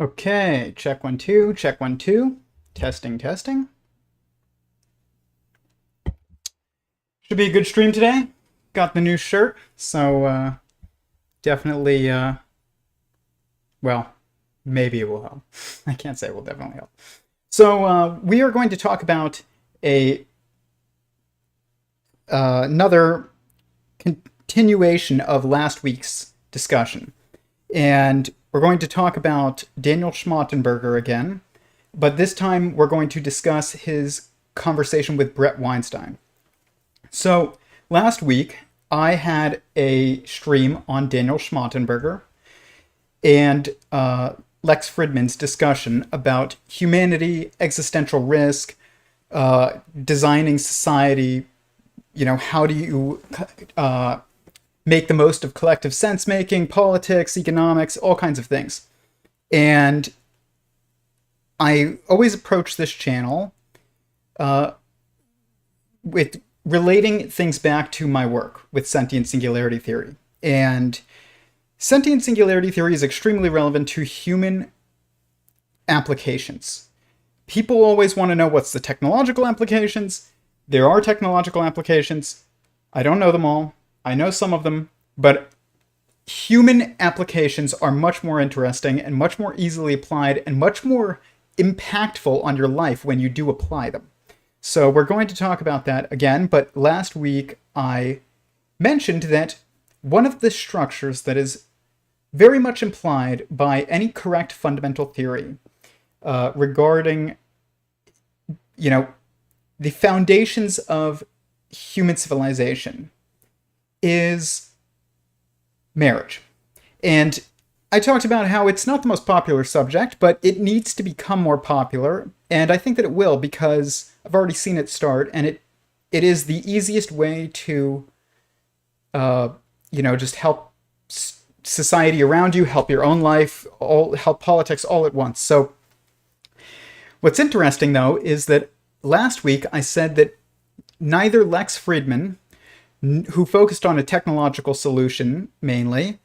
Okay, check 1 2, check 1 2. Testing, testing. Should be a good stream today. Got the new shirt, so definitely, well, maybe it will help. I can't say it will definitely help. So we are going to talk about another continuation of last week's discussion. And we're going to talk about Daniel Schmachtenberger again, but this time we're going to discuss his conversation with Bret Weinstein. So last week I had a stream on Daniel Schmachtenberger and Lex Fridman's discussion about humanity, existential risk, designing society. You know, how do you make the most of collective sense-making, politics, economics, all kinds of things. And I always approach this channel with relating things back to my work with sentient singularity theory. And sentient singularity theory is extremely relevant to human applications. People always want to know what's the technological applications. There are technological applications. I don't know them all. I know some of them, but human applications are much more interesting and much more easily applied and much more impactful on your life when you do apply them. So we're going to talk about that again, but last week I mentioned that one of the structures that is very much implied by any correct fundamental theory regarding, you know, the foundations of human civilization is marriage. And I talked about how it's not the most popular subject, but it needs to become more popular, and I think that it will because I've already seen it start, and it is the easiest way to, just help society around you, help your own life, help politics all at once. So what's interesting, though, is that last week I said that neither Lex Fridman, who focused on a technological solution mainly,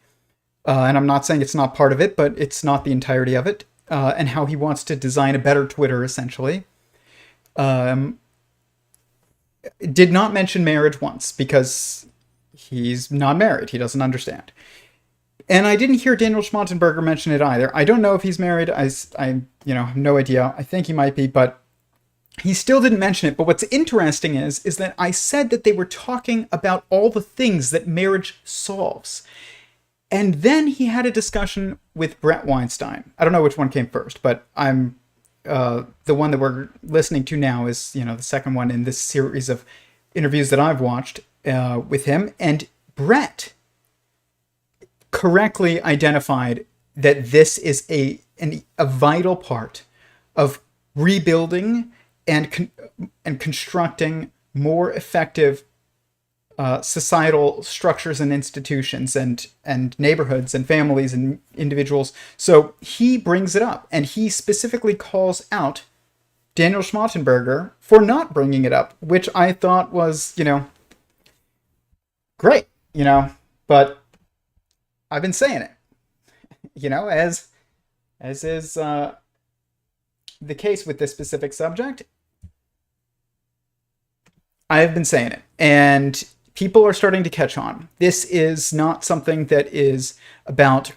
and I'm not saying it's not part of it, but it's not the entirety of it, and how he wants to design a better Twitter, essentially, did not mention marriage once, because he's not married. He doesn't understand. And I didn't hear Daniel Schmachtenberger mention it either. I don't know if he's married. I have no idea. I think he might be, but he still didn't mention it. But what's interesting is that I said that they were talking about all the things that marriage solves. And then he had a discussion with Bret Weinstein. I don't know which one came first, but the one that we're listening to now is, the second one in this series of interviews that I've watched with him. And Bret correctly identified that this is a vital part of rebuilding and constructing more effective societal structures and institutions and neighborhoods and families and individuals. So he brings it up, and he specifically calls out Daniel Schmachtenberger for not bringing it up, which I thought was, great, but I've been saying it, as is the case with this specific subject. I have been saying it, and people are starting to catch on. This is not something that is about,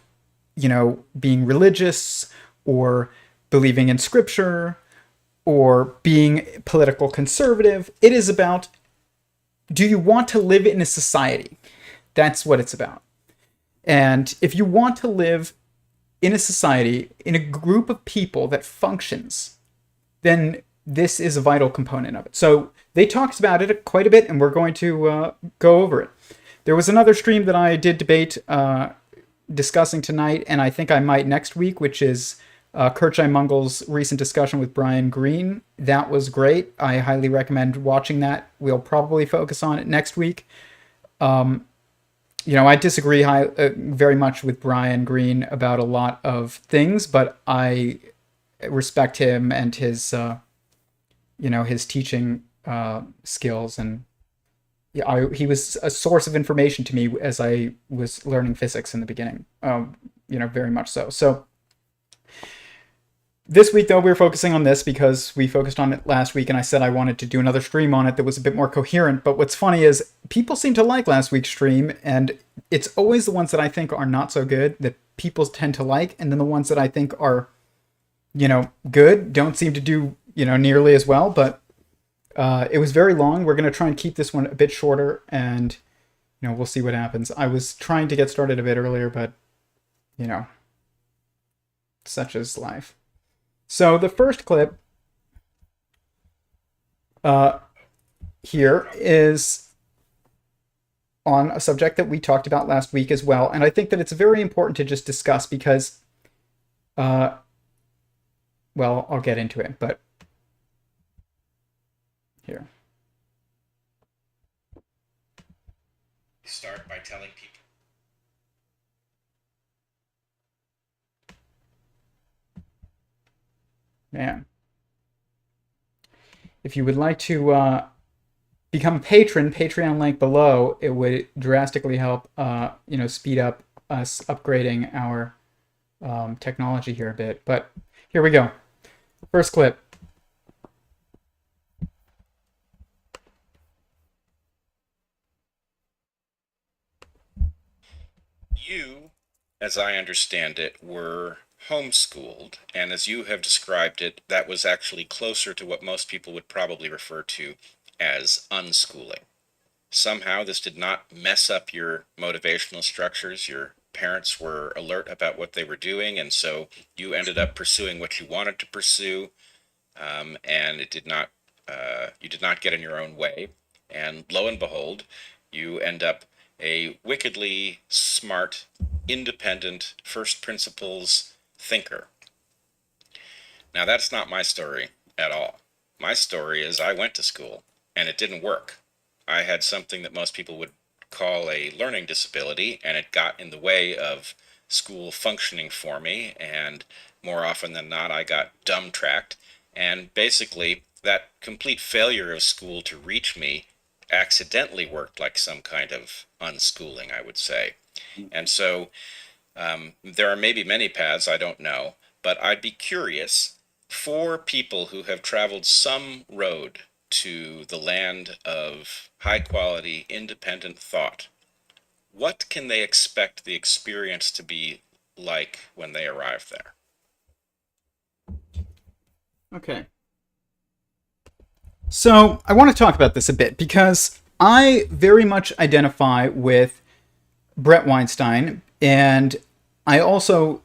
being religious or believing in scripture or being political conservative. It is about, do you want to live in a society? That's what it's about. And if you want to live in a society, in a group of people that functions, then this is a vital component of it. So they talked about it quite a bit, and we're going to go over it. There was another stream that I did debate discussing tonight, and I think I might next week, which is Kurchai Mungel's recent discussion with Brian Greene. That was great. I highly recommend watching that. We'll probably focus on it next week. I disagree very much with Brian Greene about a lot of things, but I respect him and his teaching skills, and he was a source of information to me as I was learning physics in the beginning. Very much so. So This week, though, we're focusing on this because we focused on it last week, and I said I wanted to do another stream on it that was a bit more coherent. But what's funny is people seem to like last week's stream, and it's always the ones that I think are not so good that people tend to like, and then the ones that I think are, good don't seem to do, nearly as well. But it was very long. We're going to try and keep this one a bit shorter, and, we'll see what happens. I was trying to get started a bit earlier, but, such is life. So the first clip here is on a subject that we talked about last week as well. And I think that it's very important to just discuss because, well, I'll get into it, but here. Start by telling people. Man. If you would like to become a patron, Patreon link below, it would drastically help, speed up us upgrading our technology here a bit. But here we go. First clip. You, as I understand it, were homeschooled, and as you have described it, that was actually closer to what most people would probably refer to as unschooling. Somehow this did not mess up your motivational structures. Your parents were alert about what they were doing, and so you ended up pursuing what you wanted to pursue, and it did not, you did not get in your own way. And lo and behold, you end up a wickedly smart, independent, first principles thinker. Now, that's not my story at all. My story is I went to school, and it didn't work. I had something that most people would call a learning disability, and it got in the way of school functioning for me, and more often than not, I got dumb-tracked, and basically, that complete failure of school to reach me accidentally worked like some kind of unschooling, I would say. And so there are maybe many paths, I don't know, but I'd be curious for people who have traveled some road to the land of high quality, independent thought, what can they expect the experience to be like when they arrive there? Okay. So I want to talk about this a bit because I very much identify with Bret Weinstein, and I also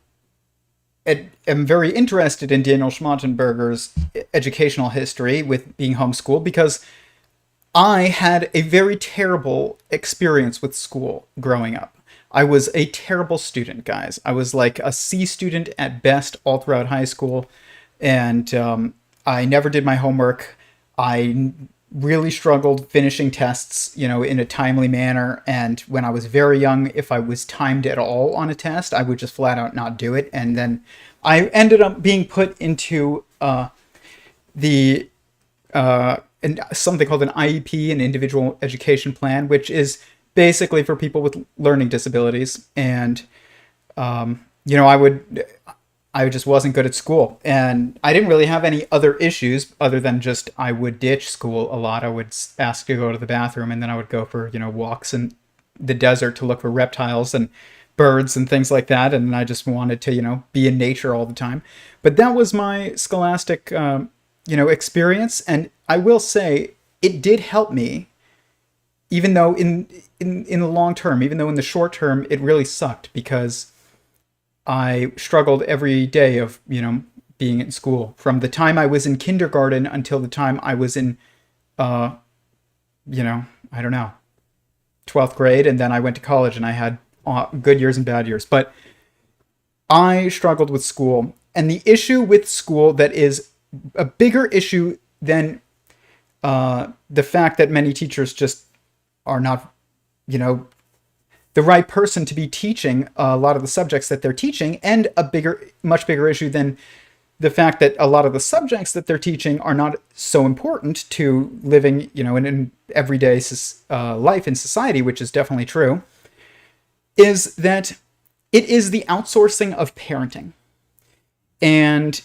am very interested in Daniel Schmachtenberger's educational history with being homeschooled because I had a very terrible experience with school growing up. I was a terrible student, guys. I was like a C student at best all throughout high school, and I never did my homework. I really struggled finishing tests, in a timely manner. And when I was very young, if I was timed at all on a test, I would just flat out not do it. And then I ended up being put into the something called an IEP, an individual education plan, which is basically for people with learning disabilities. And I just wasn't good at school, and I didn't really have any other issues other than just I would ditch school a lot. I would ask to go to the bathroom, and then I would go for walks in the desert to look for reptiles and birds and things like that. And I just wanted to be in nature all the time. But that was my scholastic experience, and I will say it did help me, even though in the long term, even though in the short term it really sucked because I struggled every day of, being in school from the time I was in kindergarten until the time I was in, I don't know, 12th grade. And then I went to college and I had good years and bad years. But I struggled with school. And the issue with school that is a bigger issue than the fact that many teachers just are not, the right person to be teaching a lot of the subjects that they're teaching, and much bigger issue than the fact that a lot of the subjects that they're teaching are not so important to living, in an everyday life in society, which is definitely true, is that it is the outsourcing of parenting. And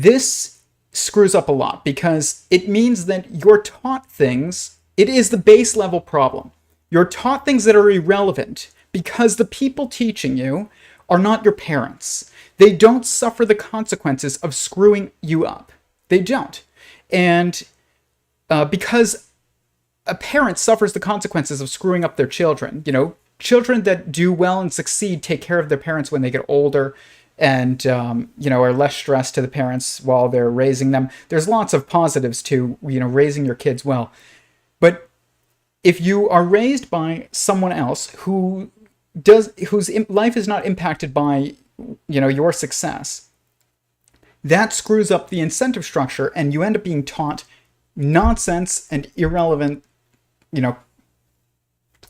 This screws up a lot because it means that you're taught things. It is the base level problem. You're taught things that are irrelevant because the people teaching you are not your parents. They don't suffer the consequences of screwing you up. They don't. And because a parent suffers the consequences of screwing up their children, children that do well and succeed take care of their parents when they get older and, are less stressed to the parents while they're raising them. There's lots of positives to, raising your kids well. But if you are raised by someone else whose life is not impacted by, your success, that screws up the incentive structure, and you end up being taught nonsense and irrelevant,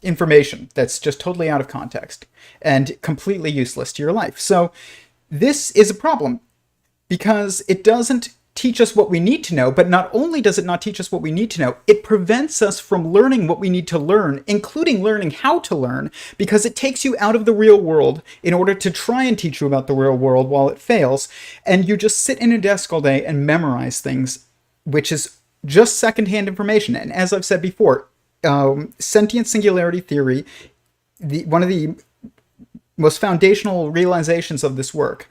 information that's just totally out of context and completely useless to your life. So this is a problem because it doesn't teach us what we need to know, but not only does it not teach us what we need to know, it prevents us from learning what we need to learn, including learning how to learn, because it takes you out of the real world in order to try and teach you about the real world while it fails, and you just sit in a desk all day and memorize things, which is just secondhand information. And as I've said before, sentient singularity theory, one of the most foundational realizations of this work,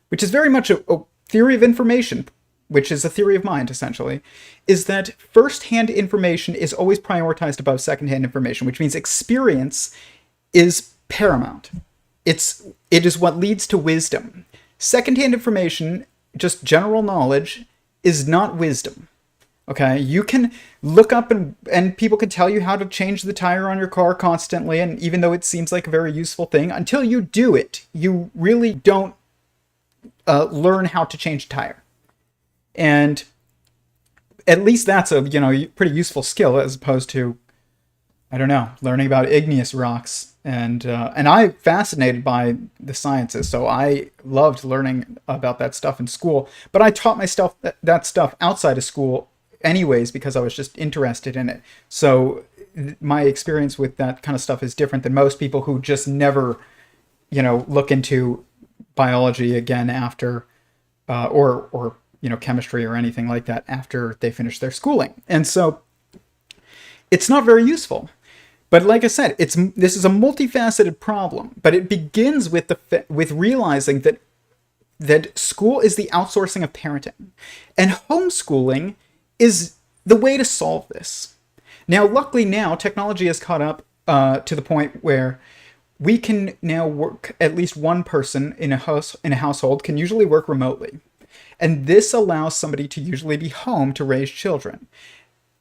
which is very much a theory of information, which is a theory of mind, essentially, is that first-hand information is always prioritized above second-hand information, which means experience is paramount. It is what leads to wisdom. Second-hand information, just general knowledge, is not wisdom. Okay, you can look up and people can tell you how to change the tire on your car constantly, and even though it seems like a very useful thing, until you do it, you really don't learn how to change a tire. And at least that's a pretty useful skill as opposed to, I don't know, learning about igneous rocks. And I'm fascinated by the sciences, so I loved learning about that stuff in school. But I taught myself that stuff outside of school anyways because I was just interested in it. So my experience with that kind of stuff is different than most people who just never, look into biology again after, or chemistry or anything like that after they finish their schooling. And so it's not very useful. But like I said, this is a multifaceted problem, but it begins with realizing that school is the outsourcing of parenting, and homeschooling is the way to solve this. Now, luckily now, technology has caught up to the point where we can now work, at least one person in a household can usually work remotely. And this allows somebody to usually be home to raise children.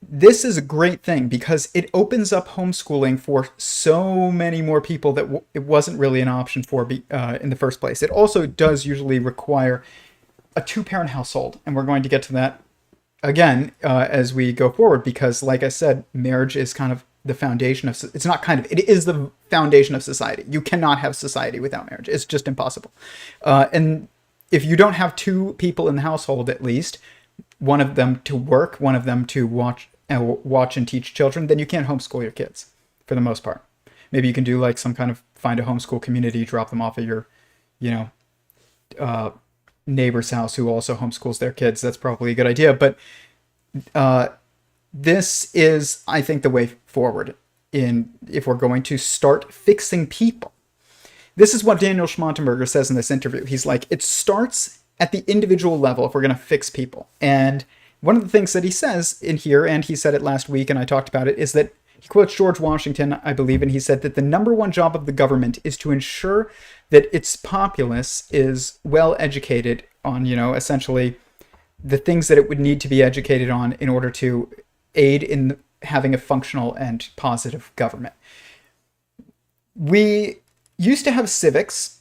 This is a great thing because it opens up homeschooling for so many more people that it wasn't really an option for in the first place. It also does usually require a two-parent household, and we're going to get to that again as we go forward because, like I said, marriage is kind of the foundation of... It's not kind of... It is the foundation of society. You cannot have society without marriage. It's just impossible. And if you don't have two people in the household, at least, one of them to work, one of them to watch and teach children, then you can't homeschool your kids, for the most part. Maybe you can do like some kind of find a homeschool community, drop them off at your, neighbor's house who also homeschools their kids. That's probably a good idea. But this is, I think, the way forward if we're going to start fixing people. This is what Daniel Schmachtenberger says in this interview. He's like, it starts at the individual level if we're going to fix people. And one of the things that he says in here, and he said it last week, and I talked about it, is that he quotes George Washington, I believe, and he said that the number one job of the government is to ensure that its populace is well educated on, essentially the things that it would need to be educated on in order to aid in having a functional and positive government. We used to have civics,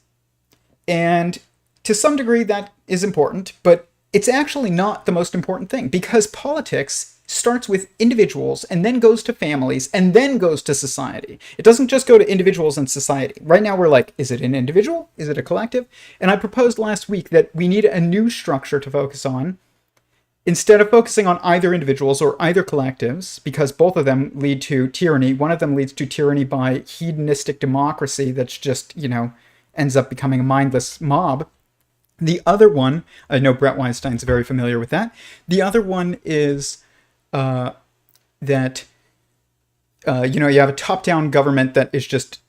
and to some degree that is important, but it's actually not the most important thing because politics starts with individuals and then goes to families and then goes to society. It doesn't just go to individuals and society. Right now we're like, is it an individual? Is it a collective? And I proposed last week that we need a new structure to focus on instead of focusing on either individuals or either collectives, because both of them lead to tyranny. One of them leads to tyranny by hedonistic democracy that's just, ends up becoming a mindless mob. The other one, I know Bret Weinstein's very familiar with that. The other one is that you have a top-down government that is just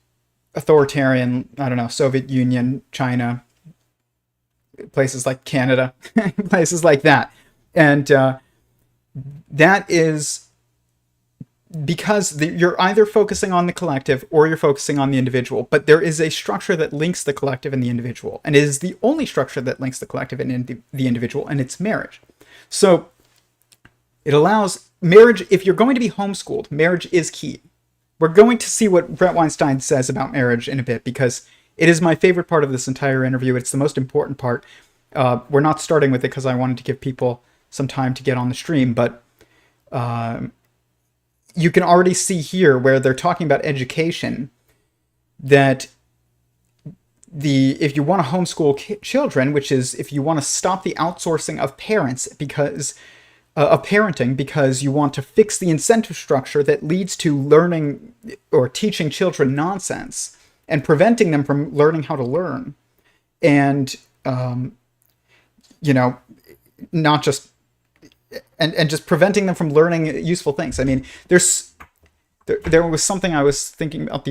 authoritarian. I don't know, Soviet Union, China, places like Canada, places like that, and that is because you're either focusing on the collective or you're focusing on the individual, but there is a structure that links the collective and the individual, and it is the only structure that links the collective and the individual, and it's marriage. So it allows marriage. If you're going to be homeschooled, marriage is key. We're going to see what Bret Weinstein says about marriage in a bit, because it is my favorite part of this entire interview. It's the most important part. We're not starting with it because I wanted to give people some time to get on the stream, but you can already see here where they're talking about education, that if you want to homeschool children, which is if you want to stop the outsourcing of parents because of parenting, because you want to fix the incentive structure that leads to learning or teaching children nonsense and preventing them from learning how to learn, and not just and just preventing them from learning useful things. I mean, there was something I was thinking about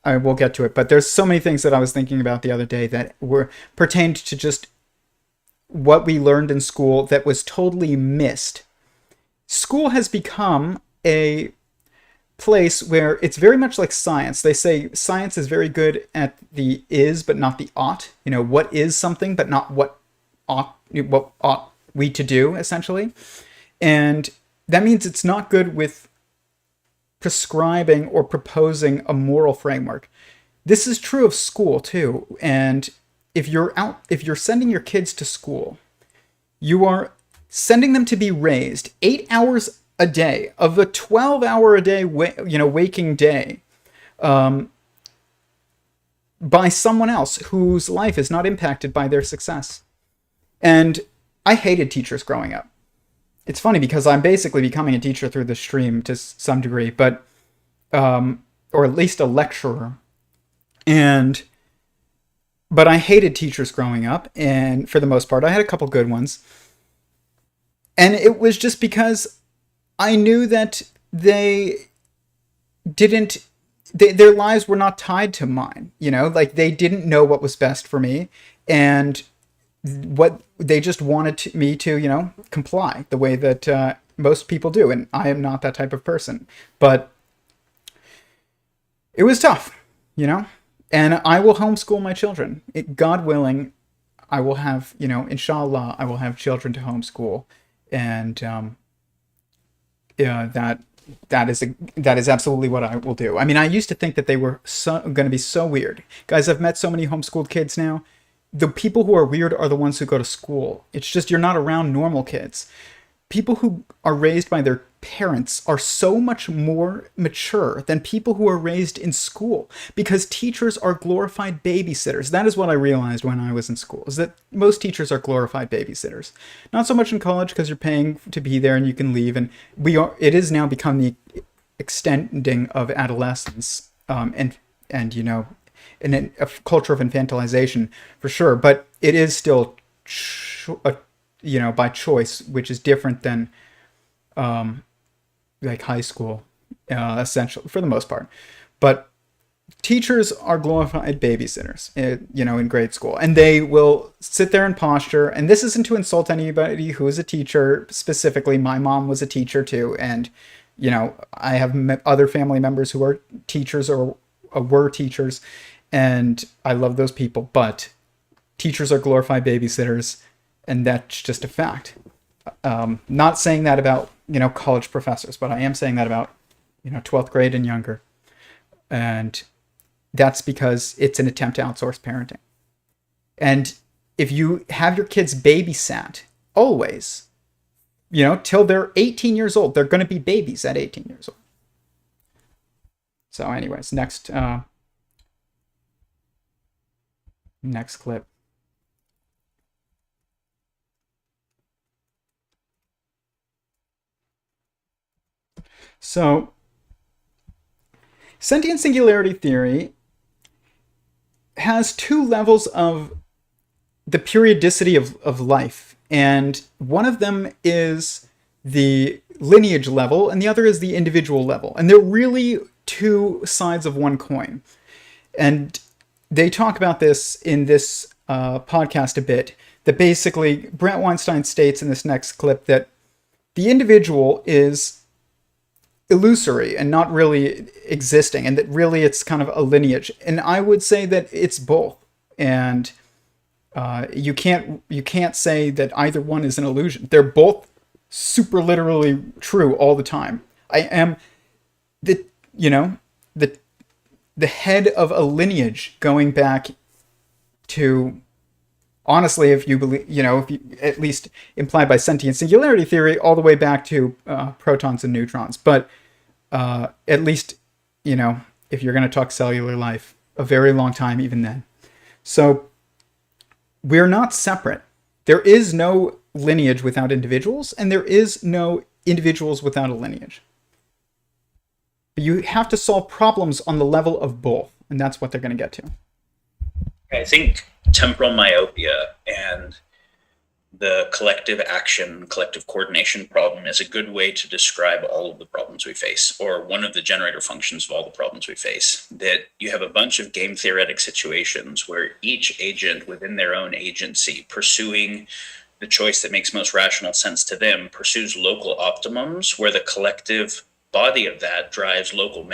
I will get to it, but there's so many things that I was thinking about the other day that were pertained to just what we learned in school that was totally missed. School has become a place where it's very much like science. They say science is very good at the is, but not the ought. What is something, but not what ought we to do, essentially. And that means it's not good with prescribing or proposing a moral framework. This is true of school too. And if you're sending your kids to school, you are sending them to be raised 8 hours a day of a 12-hour a day, waking day, by someone else whose life is not impacted by their success. And I hated teachers growing up. It's funny because I'm basically becoming a teacher through the stream to some degree, but or at least a lecturer. But I hated teachers growing up, and for the most part, I had a couple good ones. And it was just because I knew that their lives were not tied to mine. Like they didn't know what was best for me, and what they just wanted me to, comply the way that most people do. And I am not that type of person. But it was tough, And I will homeschool my children. God willing, I will have, inshallah, I will have children to homeschool. And that is absolutely what I will do. I mean, I used to think that they were going to be so weird. Guys, I've met so many homeschooled kids now. The people who are weird are the ones who go to school. It's just you're not around normal kids. People who are raised by their parents are so much more mature than people who are raised in school, because teachers are glorified babysitters. That is what I realized when I was in school, is that most teachers are glorified babysitters. Not so much in college because you're paying to be there and you can leave. And it is now become the extending of adolescence, and in a culture of infantilization for sure, but it is still by choice, which is different than like high school, essentially, for the most part. But teachers are glorified babysitters, in grade school, and they will sit there and posture. And this isn't to insult anybody who is a teacher specifically. My mom was a teacher too, and I have other family members who are teachers or were teachers, and I love those people. But teachers are glorified babysitters, and that's just a fact. Not saying that about college professors, but I am saying that about 12th grade and younger. And that's because it's an attempt to outsource parenting. And if you have your kids babysat always, till they're 18 years old, they're going to be babies at 18 years old. So anyways, next clip. So, sentient singularity theory has two levels of the periodicity of life. And one of them is the lineage level, and the other is the individual level. And they're really two sides of one coin. And they talk about this in this podcast a bit, that basically Bret Weinstein states in this next clip that the individual is illusory and not really existing, and that really it's kind of a lineage. And I would say that it's both. And you can't say that either one is an illusion. They're both super literally true all the time. I am the the the head of a lineage going back to, honestly, if you believe, if you, at least implied by sentient singularity theory, all the way back to protons and neutrons. But at least, if you're going to talk cellular life, a very long time even then. So we're not separate. There is no lineage without individuals, and there is no individuals without a lineage. But you have to solve problems on the level of both, and that's what they're going to get to. I think temporal myopia and the collective action, collective coordination problem is a good way to describe all of the problems we face, or one of the generator functions of all the problems we face. That you have a bunch of game theoretic situations where each agent within their own agency, pursuing the choice that makes most rational sense to them, pursues local optimums where the collective body of that drives global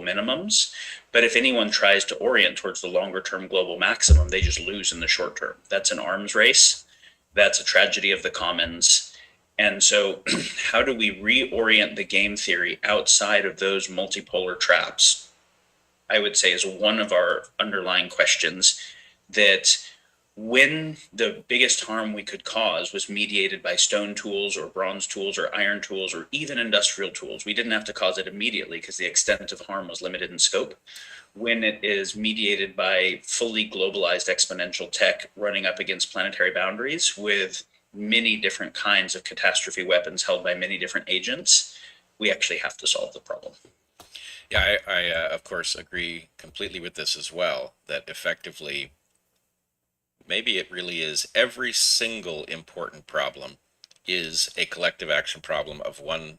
minimums. But if anyone tries to orient towards the longer term global maximum, they just lose in the short term. That's an arms race. That's a tragedy of the commons. And so how do we reorient the game theory outside of those multipolar traps? I would say is one of our underlying questions, that when the biggest harm we could cause was mediated by stone tools or bronze tools or iron tools or even industrial tools, we didn't have to cause it immediately because the extent of harm was limited in scope. When it is mediated by fully globalized exponential tech running up against planetary boundaries with many different kinds of catastrophe weapons held by many different agents, we actually have to solve the problem. Yeah, I of course agree completely with this as well, that effectively maybe it really is every single important problem is a collective action problem of one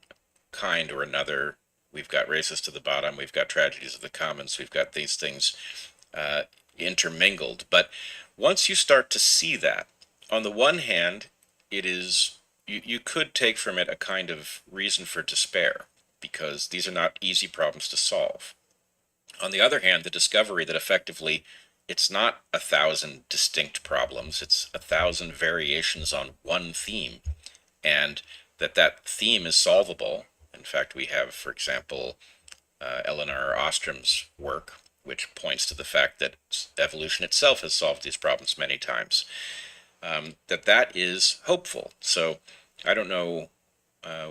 kind or another. We've got races to the bottom, we've got tragedies of the commons, we've got these things intermingled. But once you start to see that, on the one hand, it is, you could take from it a kind of reason for despair, because these are not easy problems to solve. On the other hand, the discovery that effectively it's not 1,000 distinct problems, it's 1,000 variations on one theme, and that theme is solvable. In fact, we have, for example, Elinor Ostrom's work, which points to the fact that evolution itself has solved these problems many times. That is hopeful. So I don't know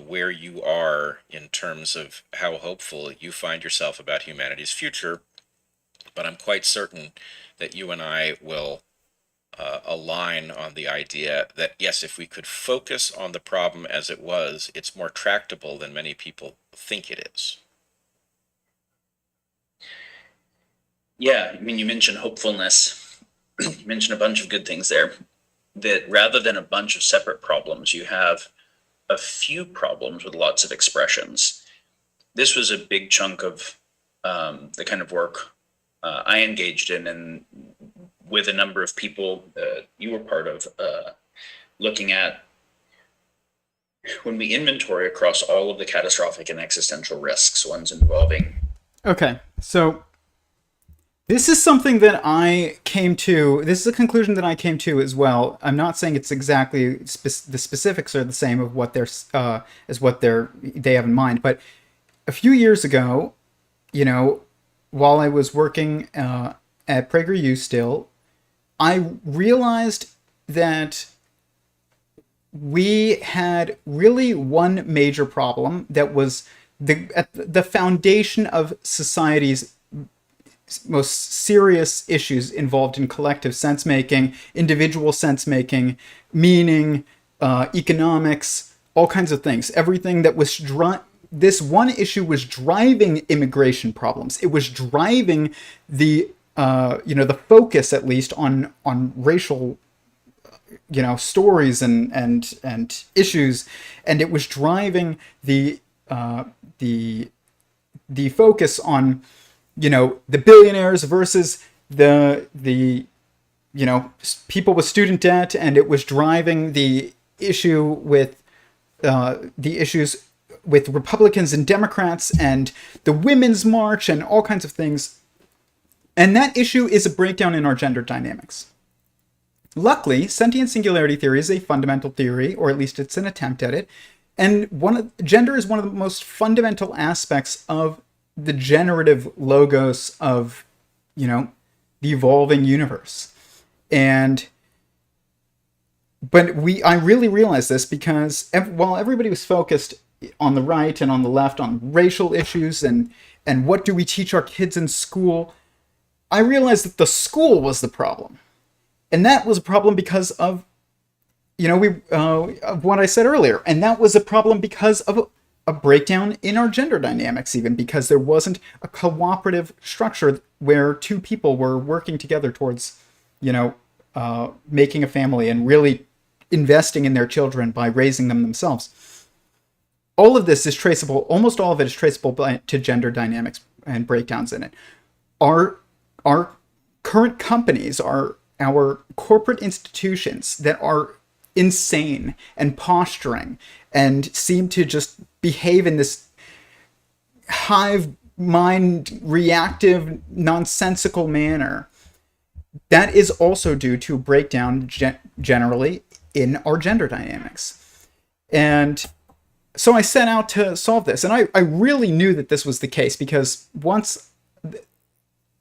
where you are in terms of how hopeful you find yourself about humanity's future, but I'm quite certain that you and I will align on the idea that, yes, if we could focus on the problem as it was, it's more tractable than many people think it is. Yeah, I mean, you mentioned hopefulness. You mentioned a bunch of good things there. That rather than a bunch of separate problems, you have a few problems with lots of expressions. This was a big chunk of the kind of work I engaged in, and with a number of people you were part of, looking at when we inventory across all of the catastrophic and existential risks, ones involving. Okay, so this is something that I came to. This is a conclusion that I came to as well. I'm not saying it's exactly the specifics are the same of what as what they have in mind, but a few years ago, while I was working at PragerU still, I realized that we had really one major problem that was at the foundation of society's most serious issues involved in collective sense-making, individual sense-making, meaning, economics, all kinds of things. Everything that was this one issue was driving immigration problems. It was driving the the focus at least on racial, stories and issues, and it was driving the focus on, the billionaires versus the people with student debt, and it was driving the issues with Republicans and Democrats and the Women's March and all kinds of things. And that issue is a breakdown in our gender dynamics. Luckily, sentient singularity theory is a fundamental theory, or at least it's an attempt at it. And gender is one of the most fundamental aspects of the generative logos of, the evolving universe. But I really realized this because while everybody was focused on the right and on the left on racial issues and what do we teach our kids in school, I realized that the school was the problem. And that was a problem because of, of what I said earlier. And that was a problem because of a breakdown in our gender dynamics, even because there wasn't a cooperative structure where two people were working together towards, making a family and really investing in their children by raising them themselves. All of this is traceable, almost all of it is traceable to gender dynamics and breakdowns in it. Our current companies are our corporate institutions that are insane and posturing and seem to just behave in this hive mind reactive nonsensical manner. That is also due to a breakdown generally in our gender dynamics. And so I set out to solve this. And I really knew that this was the case because once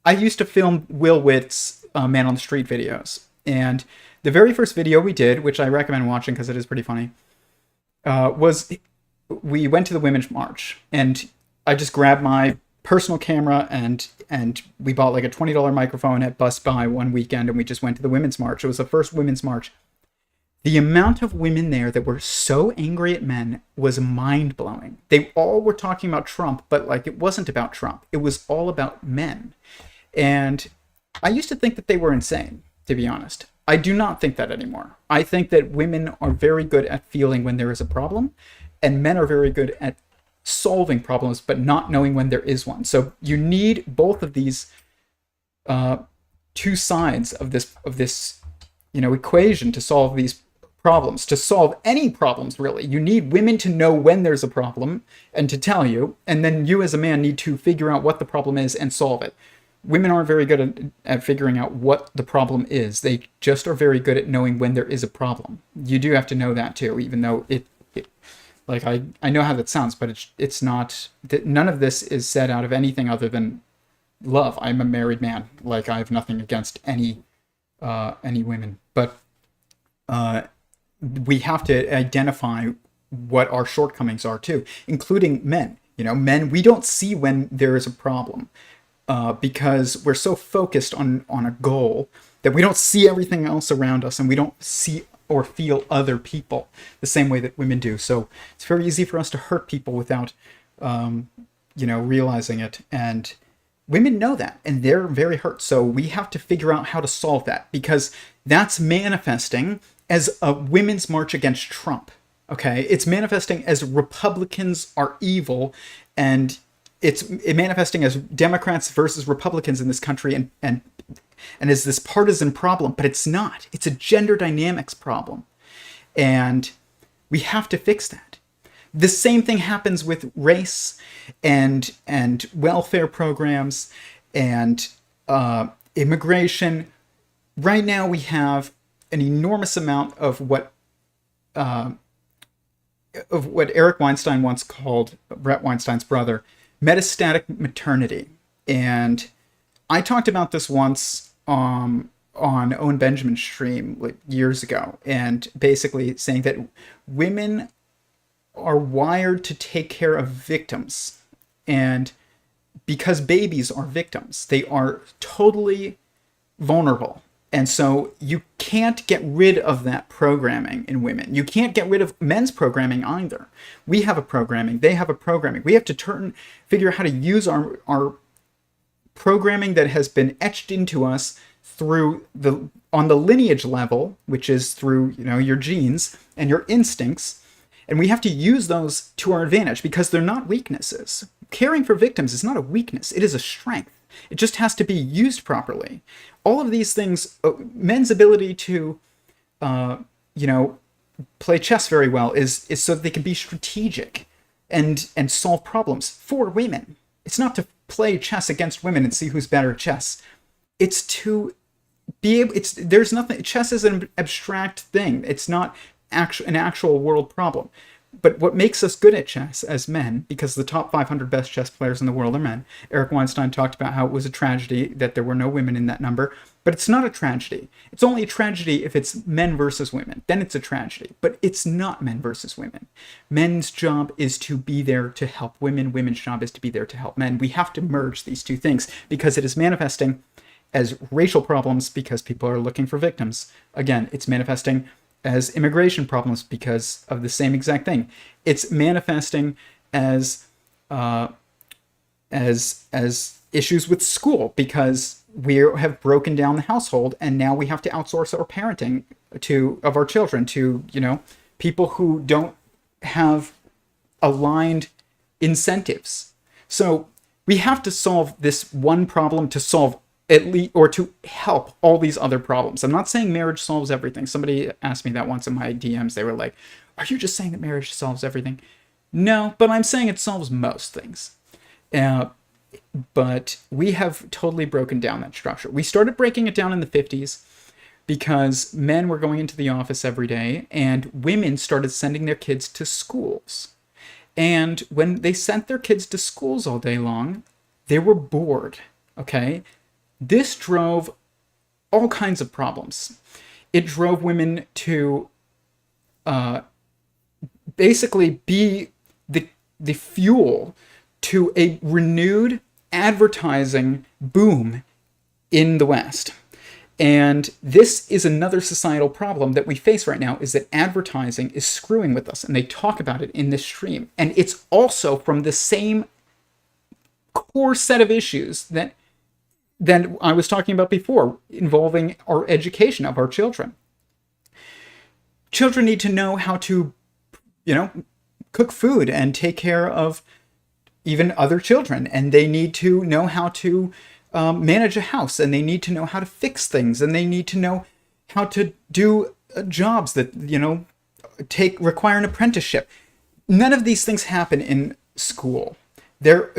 I used to film Will Witt's Man on the Street videos. And the very first video we did, which I recommend watching because it is pretty funny, was we went to the Women's March. And I just grabbed my personal camera and we bought like a $20 microphone at Best Buy one weekend and we just went to the Women's March. It was the first Women's March. The amount of women there that were so angry at men was mind-blowing. They all were talking about Trump, but like it wasn't about Trump. It was all about men. And I used to think that they were insane, to be honest. I do not think that anymore. I think that women are very good at feeling when there is a problem, and men are very good at solving problems, but not knowing when there is one. So you need both of these two sides of this equation to solve these problems, to solve any problems, really. You need women to know when there's a problem and to tell you, and then you as a man need to figure out what the problem is and solve it. Women aren't very good at figuring out what the problem is. They just are very good at knowing when there is a problem. You do have to know that too, even though I know how that sounds, but it's not, none of this is said out of anything other than love. I'm a married man. Like, I have nothing against any women, but we have to identify what our shortcomings are too, including men. Men, we don't see when there is a problem. Because we're so focused on a goal that we don't see everything else around us and we don't see or feel other people the same way that women do. So it's very easy for us to hurt people without, realizing it. And women know that and they're very hurt. So we have to figure out how to solve that because that's manifesting as a women's march against Trump. Okay. It's manifesting as Republicans are evil and it's manifesting as Democrats versus Republicans in this country and is this partisan problem, but it's not. It's a gender dynamics problem. And we have to fix that. The same thing happens with race and welfare programs and immigration. Right now we have an enormous amount of what Eric Weinstein once called, Bret Weinstein's brother, metastatic maternity. And I talked about this once on Owen Benjamin's stream like years ago, and basically saying that women are wired to take care of victims. And because babies are victims, they are totally vulnerable. And so you can't get rid of that programming in women. You can't get rid of men's programming either. We have a programming. They have a programming. We have to figure out how to use our programming that has been etched into us through on the lineage level, which is through, your genes and your instincts. And we have to use those to our advantage because they're not weaknesses. Caring for victims is not a weakness. It is a strength. It just has to be used properly. All of these things, men's ability to, play chess very well is so that they can be strategic and solve problems for women. It's not to play chess against women and see who's better at chess. It's to be able, there's nothing, chess is an abstract thing. It's not an actual world problem. But what makes us good at chess as men, because the top 500 best chess players in the world are men. Eric Weinstein talked about how it was a tragedy that there were no women in that number, but it's not a tragedy. It's only a tragedy if it's men versus women. Then it's a tragedy, but it's not men versus women. Men's job is to be there to help women. Women's job is to be there to help men. We have to merge these two things because it is manifesting as racial problems because people are looking for victims. Again, it's manifesting as immigration problems because of the same exact thing. It's manifesting as issues with school because we have broken down the household and now we have to outsource our parenting of our children to, people who don't have aligned incentives. So we have to solve this one problem to solve at least, or to help all these other problems. I'm not saying marriage solves everything. Somebody asked me that once in my DMs. They were like, are you just saying that marriage solves everything? No, but I'm saying it solves most things. But we have totally broken down that structure. We started breaking it down in the 50s because men were going into the office every day and women started sending their kids to schools. And when they sent their kids to schools all day long, they were bored, okay? This drove all kinds of problems. It drove women to basically be the fuel to a renewed advertising boom in the West. And this is another societal problem that we face right now, is that advertising is screwing with us, and they talk about it in this stream. And it's also from the same core set of issues that I was talking about before, involving our education of our children. Children need to know how to, cook food and take care of even other children. And they need to know how to manage a house. And they need to know how to fix things. And they need to know how to do jobs that, require an apprenticeship. None of these things happen in school.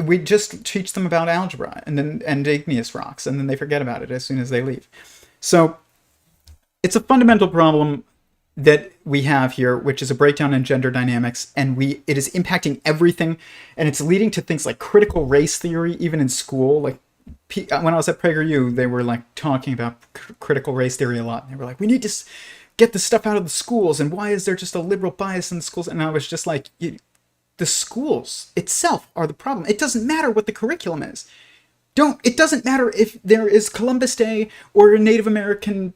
We just teach them about algebra and igneous rocks, and then they forget about it as soon as they leave. So it's a fundamental problem that we have here, which is a breakdown in gender dynamics, and it is impacting everything, and it's leading to things like critical race theory, even in school. Like when I was at PragerU, they were like talking about critical race theory a lot. And they were like, we need to get this stuff out of the schools, and why is there just a liberal bias in the schools? And I was just like, the schools itself are the problem. It doesn't matter what the curriculum is. It doesn't matter if there is Columbus Day or Native American,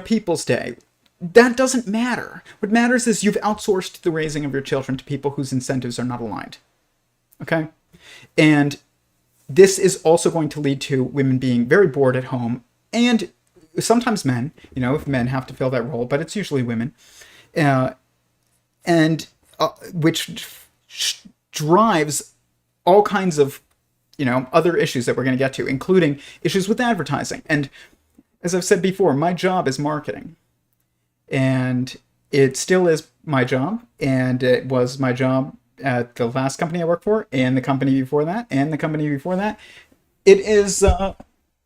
People's Day. That doesn't matter. What matters is you've outsourced the raising of your children to people whose incentives are not aligned. Okay? And this is also going to lead to women being very bored at home, and sometimes men, if men have to fill that role, but it's usually women, which drives all kinds of, other issues that we're going to get to, including issues with advertising. And as I've said before, my job is marketing. And it still is my job. And it was my job at the last company I worked for, and the company before that, and the company before that. It is, I'm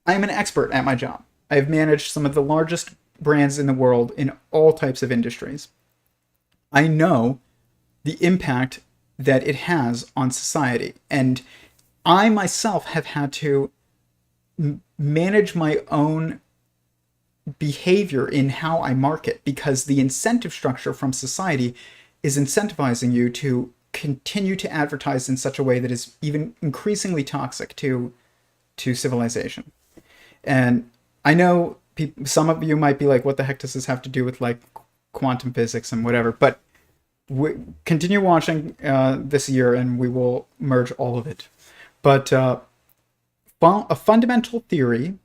an expert at my job. I've managed some of the largest brands in the world in all types of industries. I know the impact that it has on society. And I myself have had to manage my own behavior in how I market, because the incentive structure from society is incentivizing you to continue to advertise in such a way that is even increasingly toxic to civilization. And I know some of you might be like, what the heck does this have to do with like quantum physics and whatever? But continue watching this year and we will merge all of it. But a fundamental theory,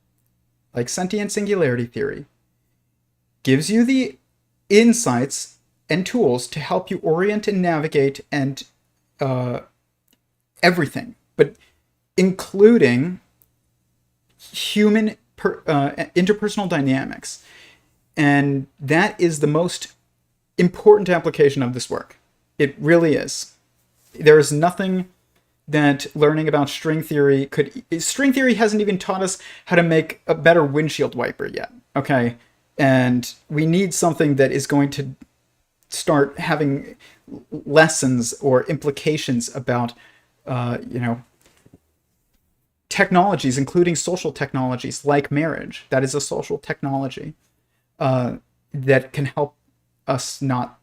like sentient singularity theory, gives you the insights and tools to help you orient and navigate and everything, but including human interpersonal dynamics. And that is the most important application of this work. It really is. There is nothing that learning about string theory could... String theory hasn't even taught us how to make a better windshield wiper yet, okay? And we need something that is going to start having lessons or implications about, technologies, including social technologies like marriage. That is a social technology that can help us not,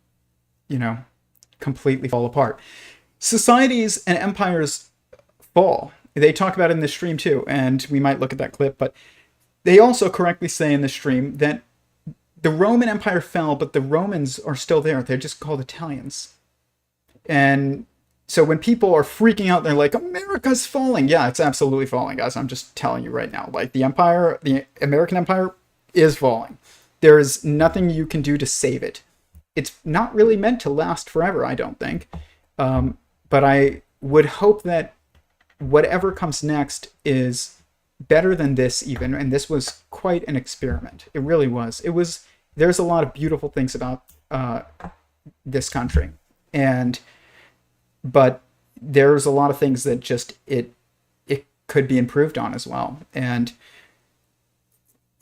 completely fall apart. Societies and empires fall. They talk about it in this stream too, and we might look at that clip, but they also correctly say in the stream that the Roman Empire fell, but the Romans are still there. They're just called Italians. And so when people are freaking out, they're like, America's falling. Yeah, it's absolutely falling, guys. I'm just telling you right now. Like, the American Empire is falling. There is nothing you can do to save it. It's not really meant to last forever, I don't think. But I would hope that whatever comes next is better than this even. And this was quite an experiment. It really was. There's a lot of beautiful things about this country. But there's a lot of things that just it could be improved on as well. And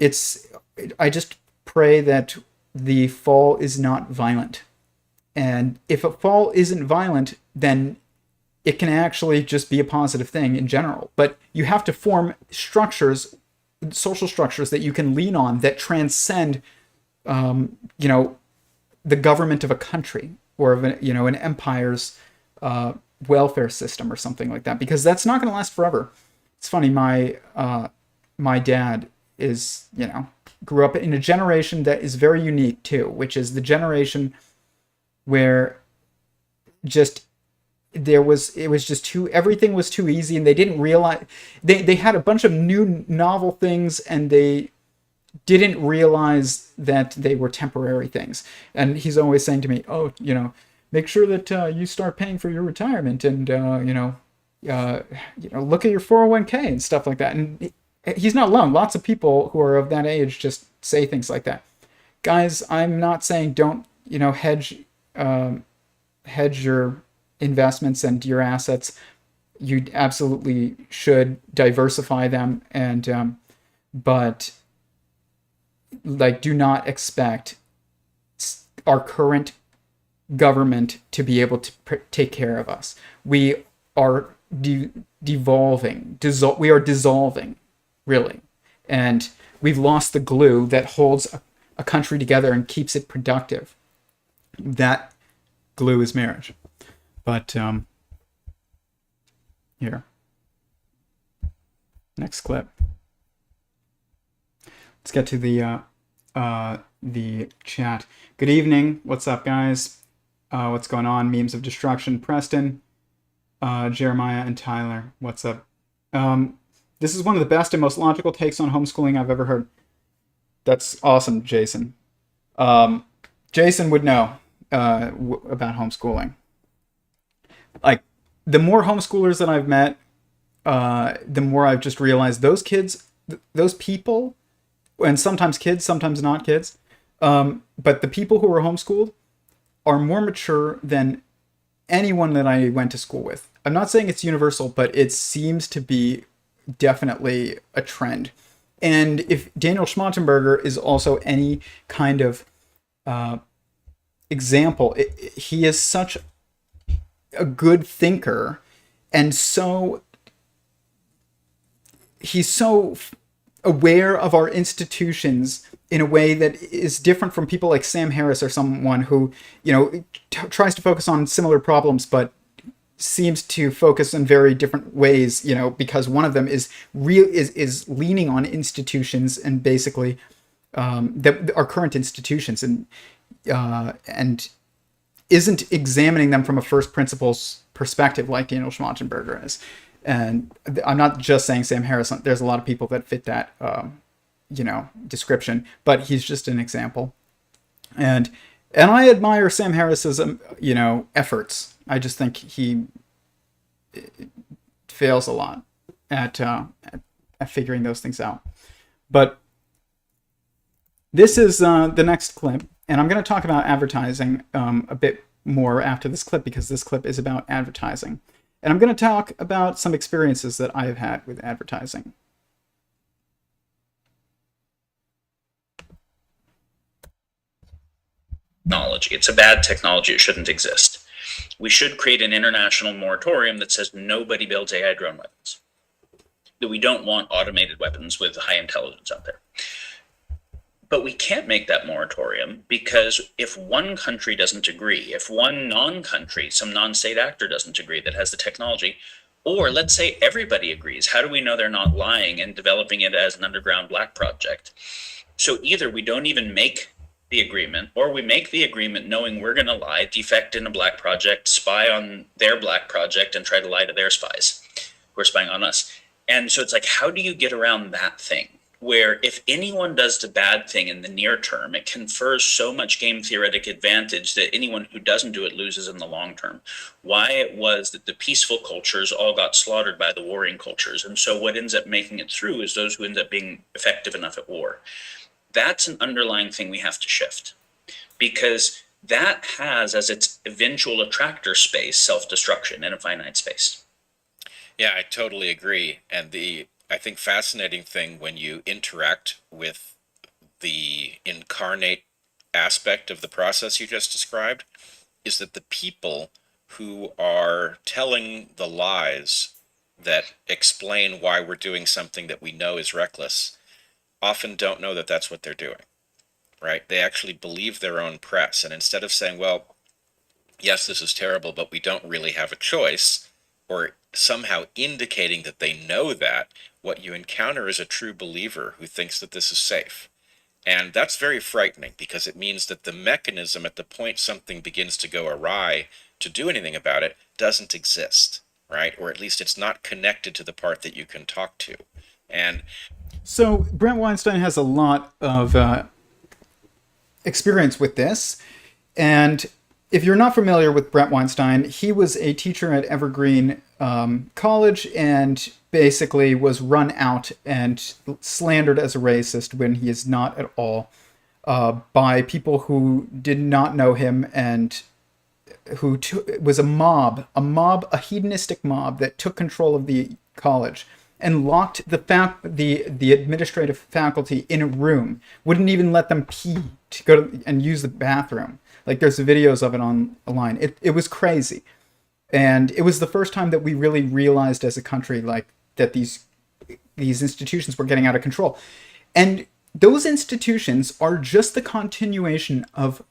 I just pray that the fall is not violent. And if a fall isn't violent, then it can actually just be a positive thing in general. But you have to form structures, social structures that you can lean on that transcend, the government of a country or of an empire's welfare system or something like that, because that's not going to last forever. It's funny. My dad is, grew up in a generation that is very unique too, which is the generation where everything was too easy, and they didn't realize they had a bunch of new novel things, and they didn't realize that they were temporary things. And he's always saying to me, make sure that you start paying for your retirement, and look at your 401k and stuff like that. And he's not alone. Lots of people who are of that age just say things like that. Guys, I'm not saying don't hedge your investments and your assets. You absolutely should diversify them, and but do not expect our current government to be able to take care of us. We are devolving. We are dissolving, really, and we've lost the glue that holds a country together and keeps it productive. That glue is marriage. But here, next clip. Let's get to the chat. Good evening. What's up, guys? What's going on? Memes of Destruction. Preston, Jeremiah, and Tyler. What's up? This is one of the best and most logical takes on homeschooling I've ever heard. That's awesome, Jason. Jason would know about homeschooling. Like, the more homeschoolers that I've met, the more I've just realized those kids, those people, and sometimes kids, sometimes not kids, but the people who are homeschooled are more mature than anyone that I went to school with. I'm not saying it's universal, but it seems to be definitely a trend. And if Daniel Schmachtenberger is also any kind of example, he is such a good thinker, and he's so aware of our institutions in a way that is different from people like Sam Harris or someone who, tries to focus on similar problems, but seems to focus in very different ways, because one of them is leaning on institutions and basically our current institutions, and isn't examining them from a first principles perspective like Daniel Schmachtenberger is. And I'm not just saying Sam Harris. There's a lot of people that fit that, description, but he's just an example. And I admire Sam Harris's, efforts. I just think he fails a lot at figuring those things out. But this is the next clip, and I'm going to talk about advertising a bit more after this clip, because this clip is about advertising. And I'm going to talk about some experiences that I have had with advertising. Technology. It's a bad technology. It shouldn't exist. We should create an international moratorium that says nobody builds AI drone weapons. That we don't want automated weapons with high intelligence out there. But we can't make that moratorium because if one country doesn't agree, if one non-country, some non-state actor doesn't agree that has the technology, or let's say everybody agrees, how do we know they're not lying and developing it as an underground black project? So either we don't even make the agreement, or we make the agreement knowing we're going to lie, defect in a black project, spy on their black project, and try to lie to their spies who are spying on us. And so it's like, how do you get around that thing? Where if anyone does the bad thing in the near term, it confers so much game theoretic advantage that anyone who doesn't do it loses in the long term. Why it was that the peaceful cultures all got slaughtered by the warring cultures. And so what ends up making it through is those who end up being effective enough at war. That's an underlying thing we have to shift, because that has as its eventual attractor space self-destruction in a finite space. Yeah, I totally agree. And I think fascinating thing when you interact with the incarnate aspect of the process you just described is that the people who are telling the lies that explain why we're doing something that we know is reckless often don't know that that's what they're doing, right? They actually believe their own press. And instead of saying, well, yes, this is terrible, but we don't really have a choice, or somehow indicating that they know that, what you encounter is a true believer who thinks that this is safe. And that's very frightening, because it means that the mechanism at the point something begins to go awry to do anything about it doesn't exist, right? Or at least it's not connected to the part that you can talk to. And so Bret Weinstein has a lot of experience with this. And if you're not familiar with Bret Weinstein, he was a teacher at Evergreen College and basically was run out and slandered as a racist when he is not at all, by people who did not know him, and who was a hedonistic mob that took control of the college and locked the administrative faculty in a room, wouldn't even let them pee to go and use the bathroom. Like, there's videos of it online. It was crazy. And it was the first time that we really realized as a country, like, that these institutions were getting out of control. And those institutions are just the continuation of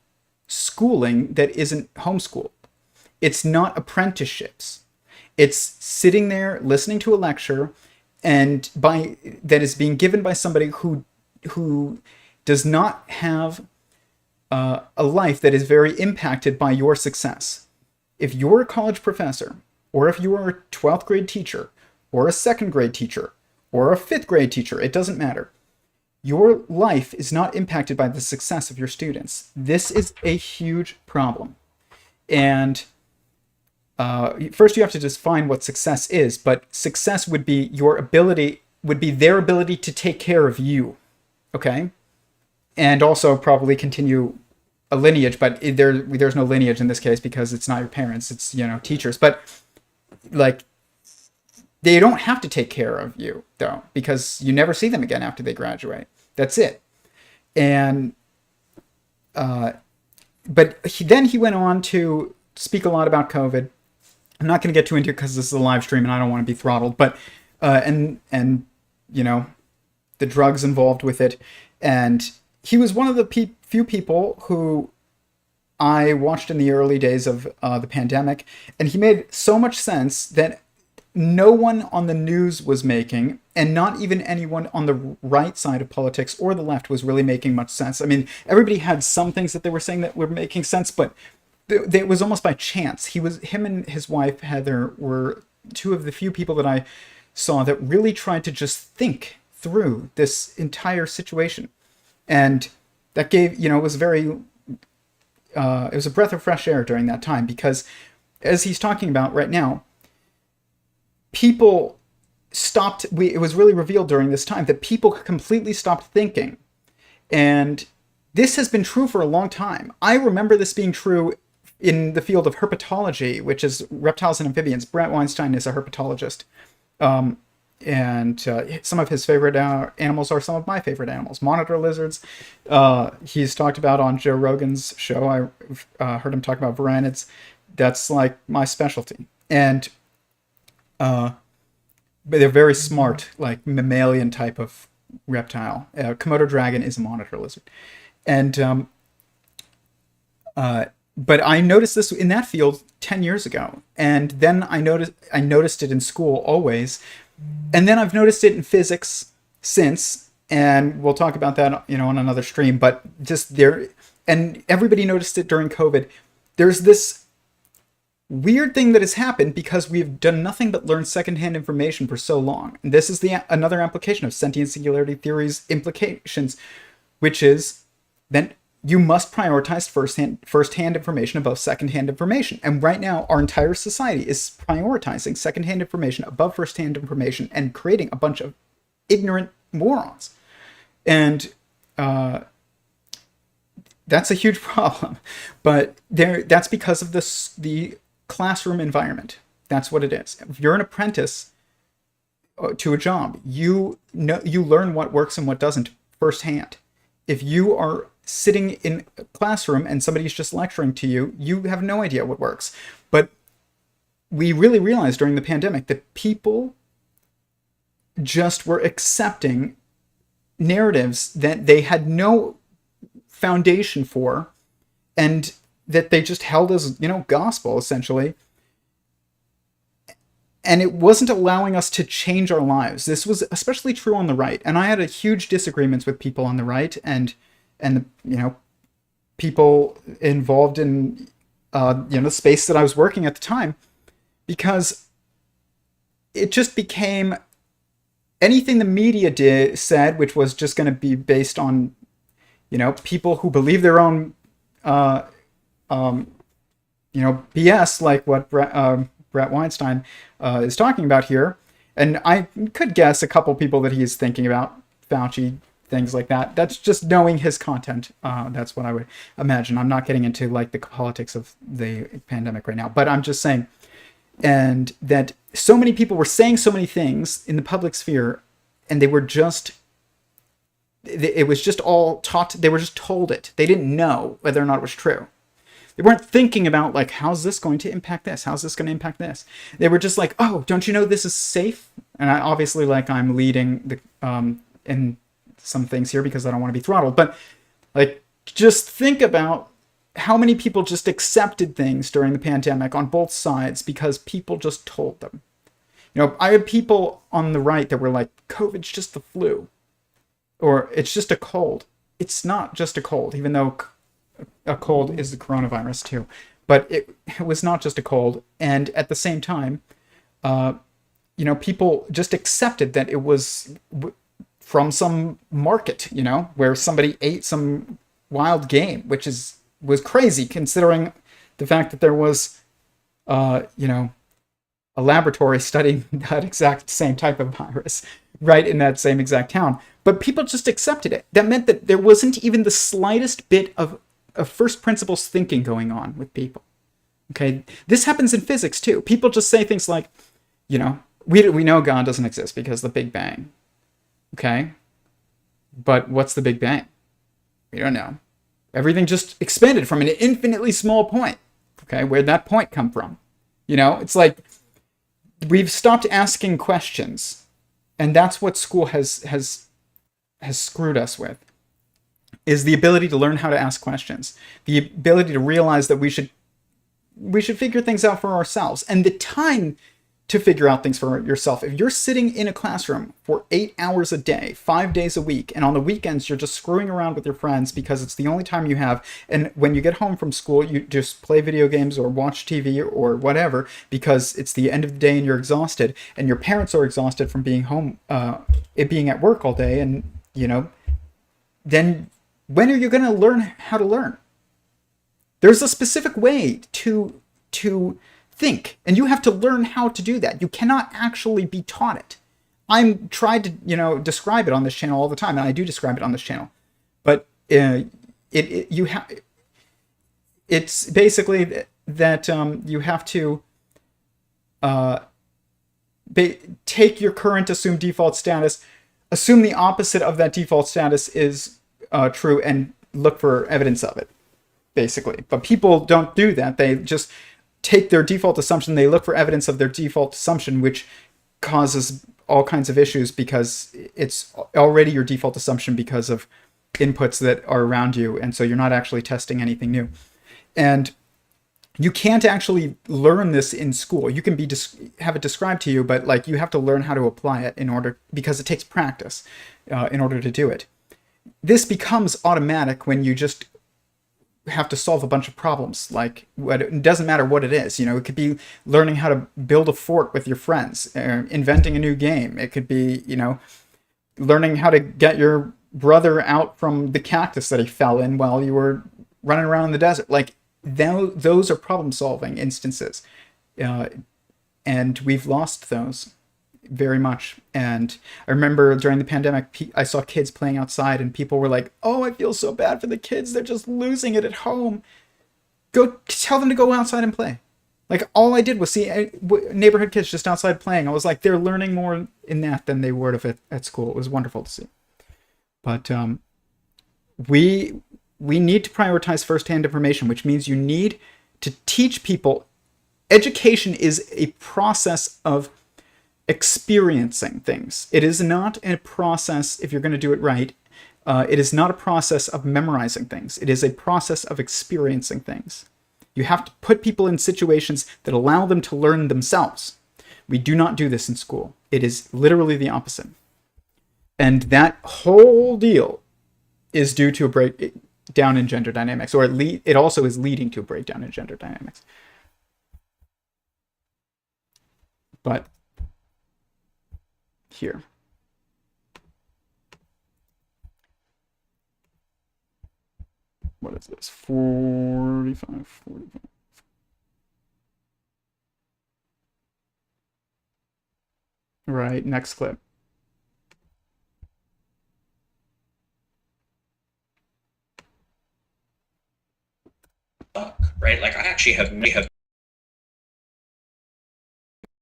schooling that isn't homeschool. It's not apprenticeships. It's sitting there listening to a lecture and that is being given by somebody who does not have a life that is very impacted by your success. If you're a college professor, or if you are a 12th grade teacher, or a 2nd grade teacher, or a 5th grade teacher, it doesn't matter. Your life is not impacted by the success of your students. This is a huge problem. And first you have to define what success is, but success would be their ability to take care of you, okay? And also probably continue a lineage, but there's no lineage in this case because it's not your parents, it's, teachers. But, like, they don't have to take care of you, though, because you never see them again after they graduate. That's it. And, but then he went on to speak a lot about COVID. I'm not going to get too into it because this is a live stream and I don't want to be throttled, but, and the drugs involved with it. And he was one of the few people who I watched in the early days of the pandemic, and he made so much sense that no one on the news was making, and not even anyone on the right side of politics or the left was really making much sense. I mean, everybody had some things that they were saying that were making sense, but it was almost by chance. Him and his wife Heather were two of the few people that I saw that really tried to just think through this entire situation. And that gave, it was very, it was a breath of fresh air during that time, because as he's talking about right now, people stopped, it was really revealed during this time that people completely stopped thinking. And this has been true for a long time. I remember this being true in the field of herpetology, which is reptiles and amphibians. Bret Weinstein is a herpetologist. And some of his favorite animals are some of my favorite animals. Monitor lizards. He's talked about on Joe Rogan's show. I heard him talk about varanids. That's like my specialty. And but they're very smart, like mammalian type of reptile. Komodo dragon is a monitor lizard. And but I noticed this in that field 10 years ago. And then I noticed it in school always. And then I've noticed it in physics since, and we'll talk about that, on another stream, but just there, and everybody noticed it during COVID. There's this weird thing that has happened because we've done nothing but learn secondhand information for so long. And this is another application of sentient singularity theory's implications, which is that you must prioritize first-hand information above second-hand information. And right now, our entire society is prioritizing second-hand information above first-hand information and creating a bunch of ignorant morons. And that's a huge problem. But that's because of the classroom environment. That's what it is. If you're an apprentice to a job, you learn what works and what doesn't firsthand. If you are sitting in a classroom and somebody's just lecturing to you, you have no idea what works. But we really realized during the pandemic that people just were accepting narratives that they had no foundation for, and that they just held as, gospel, essentially. And it wasn't allowing us to change our lives. This was especially true on the right. And I had a huge disagreements with people on the right and people involved in the space that I was working at the time, because it just became anything the media said, which was just going to be based on people who believe their own BS, like what Bret Weinstein is talking about here. And I could guess a couple people that he's thinking about, Fauci, things like that. That's just knowing his content. That's what I would imagine. I'm not getting into like the politics of the pandemic right now, but I'm just saying, and that so many people were saying so many things in the public sphere, and it was just all taught. They were just told it. They didn't know whether or not it was true. They weren't thinking about like, how's this going to impact this? How's this going to impact this? They were just like, oh, don't you know this is safe? And I obviously, like, I'm leading the in some things here because I don't want to be throttled, but like, just think about how many people just accepted things during the pandemic on both sides because people just told them. I had people on the right that were like, COVID's just the flu, or it's just a cold. It's not just a cold, even though a cold is the coronavirus too. But it was not just a cold. And at the same time, people just accepted that it was from some market, where somebody ate some wild game, which was crazy considering the fact that there was, a laboratory studying that exact same type of virus right in that same exact town. But people just accepted it. That meant that there wasn't even the slightest bit of first principles thinking going on with people. Okay, this happens in physics too. People just say things like, we know God doesn't exist because of the Big Bang. Okay, but what's the Big Bang? We don't know. Everything just expanded from an infinitely small point. Okay, where'd that point come from? It's like we've stopped asking questions, and that's what school has screwed us with. Is the ability to learn how to ask questions, the ability to realize that we should figure things out for ourselves. And the time to figure out things for yourself. If you're sitting in a classroom for 8 hours a day, 5 days a week, and on the weekends you're just screwing around with your friends because it's the only time you have, and when you get home from school you just play video games or watch TV or whatever because it's the end of the day and you're exhausted, and your parents are exhausted from being home, it being at work all day, and then when are you going to learn how to learn? There's a specific way to think, and you have to learn how to do that. You cannot actually be taught it. I'm tried to describe it on this channel all the time, and I do describe it on this channel. But it's basically that you have to take your current assumed default status, assume the opposite of that default status is true, and look for evidence of it, basically. But people don't do that. They just take their default assumption, they look for evidence of their default assumption, which causes all kinds of issues because it's already your default assumption because of inputs that are around you, and so you're not actually testing anything new. And you can't actually learn this in school. You can have it described to you, but like you have to learn how to apply it because it takes practice in order to do it. This becomes automatic when you just have to solve a bunch of problems. Like it doesn't matter what it is. It could be learning how to build a fort with your friends, inventing a new game. It could be learning how to get your brother out from the cactus that he fell in while you were running around in the desert. Like those are problem solving instances, and we've lost those very much. And I remember during the pandemic, I saw kids playing outside, and people were like, "Oh, I feel so bad for the kids. They're just losing it at home." Go tell them to go outside and play. Like all I did was see neighborhood kids just outside playing. I was like, they're learning more in that than they would have at school. It was wonderful to see. But we need to prioritize firsthand information, which means you need to teach people. Education is a process of experiencing things. It is not a process, if you're going to do it right, it is not a process of memorizing things. It is a process of experiencing things. You have to put people in situations that allow them to learn themselves. We do not do this in school. It is literally the opposite. And that whole deal is due to a breakdown in gender dynamics, or it also is leading to a breakdown in gender dynamics. But here. What is this? 45. Right, next clip. Right? Like I actually have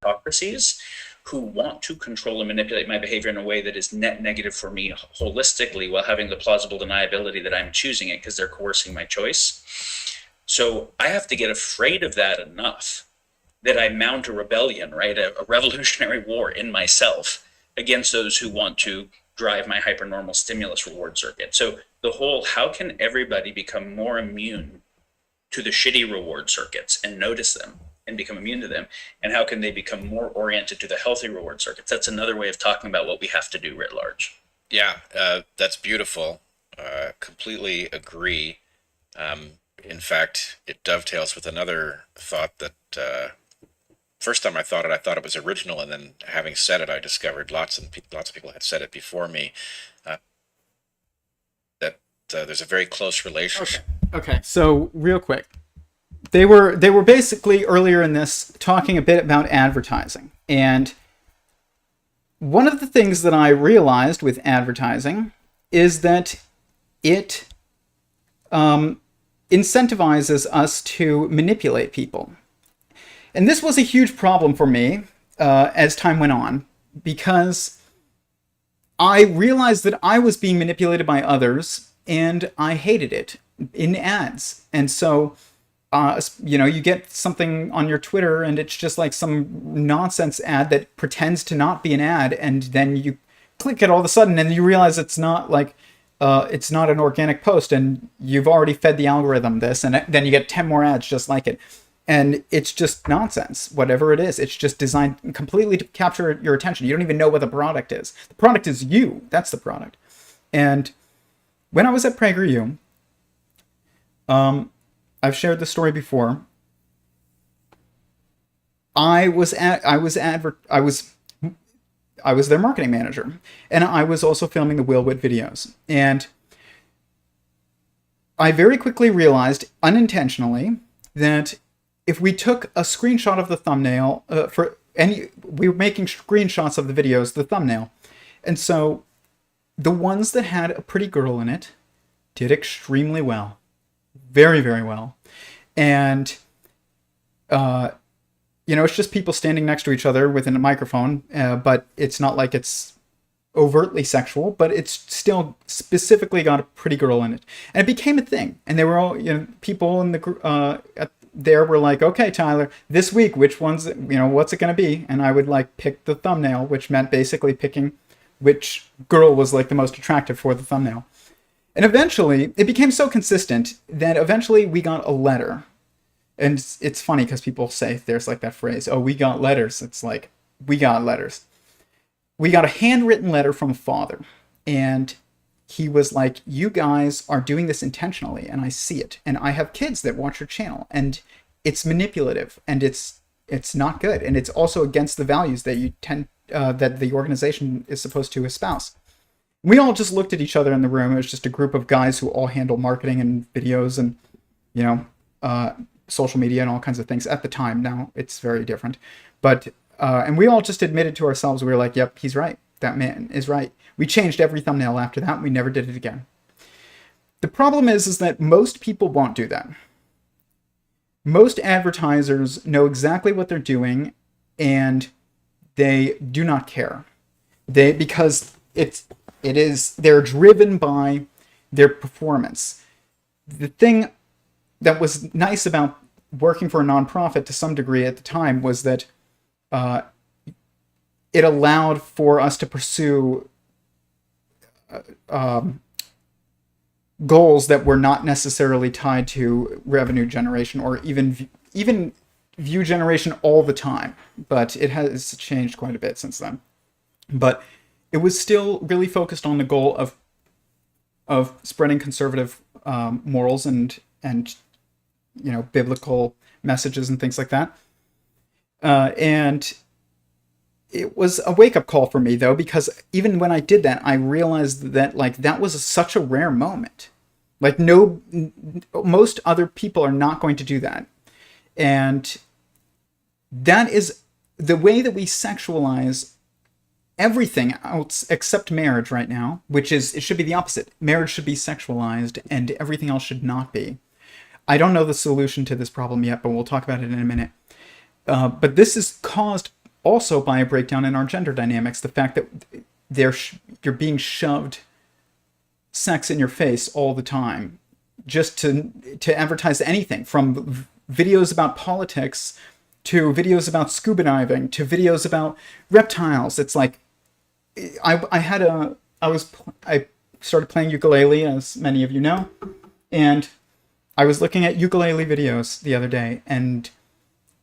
hypocrisies who want to control and manipulate my behavior in a way that is net negative for me holistically, while having the plausible deniability that I'm choosing it because they're coercing my choice. So I have to get afraid of that enough that I mount a rebellion, right? A revolutionary war in myself against those who want to drive my hypernormal stimulus reward circuit. So the whole, how can everybody become more immune to the shitty reward circuits and notice them and become immune to them, and how can they become more oriented to the healthy reward circuits? That's another way of talking about what we have to do writ large. Yeah, that's beautiful. Completely agree. In fact, it dovetails with another thought that first time I thought it was original, and then having said it, I discovered lots of people had said it before me. That there's a very close relationship. Okay. So real quick, they were basically earlier in this talking a bit about advertising, and one of the things that I realized with advertising is that it incentivizes us to manipulate people. And this was a huge problem for me as time went on, because I realized that I was being manipulated by others, and I hated it in ads. And so, you get something on your Twitter, and it's just like some nonsense ad that pretends to not be an ad, and then you click it all of a sudden, and you realize it's not like it's not an organic post, and you've already fed the algorithm this, and then you get 10 more ads just like it. And it's just nonsense, whatever it is. It's just designed completely to capture your attention. You don't even know what the product is. The product is you. That's the product. And when I was at PragerU, I've shared this story before. I was their marketing manager, and I was also filming the Willwood videos. And I very quickly realized, unintentionally, that if we took a screenshot of the thumbnail we were making screenshots of the videos, the thumbnail, and so the ones that had a pretty girl in it did extremely well, very, very well, and it's just people standing next to each other within a microphone, but it's not like it's overtly sexual, but it's still specifically got a pretty girl in it. And it became a thing. And they were all, people in the there were like, okay, Tyler, this week, which one's, what's it going to be? And I would like pick the thumbnail, which meant basically picking which girl was like the most attractive for the thumbnail. And eventually, it became so consistent that eventually we got a letter. And it's funny because people say there's like that phrase, oh, we got letters. It's like, we got letters. We got a handwritten letter from a father. And he was like, you guys are doing this intentionally, and I see it. And I have kids that watch your channel, and it's manipulative, and it's not good. And it's also against the values that you that the organization is supposed to espouse. We all just looked at each other in the room. It was just a group of guys who all handle marketing and videos and, social media and all kinds of things at the time. Now it's very different. But, and we all just admitted to ourselves, we were like, yep, he's right. That man is right. We changed every thumbnail after that. We never did it again. The problem is that most people won't do that. Most advertisers know exactly what they're doing, and they do not care. Because they're driven by their performance. The thing that was nice about working for a nonprofit to some degree at the time was that it allowed for us to pursue goals that were not necessarily tied to revenue generation or even view generation all the time. But it has changed quite a bit since then. But it was still really focused on the goal of spreading conservative morals and biblical messages and things like that. And it was a wake-up call for me, though, because even when I did that, I realized that that was such a rare moment. Most other people are not going to do that. And that is the way that we sexualize everything else except marriage right now, which is, it should be the opposite. Marriage should be sexualized and everything else should not be. I don't know the solution to this problem yet, but we'll talk about it in a minute. But this is caused also by a breakdown in our gender dynamics. The fact that you're being shoved sex in your face all the time, just to advertise anything, from videos about politics to videos about scuba diving to videos about reptiles. It's like I started playing ukulele, as many of you know, and I was looking at ukulele videos the other day, and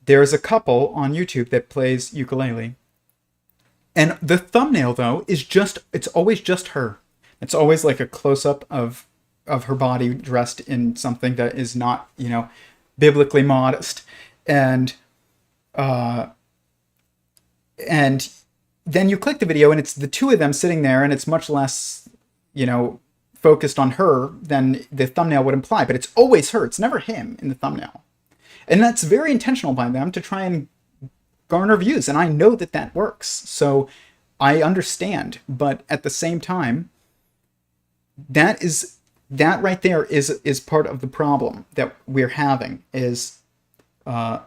there's a couple on YouTube that plays ukulele. And the thumbnail, though, it's always just her. It's always like a close-up of her body dressed in something that is not, biblically modest. And then you click the video, and it's the two of them sitting there, and it's much less, focused on her than the thumbnail would imply. But it's always her. It's never him in the thumbnail. And that's very intentional by them to try and garner views. And I know that works. So I understand. But at the same time, that right there is part of the problem that we're having, is and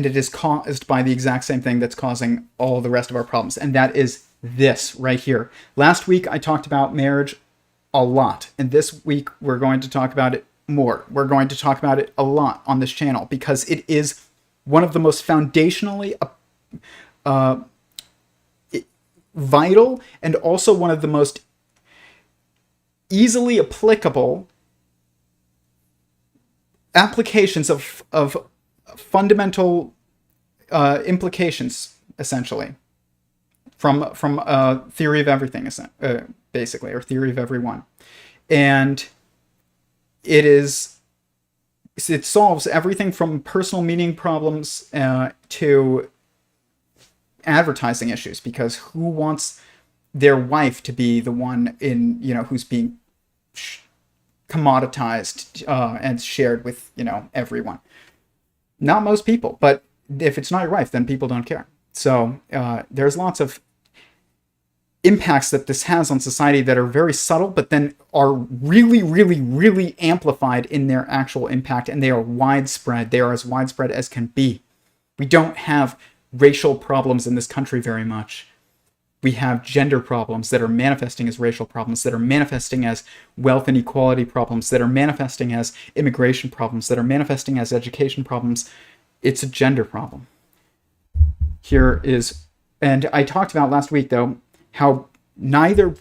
it is caused by the exact same thing that's causing all the rest of our problems. And that is this right here. Last week, I talked about marriage a lot. And this week, we're going to talk about it more. We're going to talk about it a lot on this channel because it is one of the most foundationally vital and also one of the most easily applicable applications of fundamental implications, essentially, from theory of everything, basically, or theory of everyone. And it solves everything from personal meaning problems to advertising issues, because who wants their wife to be the one who's being commoditized and shared with everyone? Not most people, but if it's not your wife, then people don't care. So there's lots of impacts that this has on society that are very subtle, but then are really, really, really amplified in their actual impact, and they are widespread. They are as widespread as can be. We don't have racial problems in this country very much. We have gender problems that are manifesting as racial problems, that are manifesting as wealth inequality problems, that are manifesting as immigration problems, that are manifesting as education problems. It's a gender problem. Here is, and I talked about last week, though, how neither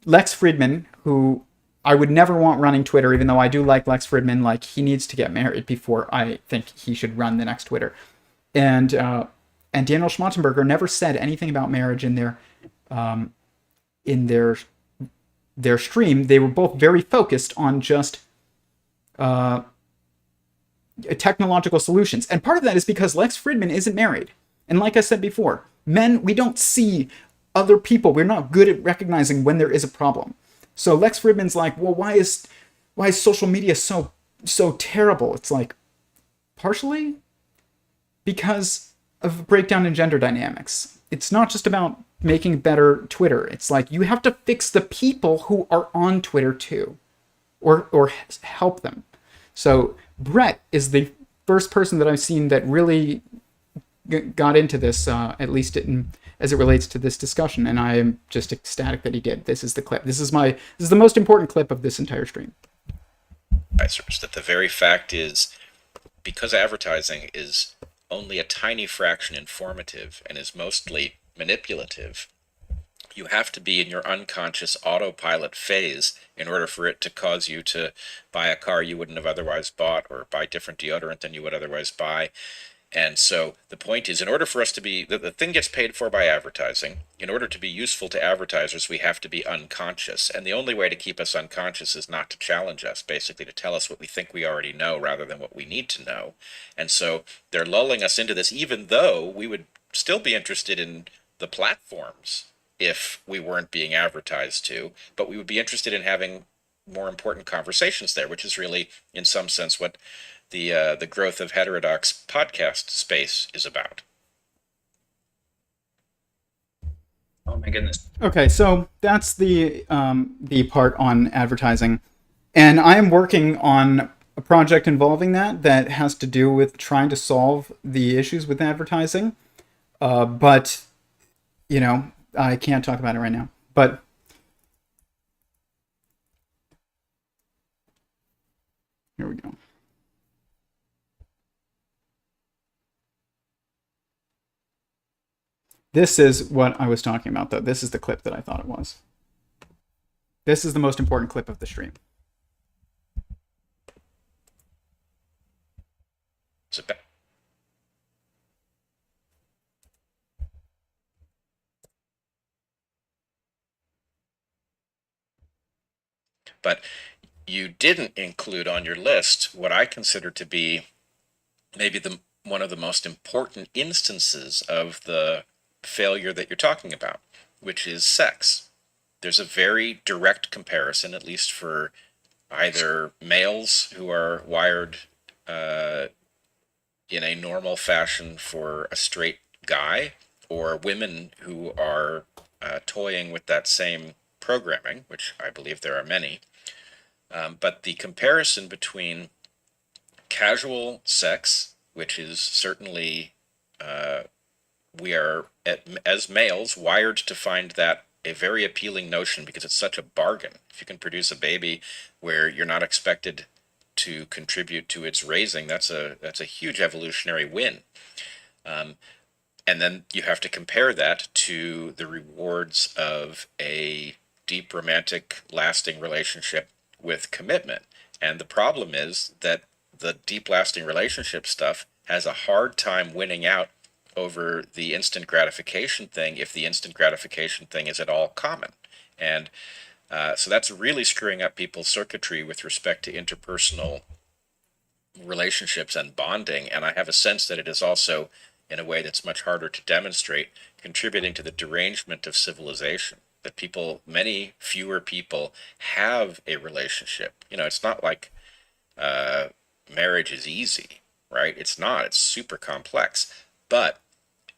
Lex Fridman, who I would never want running Twitter, even though I do like Lex Fridman, like, he needs to get married before I think he should run the next Twitter. And Daniel Schmachtenberger never said anything about marriage in their stream. They were both very focused on just technological solutions. And part of that is because Lex Fridman isn't married. And like I said before, men, we don't see other people. We're not good at recognizing when there is a problem. So Lex Fridman's like, well, why is social media so terrible? It's like, partially because of a breakdown in gender dynamics. It's not just about making better Twitter. It's like, you have to fix the people who are on Twitter too, or help them. So Bret is the first person that I've seen that really got into this, at least as it relates to this discussion, and I am just ecstatic that he did. This is the clip. This is the most important clip of this entire stream. That the very fact is, because advertising is only a tiny fraction informative and is mostly manipulative, you have to be in your unconscious autopilot phase in order for it to cause you to buy a car you wouldn't have otherwise bought, or buy different deodorant than you would otherwise buy. And so the point is, in order for us to be, the thing gets paid for by advertising. In order to be useful to advertisers, we have to be unconscious. And the only way to keep us unconscious is not to challenge us, basically to tell us what we think we already know rather than what we need to know. And so they're lulling us into this, even though we would still be interested in the platforms if we weren't being advertised to, but we would be interested in having more important conversations there, which is really, in some sense, what the growth of heterodox podcast space is about. Oh my goodness. Okay, so that's the part on advertising, and I am working on a project involving that has to do with trying to solve the issues with advertising. But I can't talk about it right now. But here we go. This is what I was talking about, though. This is the clip that I thought it was. This is the most important clip of the stream. But you didn't include on your list what I consider to be maybe one of the most important instances of the failure that you're talking about, which is sex. There's a very direct comparison, at least for either males who are wired in a normal fashion for a straight guy, or women who are toying with that same programming, which I believe there are many. But the comparison between casual sex, which is certainly, we are, as males, wired to find that a very appealing notion because it's such a bargain. If you can produce a baby where you're not expected to contribute to its raising, that's a huge evolutionary win. And then you have to compare that to the rewards of a deep, romantic, lasting relationship with commitment. And the problem is that the deep lasting relationship stuff has a hard time winning out over the instant gratification thing if the instant gratification thing is at all common. And so that's really screwing up people's circuitry with respect to interpersonal relationships and bonding. And I have a sense that it is also, in a way that's much harder to demonstrate, contributing to the derangement of civilization. That people, many fewer people, have a relationship. You know, it's not like marriage is easy, right? It's not. It's super complex. But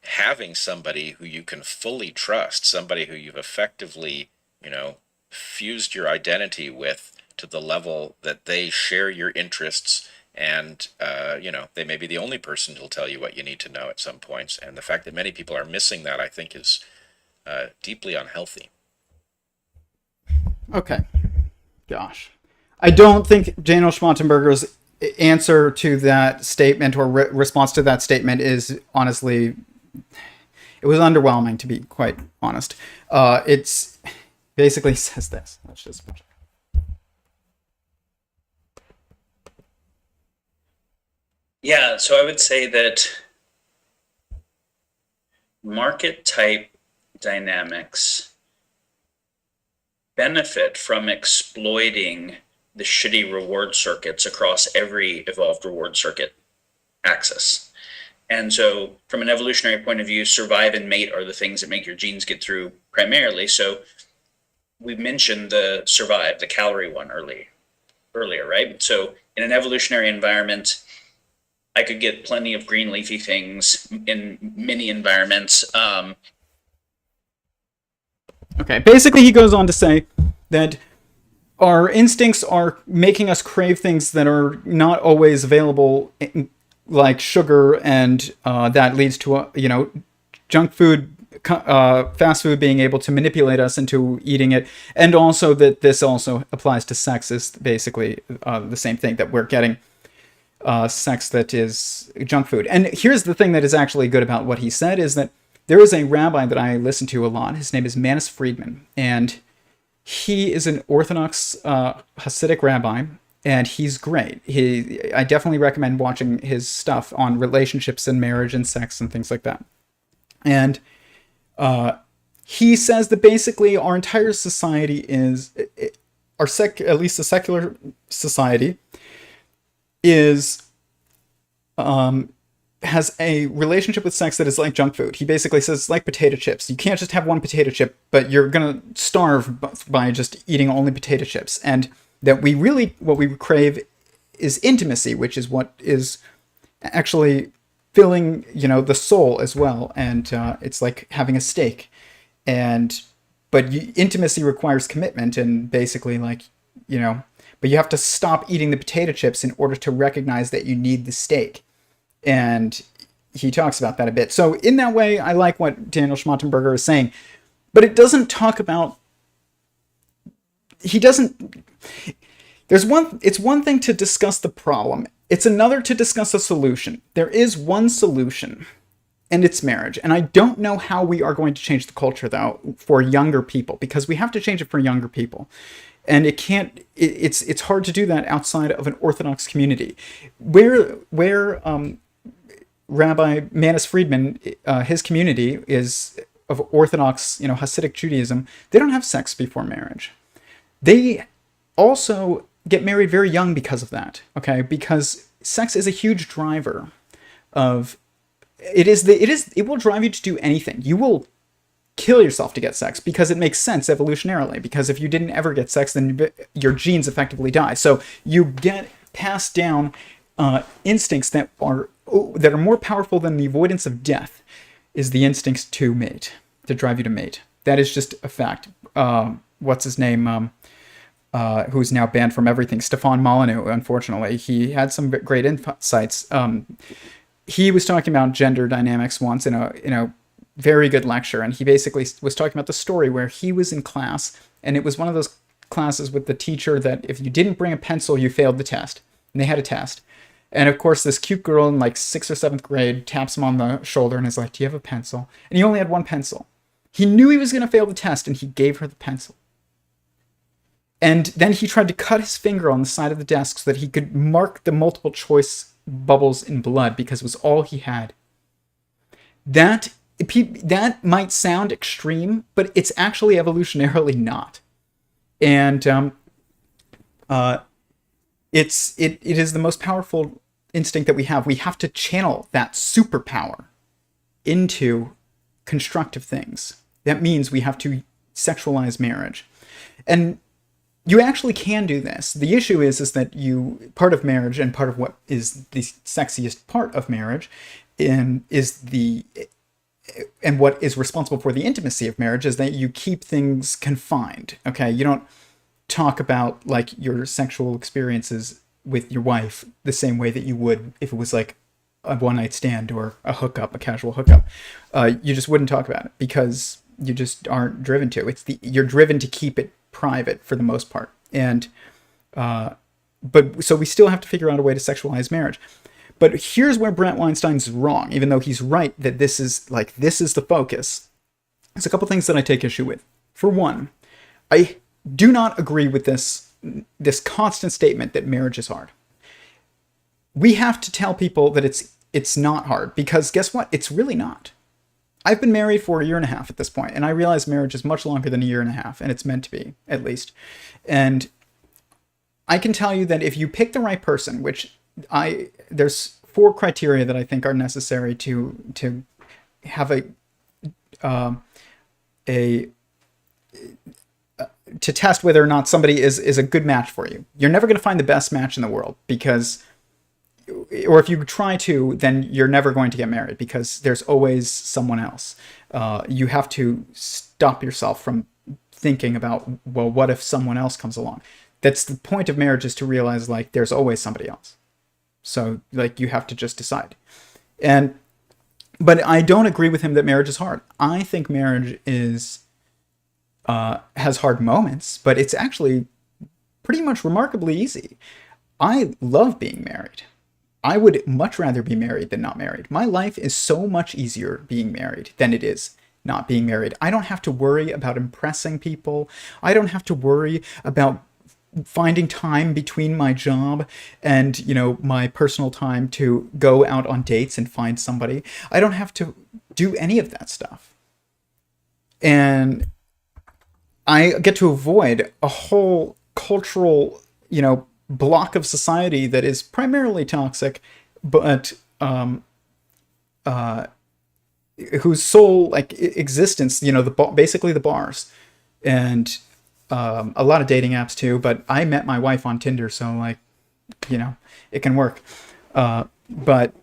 having somebody who you can fully trust, somebody who you've effectively, you know, fused your identity with to the level that they share your interests, and you know, they may be the only person who'll tell you what you need to know at some points. And the fact that many people are missing that, I think, is deeply unhealthy. Okay. Gosh. I don't think Daniel Schmachtenberger's answer to that statement or response to that statement is honestly, it was underwhelming, to be quite honest. It's basically says this. Let's just. Yeah, so I would say that market type dynamics benefit from exploiting the shitty reward circuits across every evolved reward circuit axis. And so from an evolutionary point of view, survive and mate are the things that make your genes get through primarily. So we mentioned the survive, the calorie one earlier, right? So in an evolutionary environment, I could get plenty of green leafy things in many environments. Okay, basically he goes on to say that our instincts are making us crave things that are not always available, like sugar, and that leads to, junk food, fast food being able to manipulate us into eating it. And also that this also applies to sex, is basically the same thing, that we're getting sex that is junk food. And here's the thing that is actually good about what he said, is that there is a rabbi that I listen to a lot. His name is Manis Friedman, and he is an Orthodox Hasidic rabbi, and he's great. I definitely recommend watching his stuff on relationships and marriage and sex and things like that. And he says that basically our entire society is, at least the secular society, is has a relationship with sex that is like junk food. He basically says it's like potato chips. You can't just have one potato chip, but you're gonna starve by just eating only potato chips. And that what we crave is intimacy, which is what is actually filling, the soul as well. And it's like having a steak. But intimacy requires commitment, and basically but you have to stop eating the potato chips in order to recognize that you need the steak. And he talks about that a bit. So in that way, I like what Daniel Schmachtenberger is saying. But it doesn't talk about... It's one thing to discuss the problem. It's another to discuss a solution. There is one solution, and it's marriage. And I don't know how we are going to change the culture, though, for younger people, because we have to change it for younger people. And it's hard to do that outside of an Orthodox community. Where Rabbi Manis Friedman, his community is of Orthodox, Hasidic Judaism, they don't have sex before marriage. They also get married very young because of that, okay? Because sex is a huge driver of... It will drive you to do anything. You will kill yourself to get sex because it makes sense evolutionarily, because if you didn't ever get sex, then your genes effectively die. So you get passed down instincts that are more powerful than the avoidance of death, is the instincts to mate, to drive you to mate. That is just a fact. What's his name? Who's now banned from everything? Stefan Molyneux, unfortunately. He had some great insights. He was talking about gender dynamics once in a very good lecture, and he basically was talking about the story where he was in class, and it was one of those classes with the teacher that if you didn't bring a pencil, you failed the test. And they had a test. And of course, this cute girl in like 6th or 7th grade taps him on the shoulder and is like, "Do you have a pencil?" And he only had one pencil. He knew he was going to fail the test, and he gave her the pencil. And then he tried to cut his finger on the side of the desk so that he could mark the multiple choice bubbles in blood because it was all he had. That might sound extreme, but it's actually evolutionarily not. And it is the most powerful instinct that we have. We have to channel that superpower into constructive things. That means we have to sexualize marriage. And you actually can do this. The issue is that part of marriage, and part of what is the sexiest part of marriage, and what is responsible for the intimacy of marriage, is that you keep things confined. Okay, you don't talk about like your sexual experiences with your wife the same way that you would if it was like a one-night stand or a hookup, a casual hookup. You just wouldn't talk about it because you just aren't driven to. You're driven to keep it private for the most part. And but so we still have to figure out a way to sexualize marriage. But here's where Bret Weinstein's wrong, even though he's right that this is the focus. There's a couple things that I take issue with. For one, I do not agree with this constant statement that marriage is hard. We have to tell people that it's not hard, because guess what? It's really not. I've been married for a year and a half at this point, and I realize marriage is much longer than a year and a half, and it's meant to be, at least. And I can tell you that if you pick the right person, there's 4 criteria that I think are necessary to have to test whether or not somebody is a good match for you. You're never going to find the best match in the world, or if you try to, then you're never going to get married, because there's always someone else. You have to stop yourself from thinking about, well, what if someone else comes along? That's the point of marriage, is to realize like there's always somebody else. So like you have to just decide. But I don't agree with him that marriage is hard. I think marriage has hard moments, but it's actually pretty much remarkably easy. I love being married. I would much rather be married than not married. My life is so much easier being married than it is not being married. I don't have to worry about impressing people. I don't have to worry about finding time between my job and, my personal time to go out on dates and find somebody. I don't have to do any of that stuff. And I get to avoid a whole cultural, block of society that is primarily toxic, but whose sole existence, basically the bars, and a lot of dating apps too. But I met my wife on Tinder, so it can work. But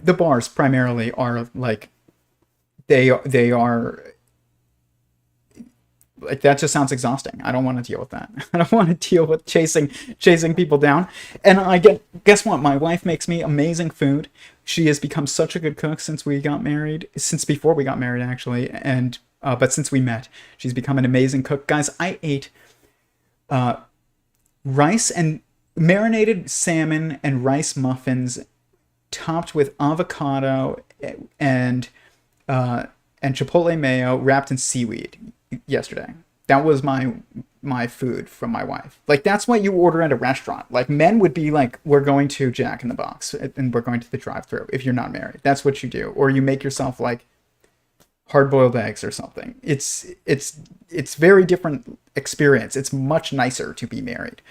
the bars primarily are they are. That just sounds exhausting. I don't want to deal with that. I don't want to deal with chasing people down. And guess what? My wife makes me amazing food. She has become such a good cook since before we got married, actually. And but since we met, she's become an amazing cook. Guys, I ate rice and marinated salmon and rice muffins topped with avocado and chipotle mayo wrapped in seaweed yesterday. That was my food from my wife. That's what you order at a restaurant. Men would be like, we're going to Jack in the Box and we're going to the drive-thru. If you're not married, that's what you do. Or you make yourself hard-boiled eggs or something. It's very different experience. It's much nicer to be married.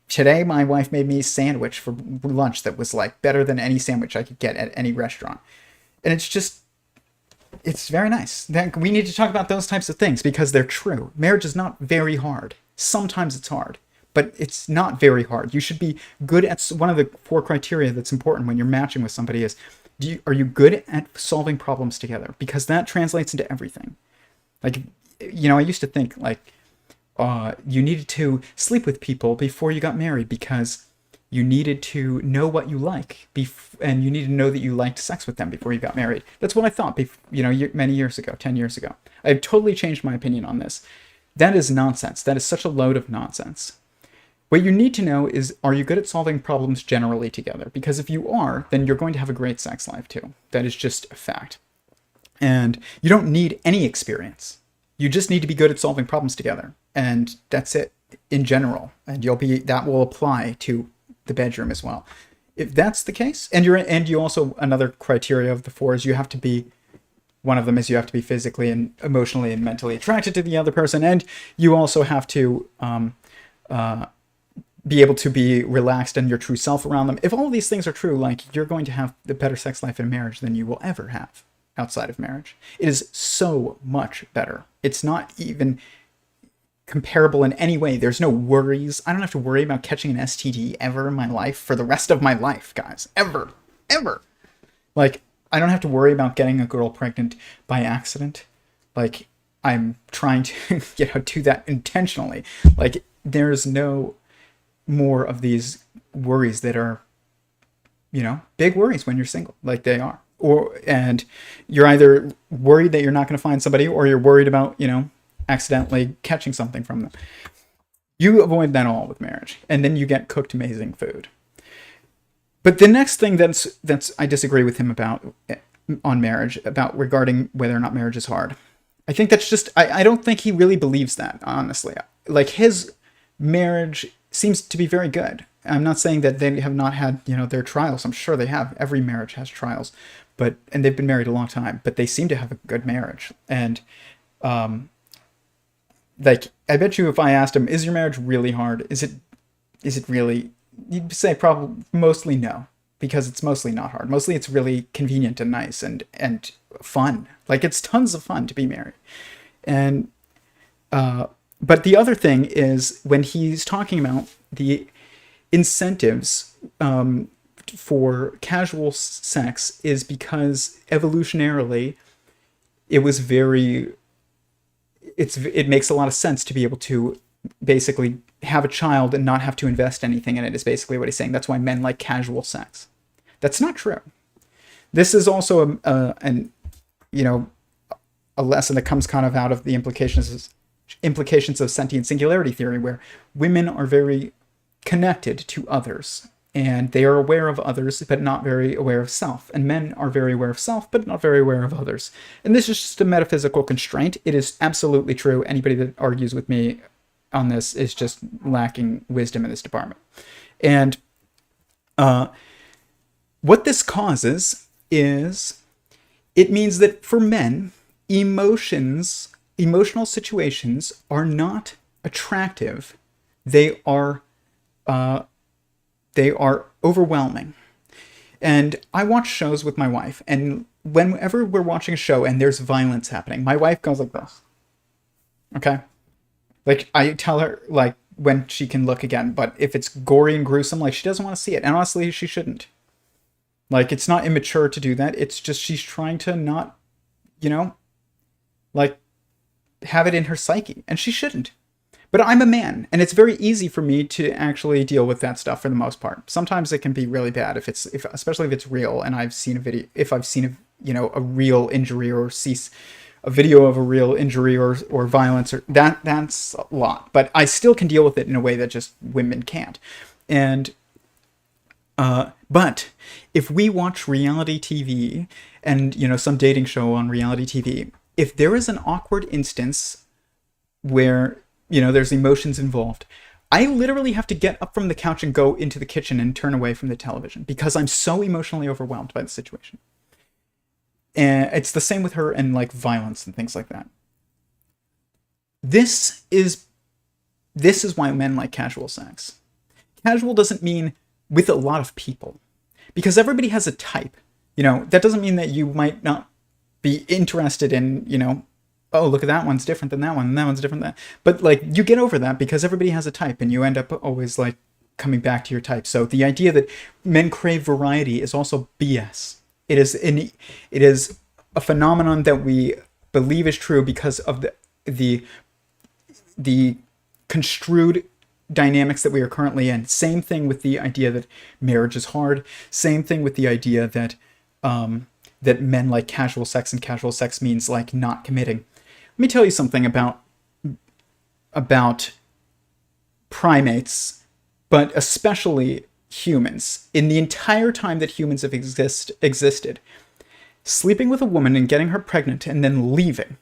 Today my wife made me a sandwich for lunch that was better than any sandwich I could get at any restaurant. And it's very nice. We need to talk about those types of things because they're true. Marriage is not very hard. Sometimes it's hard, but it's not very hard. You should be good at one of the 4 criteria that's important when you're matching with somebody is, are you good at solving problems together? Because that translates into everything. I used to think you needed to sleep with people before you got married because you needed to know what you like, and you needed to know that you liked sex with them before you got married. That's what I thought, many years ago, 10 years ago. I've totally changed my opinion on this. That is nonsense. That is such a load of nonsense. What you need to know is, are you good at solving problems generally together? Because if you are, then you're going to have a great sex life too. That is just a fact. And you don't need any experience. You just need to be good at solving problems together, and that's it in general. And that will apply to the bedroom as well. If that's the case, and you also, another criteria of the 4 is you have to be, one of them is you have to be physically and emotionally and mentally attracted to the other person, and you also have to be able to be relaxed and your true self around them. If all of these things are true, like, you're going to have the better sex life in marriage than you will ever have outside of marriage. It is so much better. It's not even comparable in any way. There's no worries. I don't have to worry about catching an STD ever in my life for the rest of my life, guys. Ever. Like, I don't have to worry about getting a girl pregnant by accident. Like, I'm trying to, do that intentionally. Like, there's no more of these worries that are, big worries when you're single, like they are. And you're either worried that you're not going to find somebody, or you're worried about, accidentally catching something from them. You avoid that all with marriage, and then you get cooked amazing food. But the next thing that's I disagree with him about on marriage, about regarding whether or not marriage is hard. I think that's just, I don't think he really believes that, honestly. Like, his marriage seems to be very good. I'm not saying that they have not had, their trials. I'm sure they have. Every marriage has trials, and they've been married a long time, but they seem to have a good marriage. And, like, I bet you if I asked him, is your marriage really hard? Is it really, you'd say probably mostly no, because it's mostly not hard. Mostly it's really convenient and nice and fun. Like, it's tons of fun to be married. And, but the other thing is, when he's talking about the incentives for casual sex, is because evolutionarily it makes a lot of sense to be able to basically have a child and not have to invest anything in it, is basically what he's saying. That's why men like casual sex. That's not true. This is also a lesson that comes kind of out of the implications of sentient singularity theory, where women are very connected to others, and they are aware of others but not very aware of self, and men are very aware of self but not very aware of others. And this is just a metaphysical constraint. It is absolutely true. Anybody that argues with me on this is just lacking wisdom in this department. And what this causes is, it means that for men, emotional situations are not attractive. They are overwhelming. And I watch shows with my wife, and whenever we're watching a show and there's violence happening, my wife goes like this. Okay? Like, I tell her, like, when she can look again, but if it's gory and gruesome, like, she doesn't want to see it. And honestly, she shouldn't. Like, it's not immature to do that. It's just she's trying to not, like, have it in her psyche. And she shouldn't. But I'm a man, and it's very easy for me to actually deal with that stuff for the most part. Sometimes it can be really bad, especially if it's real, and I've seen a video, if I've seen a real injury, or see a video of a real injury or violence, or that's a lot. But I still can deal with it in a way that just women can't. And but if we watch reality TV and some dating show on reality TV, if there is an awkward instance where there's emotions involved, I literally have to get up from the couch and go into the kitchen and turn away from the television, because I'm so emotionally overwhelmed by the situation. And it's the same with her and, like, violence and things like that. This is why men like casual sex. Casual doesn't mean with a lot of people, because everybody has a type. That doesn't mean that you might not be interested in, oh, look at that one's different than that one, and that one's different than that. But, like, you get over that because everybody has a type, and you end up always, like, coming back to your type. So the idea that men crave variety is also BS. It is a phenomenon that we believe is true because of the construed dynamics that we are currently in. Same thing with the idea that marriage is hard. Same thing with the idea that that men like casual sex, and casual sex means, like, not committing. Let me tell you something about primates, but especially humans. In the entire time that humans have existed, sleeping with a woman and getting her pregnant and then leaving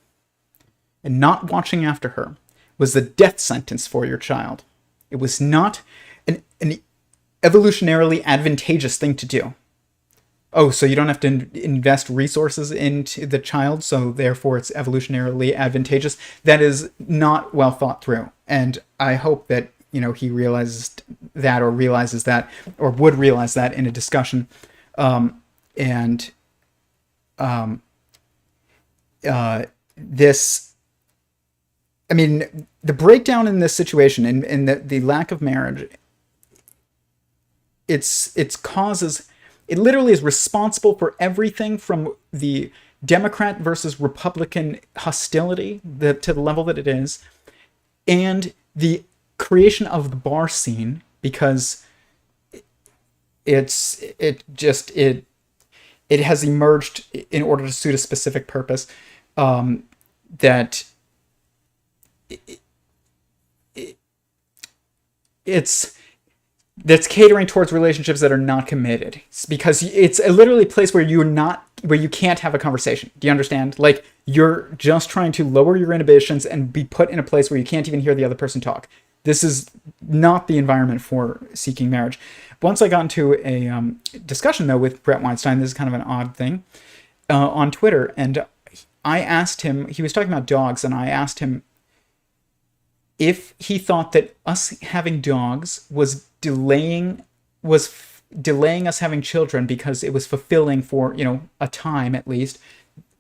and not watching after her was the death sentence for your child. It was not an evolutionarily advantageous thing to do. Oh, so you don't have to invest resources into the child, so therefore it's evolutionarily advantageous. That is not well thought through. And I hope that, he realizes that, or would realize that in a discussion. This, I mean, the breakdown in this situation and the lack of marriage, it's causes, it literally is responsible for everything from the Democrat versus Republican hostility to the level that it is, and the creation of the bar scene, because it has emerged in order to suit a specific purpose, that's catering towards relationships that are not committed. It's because it's literally a place where you can't have a conversation. Do you understand? Like, you're just trying to lower your inhibitions and be put in a place where you can't even hear the other person talk. This is not the environment for seeking marriage. Once I got into a discussion, though, with Bret Weinstein, this is kind of an odd thing, on Twitter, and I asked him, he was talking about dogs, and I asked him if he thought that us having dogs was delaying us having children because it was fulfilling for, a time at least,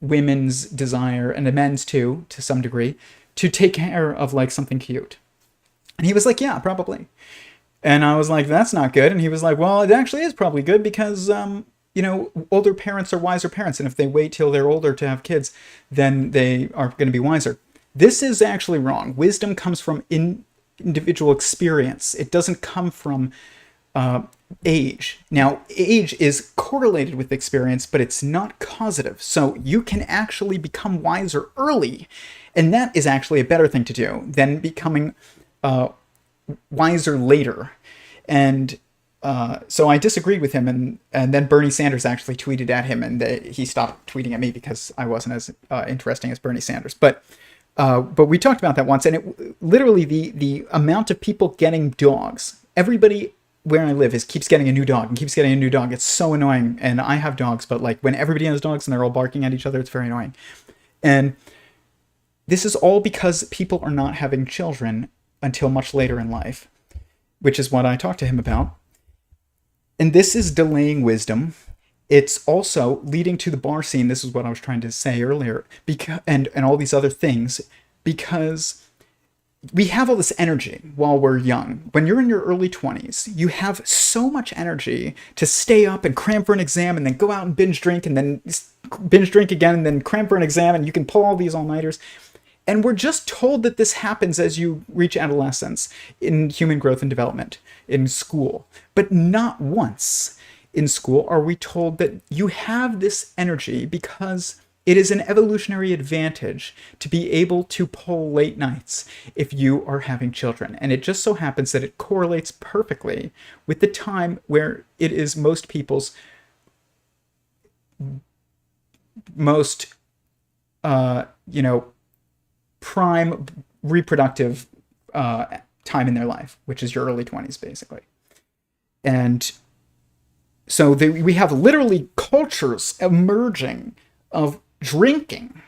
women's desire, and the men's too, to some degree, to take care of like something cute. And he was like, yeah, probably. And I was like, that's not good. And he was like, well, it actually is probably good because, older parents are wiser parents. And if they wait till they're older to have kids, then they are going to be wiser. This is actually wrong. Wisdom comes from individual experience. It doesn't come from age. Now, age is correlated with experience, but it's not causative. So you can actually become wiser early. And that is actually a better thing to do than becoming wiser later. And so I disagreed with him, and then Bernie Sanders actually tweeted at him, and he stopped tweeting at me because I wasn't as interesting as Bernie Sanders. But we talked about that once, and it literally the amount of people getting dogs. Everybody where I live keeps getting a new dog and keeps getting a new dog. It's so annoying, and I have dogs, but like when everybody has dogs and they're all barking at each other, it's very annoying. And this is all because people are not having children until much later in life, which is what I talked to him about. And this is delaying wisdom. It's also leading to the bar scene. This is what I was trying to say earlier, and all these other things, because we have all this energy while we're young. When you're in your early 20s, you have so much energy to stay up and cram for an exam and then go out and binge drink and then binge drink again and then cram for an exam, and you can pull all these all-nighters. And we're just told that this happens as you reach adolescence in human growth and development in school. But not once in school are we told that you have this energy because it is an evolutionary advantage to be able to pull late nights if you are having children. And it just so happens that it correlates perfectly with the time where it is most people's most, prime reproductive time in their life, which is your early 20s, basically. And so we have literally cultures emerging of drinking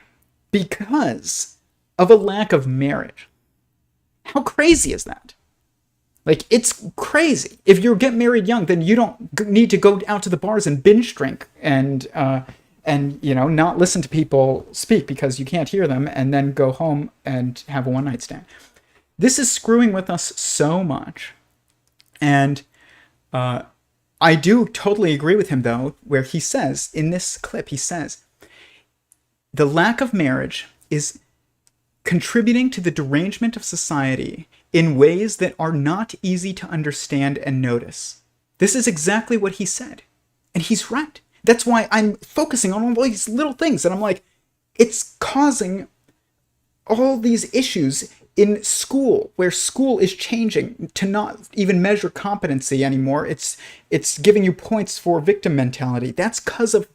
because of a lack of marriage. How crazy is that? Like, it's crazy. If you get married young, then you don't need to go out to the bars and binge drink and not listen to people speak because you can't hear them, and then go home and have a one-night stand. This is screwing with us so much. And I do totally agree with him, though, where he says, in this clip, he says, the lack of marriage is contributing to the derangement of society in ways that are not easy to understand and notice. This is exactly what he said. And he's right. That's why I'm focusing on all these little things. And I'm like, it's causing all these issues in school, where school is changing to not even measure competency anymore. It's giving you points for victim mentality. That's because of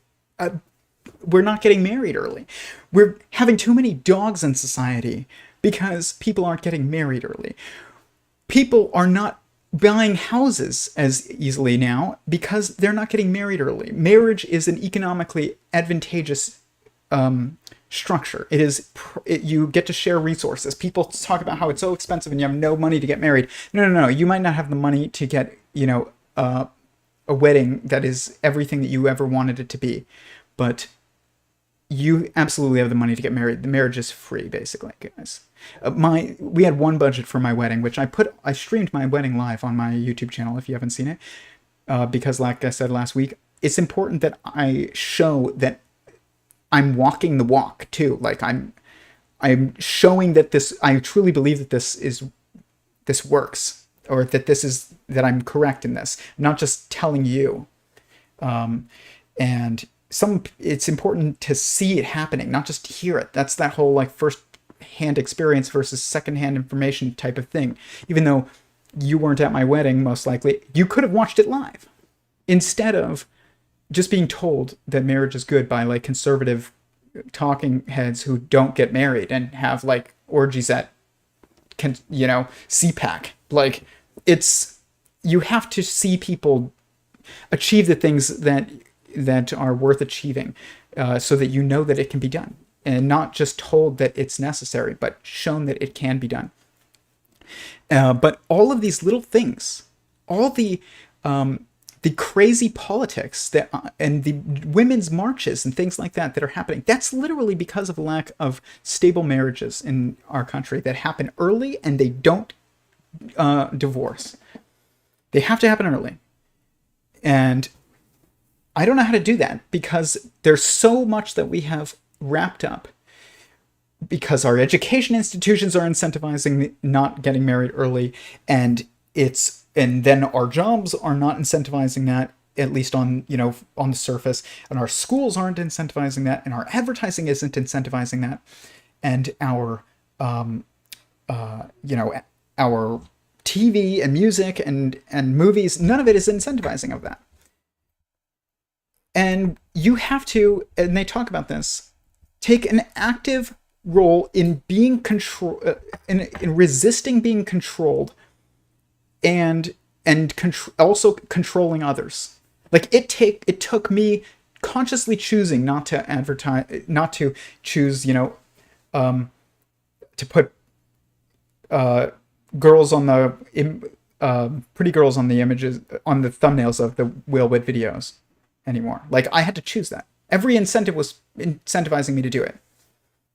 we're not getting married early. We're having too many dogs in society because people aren't getting married early. People are not buying houses as easily now because they're not getting married early. Marriage is an economically advantageous structure. You get to share resources. People talk about how it's so expensive and you have no money to get married. No. You might not have the money to get, a wedding that is everything that you ever wanted it to be, but you absolutely have the money to get married. The marriage is free, basically, guys. We had one budget for my wedding, which I streamed my wedding live on my YouTube channel if you haven't seen it, because like I said last week, it's important that I show that I'm walking the walk too. Like I'm showing that I truly believe that this works, or that I'm correct in this, not just telling you. And it's important to see it happening, not just hear it. That's that whole like first-hand experience versus second-hand information type of thing. Even though you weren't at my wedding, most likely, you could have watched it live instead of just being told that marriage is good by like conservative talking heads who don't get married and have like orgies at, CPAC. Like, you have to see people achieve the things that are worth achieving, so that you know that it can be done, and not just told that it's necessary, but shown that it can be done. But all of these little things, all the crazy politics and the women's marches and things like that are happening, that's literally because of a lack of stable marriages in our country that happen early and they don't divorce. They have to happen early. And I don't know how to do that because there's so much that we have wrapped up because our education institutions are incentivizing not getting married early, and then our jobs are not incentivizing that, at least on the surface, and our schools aren't incentivizing that, and our advertising isn't incentivizing that, and our our TV and music and movies, none of it is incentivizing of that. And you have to, and they talk about this, take an active role in being in resisting being controlled, and also controlling others. Like it took me consciously choosing not to choose, to put girls on the pretty girls on the images, on the thumbnails of the Whalewood videos anymore. Like, I had to choose that. Every incentive was incentivizing me to do it,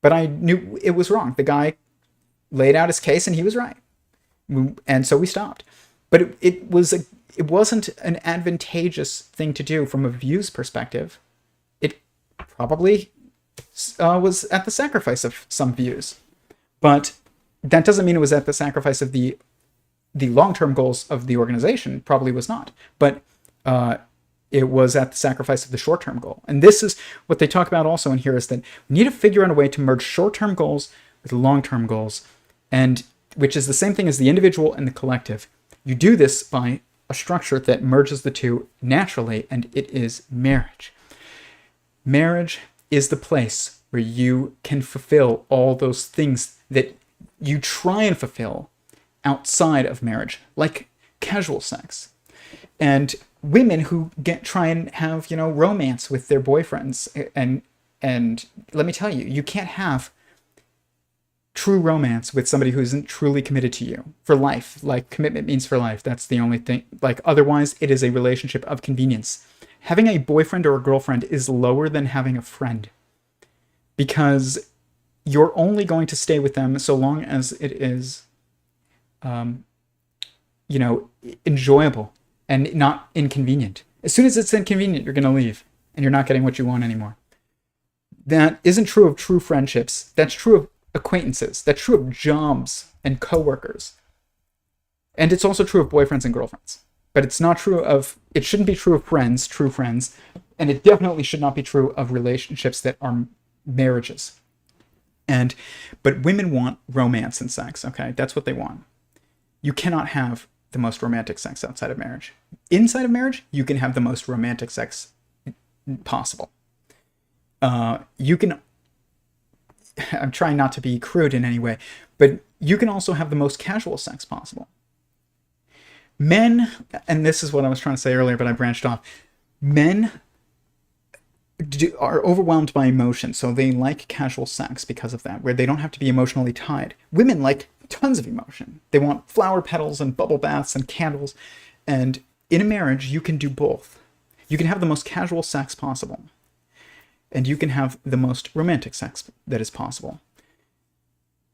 but I knew it was wrong. The guy laid out his case and he was right, and so we stopped. But it wasn't an advantageous thing to do from a views perspective. It probably was at the sacrifice of some views, but that doesn't mean it was at the sacrifice of the long-term goals of the organization. Probably was not, but it was at the sacrifice of the short-term goal. And this is what they talk about also in here, is that we need to figure out a way to merge short-term goals with long-term goals, and which is the same thing as the individual and the collective. You do this by a structure that merges the two naturally, and it is marriage. Marriage is the place where you can fulfill all those things that you try and fulfill outside of marriage, like casual sex. And women who try and have, romance with their boyfriends. And let me tell you, you can't have true romance with somebody who isn't truly committed to you for life. Like, commitment means for life. That's the only thing. Like, otherwise it is a relationship of convenience. Having a boyfriend or a girlfriend is lower than having a friend, because you're only going to stay with them so long as it is, enjoyable and not inconvenient. As soon as it's inconvenient, you're going to leave, and you're not getting what you want anymore. That isn't true of true friendships. That's true of acquaintances. That's true of jobs and coworkers. And it's also true of boyfriends and girlfriends. But it shouldn't be true of friends, true friends, and it definitely should not be true of relationships that are marriages. But women want romance and sex, okay? That's what they want. You cannot have the most romantic sex outside of marriage. Inside of marriage, you can have the most romantic sex possible. you can, I'm trying not to be crude in any way, but you can also have the most casual sex possible. Men, and this is what I was trying to say earlier, but I branched off. Men are overwhelmed by emotion, so they like casual sex because of that, where they don't have to be emotionally tied. Women like tons of emotion. They want flower petals and bubble baths and candles. And in a marriage, you can do both. You can have the most casual sex possible, and you can have the most romantic sex that is possible.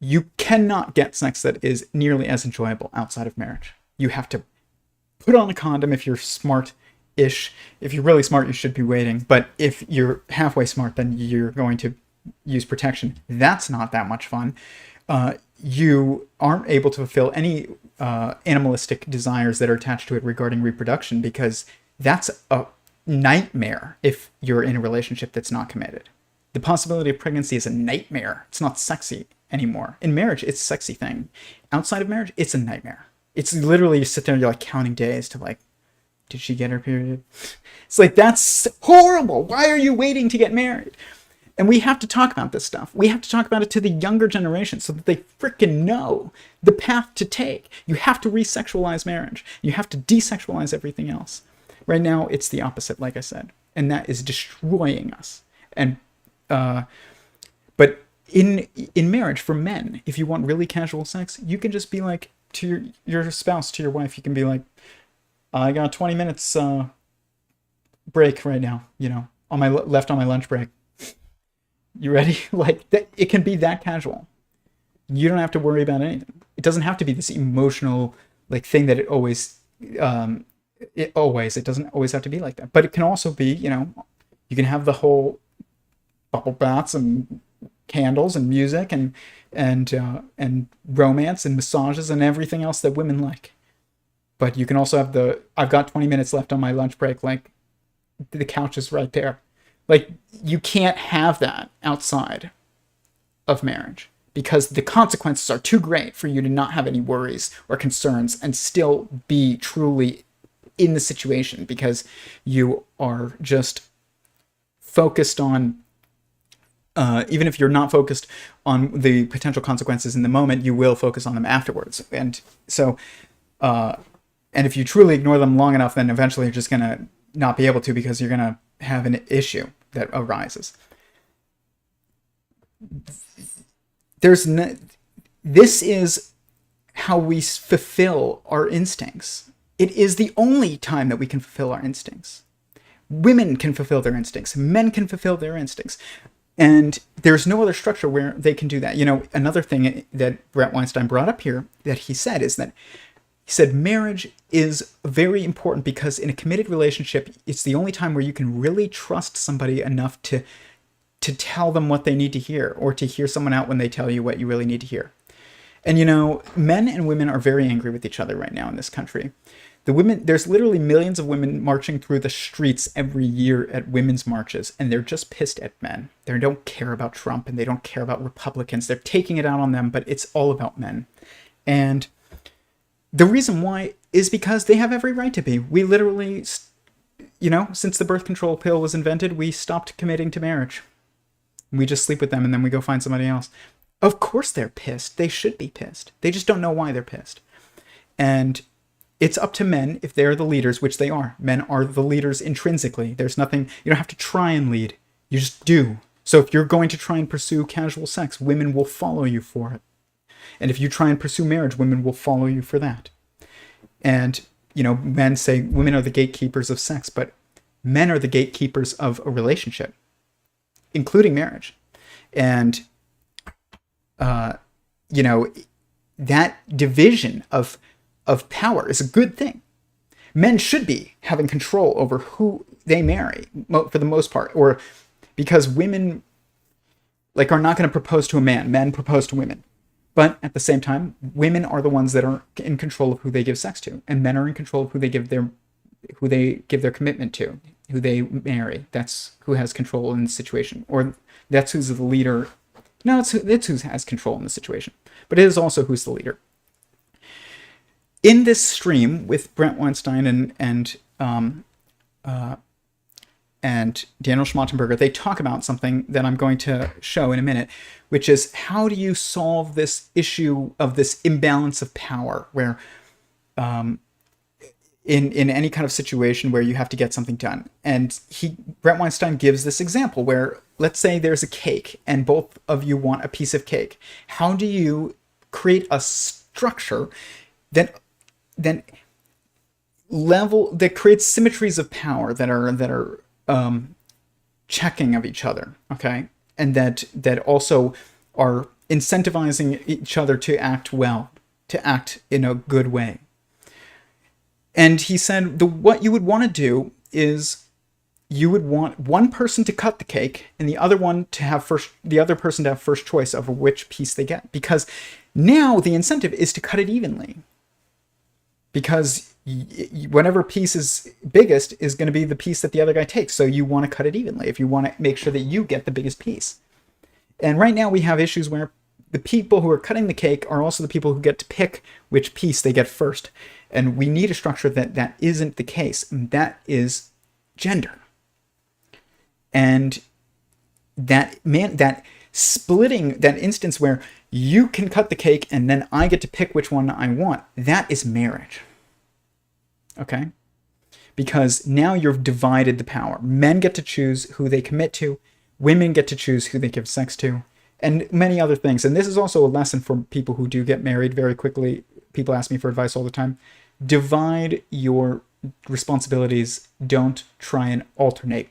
You cannot get sex that is nearly as enjoyable outside of marriage. You have to put on a condom if you're smart-ish. If you're really smart, you should be waiting. But if you're halfway smart, then you're going to use protection. That's not that much fun. You aren't able to fulfill any animalistic desires that are attached to it regarding reproduction, because that's a nightmare if you're in a relationship that's not committed. The possibility of pregnancy is a nightmare. It's not sexy anymore. In marriage, it's a sexy thing. Outside of marriage, it's a nightmare. It's literally, you sit there and you're like counting days to like, did she get her period? It's like, that's horrible. Why are you waiting to get married? And we have to talk about this stuff. We have to talk about it to the younger generation so that they freaking know the path to take. You have to resexualize marriage. You have to desexualize everything else. Right now, it's the opposite, like I said. And that is destroying us. And but in marriage, for men, if you want really casual sex, you can just be like, to your spouse, to your wife, you can be like, I got 20 minutes break right now, on my left on my lunch break. You ready? Like that, it can be that casual. You don't have to worry about anything. It doesn't have to be this emotional like thing that it doesn't always have to be like that. But it can also be, you can have the whole bubble baths and candles and music and romance and massages and everything else that women like. But you can also have I've got 20 minutes left on my lunch break, like the couch is right there. Like, you can't have that outside of marriage because the consequences are too great for you to not have any worries or concerns and still be truly in the situation, because you are just focused on, even if you're not focused on the potential consequences in the moment, you will focus on them afterwards. And so, and if you truly ignore them long enough, then eventually you're just going to not be able to, because you're going to have an issue that arises. This is how we fulfill our instincts. It is the only time that we can fulfill our instincts. Women can fulfill their instincts. Men can fulfill their instincts. And there's no other structure where they can do that. Another thing that Bret Weinstein brought up here that he said is that he said marriage is very important because in a committed relationship, it's the only time where you can really trust somebody enough to tell them what they need to hear, or to hear someone out when they tell you what you really need to hear. And men and women are very angry with each other right now in this country. There's literally millions of women marching through the streets every year at women's marches, and they're just pissed at men. They don't care about Trump, and they don't care about Republicans. They're taking it out on them, but it's all about men. And the reason why is because they have every right to be. We literally, since the birth control pill was invented, we stopped committing to marriage. We just sleep with them and then we go find somebody else. Of course they're pissed. They should be pissed. They just don't know why they're pissed. And it's up to men, if they're the leaders, which they are. Men are the leaders intrinsically. There's nothing, you don't have to try and lead. You just do. So if you're going to try and pursue casual sex, women will follow you for it. And if you try and pursue marriage, women will follow you for that. And, men say women are the gatekeepers of sex, but men are the gatekeepers of a relationship, including marriage. And, that division of power is a good thing. Men should be having control over who they marry, for the most part, or because women, are not going to propose to a man. Men propose to women. But at the same time, women are the ones that are in control of who they give sex to, and men are in control of who they give their commitment to, who they marry. That's who has control in the situation, or that's who's the leader. No, it's who has control in the situation, but it is also who's the leader. In this stream with Bret Weinstein and and Daniel Schmachtenberger, they talk about something that I'm going to show in a minute, which is how do you solve this issue of this imbalance of power, where in any kind of situation where you have to get something done. And Bret Weinstein gives this example where, let's say there's a cake and both of you want a piece of cake. How do you create a structure that creates symmetries of power that are checking of each other, okay, and that also are incentivizing each other to act well, to act in a good way. And he said what you would want to do is you would want one person to cut the cake and the other person to have first choice over which piece they get, because now the incentive is to cut it evenly, because whatever piece is biggest is going to be the piece that the other guy takes. So you want to cut it evenly if you want to make sure that you get the biggest piece. And right now we have issues where the people who are cutting the cake are also the people who get to pick which piece they get first. And we need a structure that isn't the case. And that is gender. And that splitting, that instance where you can cut the cake and then I get to pick which one I want, that is marriage. Okay? Because now you've divided the power. Men get to choose who they commit to. Women get to choose who they give sex to. And many other things. And this is also a lesson for people who do get married very quickly. People ask me for advice all the time. Divide your responsibilities. Don't try and alternate.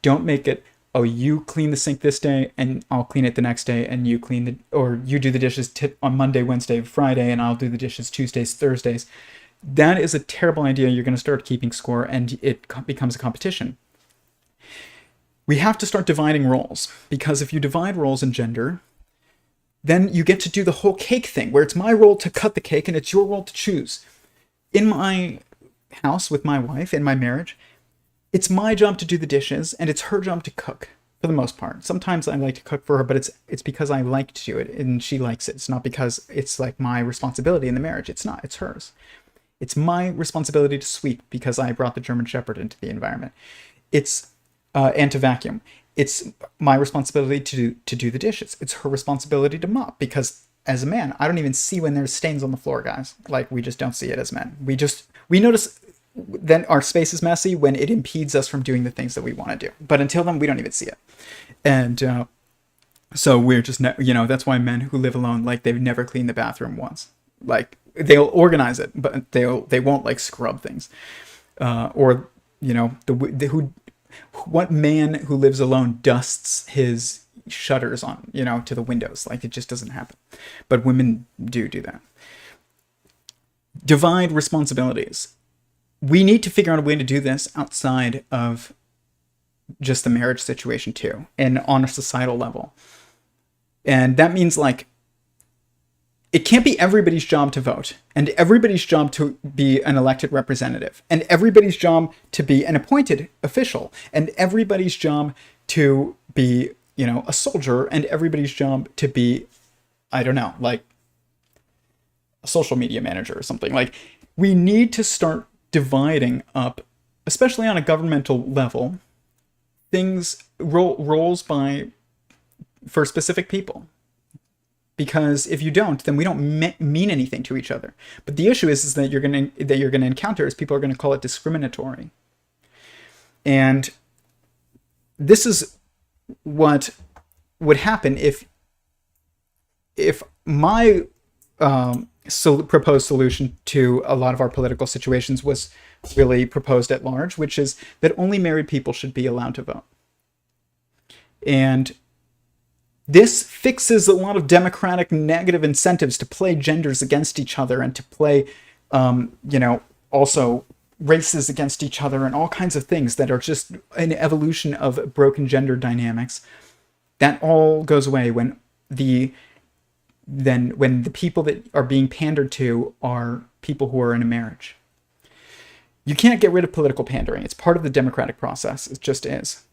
Don't make it, oh, you clean the sink this day and I'll clean it the next day, and you do the dishes on Monday, Wednesday, Friday, and I'll do the dishes Tuesdays, Thursdays. That is a terrible idea. You're going to start keeping score and it becomes a competition. We have to start dividing roles, because if you divide roles in gender, then you get to do the whole cake thing, where it's my role to cut the cake and it's your role to choose. In my house with my wife, in my marriage, it's my job to do the dishes and it's her job to cook, for the most part. Sometimes I like to cook for her, but it's because I like to do it and she likes it. It's not because it's like my responsibility in the marriage. It's not. It's hers. It's my responsibility to sweep because I brought the German Shepherd into the environment. And to vacuum. It's my responsibility to do the dishes. It's her responsibility to mop, because as a man, I don't even see when there's stains on the floor, guys. Like, we just don't see it as men. We notice then our space is messy when it impedes us from doing the things that we want to do. But until then, we don't even see it. And so we're just, that's why men who live alone, like, they've never cleaned the bathroom once. Like, they'll organize it, but they won't, like, scrub things. What man who lives alone dusts his shutters on, to the windows? Like, it just doesn't happen. But women do that. Divide responsibilities. We need to figure out a way to do this outside of just the marriage situation too, and on a societal level. And that means, like, it can't be everybody's job to vote, and everybody's job to be an elected representative, and everybody's job to be an appointed official, and everybody's job to be, a soldier, and everybody's job to be, I don't know, like a social media manager or something. Like, we need to start dividing up, especially on a governmental level, roles for specific people. Because if you don't, then we don't mean anything to each other. But the issue is that you're going to encounter is people are going to call it discriminatory. And this is what would happen if my proposed solution to a lot of our political situations was really proposed at large, which is that only married people should be allowed to vote. And this fixes a lot of democratic negative incentives to play genders against each other and to play, also races against each other and all kinds of things that are just an evolution of broken gender dynamics. That all goes away when the people that are being pandered to are people who are in a marriage. You can't get rid of political pandering. It's part of the democratic process. It just is.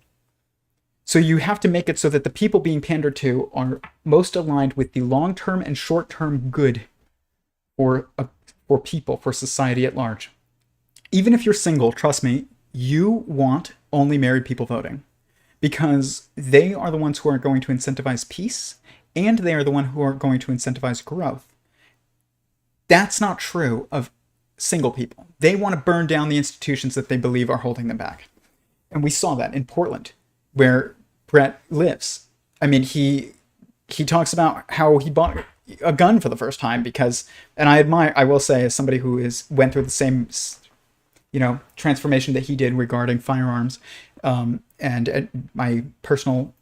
So you have to make it so that the people being pandered to are most aligned with the long-term and short-term good for people, for society at large. Even if you're single, trust me, you want only married people voting, because they are the ones who are going to incentivize peace, and they are the one who are going to incentivize growth. That's not true of single people. They want to burn down the institutions that they believe are holding them back. And we saw that in Portland, where Bret lives. I mean, he talks about how he bought a gun for the first time because, and I will say, as somebody who went through the same, transformation that he did regarding firearms, and my personal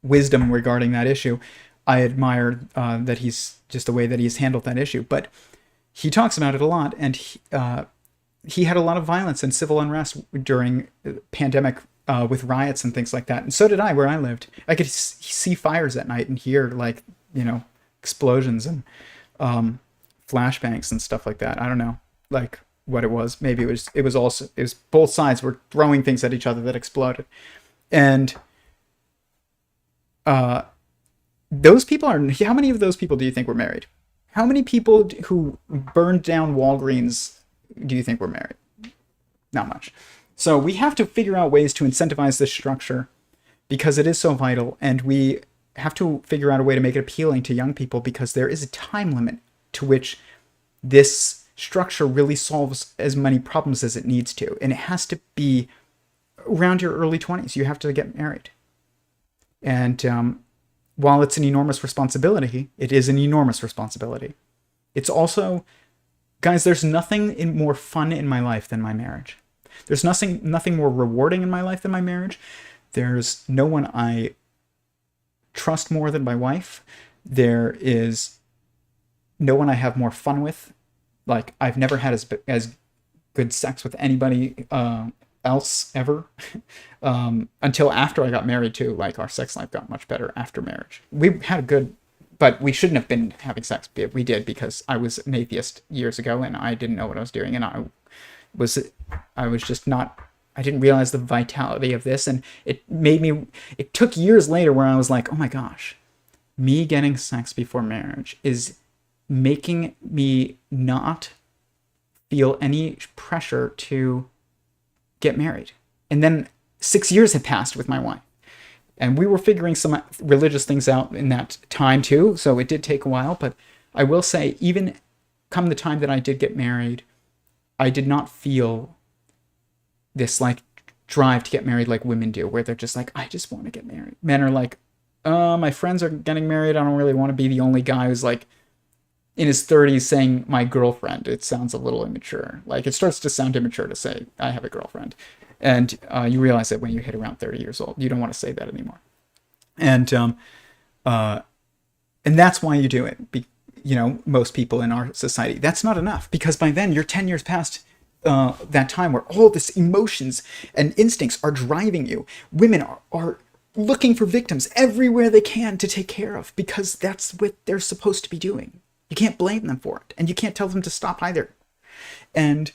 wisdom regarding that issue, I admire that he's just the way that he's handled that issue. But he talks about it a lot, and he had a lot of violence and civil unrest during the pandemic with riots and things like that. And so did I, where I lived. I could see fires at night and hear explosions and flashbangs and stuff like that. I don't know, what it was. Maybe it was both sides were throwing things at each other that exploded. And those people how many of those people do you think were married? How many people who burned down Walgreens do you think were married? Not much. So we have to figure out ways to incentivize this structure because it is so vital, and we have to figure out a way to make it appealing to young people because there is a time limit to which this structure really solves as many problems as it needs to. And it has to be around your early 20s. You have to get married. And while it's an enormous responsibility, it is an enormous responsibility. It's also, guys, there's nothing more fun in my life than my marriage. There's nothing more rewarding in my life than my marriage. There's no one I trust more than my wife. There is no one I have more fun with. I've never had as good sex with anybody else ever until after I got married too. Our sex life got much better after marriage. We had a good, but we shouldn't have been having sex. We did because I was an atheist years ago and I didn't know what I was doing, and I was just not. I didn't realize the vitality of this, and it took years later where I was like, oh my gosh, me getting sex before marriage is making me not feel any pressure to get married. And then 6 years had passed with my wife, and we were figuring some religious things out in that time too, so it did take a while. But I will say, even come the time that I did get married, I did not feel this drive to get married like women do, where they're just I just want to get married. Men are my friends are getting married. I don't really want to be the only guy who's in his 30s saying my girlfriend. It sounds a little immature. It starts to sound immature to say I have a girlfriend. And you realize that when you hit around 30 years old, you don't want to say that anymore. And that's why you do it. Most people in our society, that's not enough, because by then you're 10 years past that time where all this emotions and instincts are driving you. Women are looking for victims everywhere they can to take care of, because that's what they're supposed to be doing. You can't blame them for it, and you can't tell them to stop either. And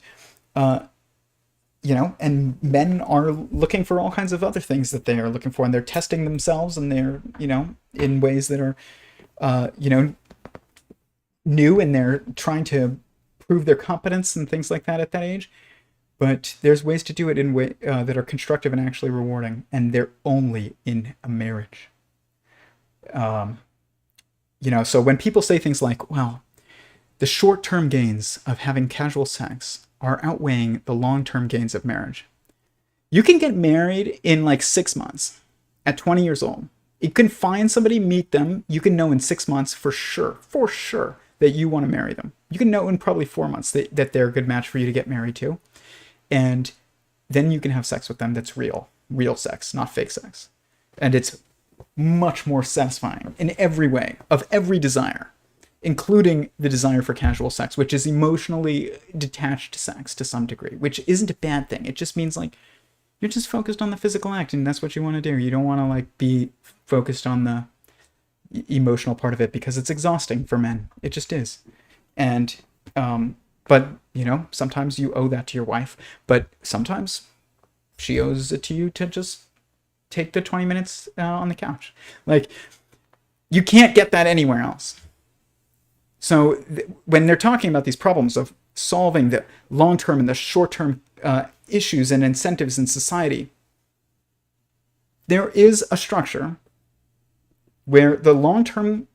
and men are looking for all kinds of other things that they are looking for, and they're testing themselves, and they're in ways that are new, and they're trying to prove their competence and things like that at that age. But there's ways to do it in way that are constructive and actually rewarding, and they're only in a marriage. So when people say things like, well, the short-term gains of having casual sex are outweighing the long-term gains of marriage. You can get married in 6 months at 20 years old. You can find somebody, meet them. You can know in 6 months for sure, that you want to marry them. You can know in probably 4 months that they're a good match for you to get married to. And then you can have sex with them that's real sex, not fake sex. And it's much more satisfying in every way, of every desire, including the desire for casual sex, which is emotionally detached sex to some degree, which isn't a bad thing. It just means you're just focused on the physical act, and that's what you want to do. You don't want to be focused on the emotional part of it, because it's exhausting for men. It just is. And but sometimes you owe that to your wife, but sometimes she owes it to you to just take the 20 minutes on the couch. You can't get that anywhere else. So when they're talking about these problems of solving the long-term and the short-term issues and incentives in society, there is a structure where the long term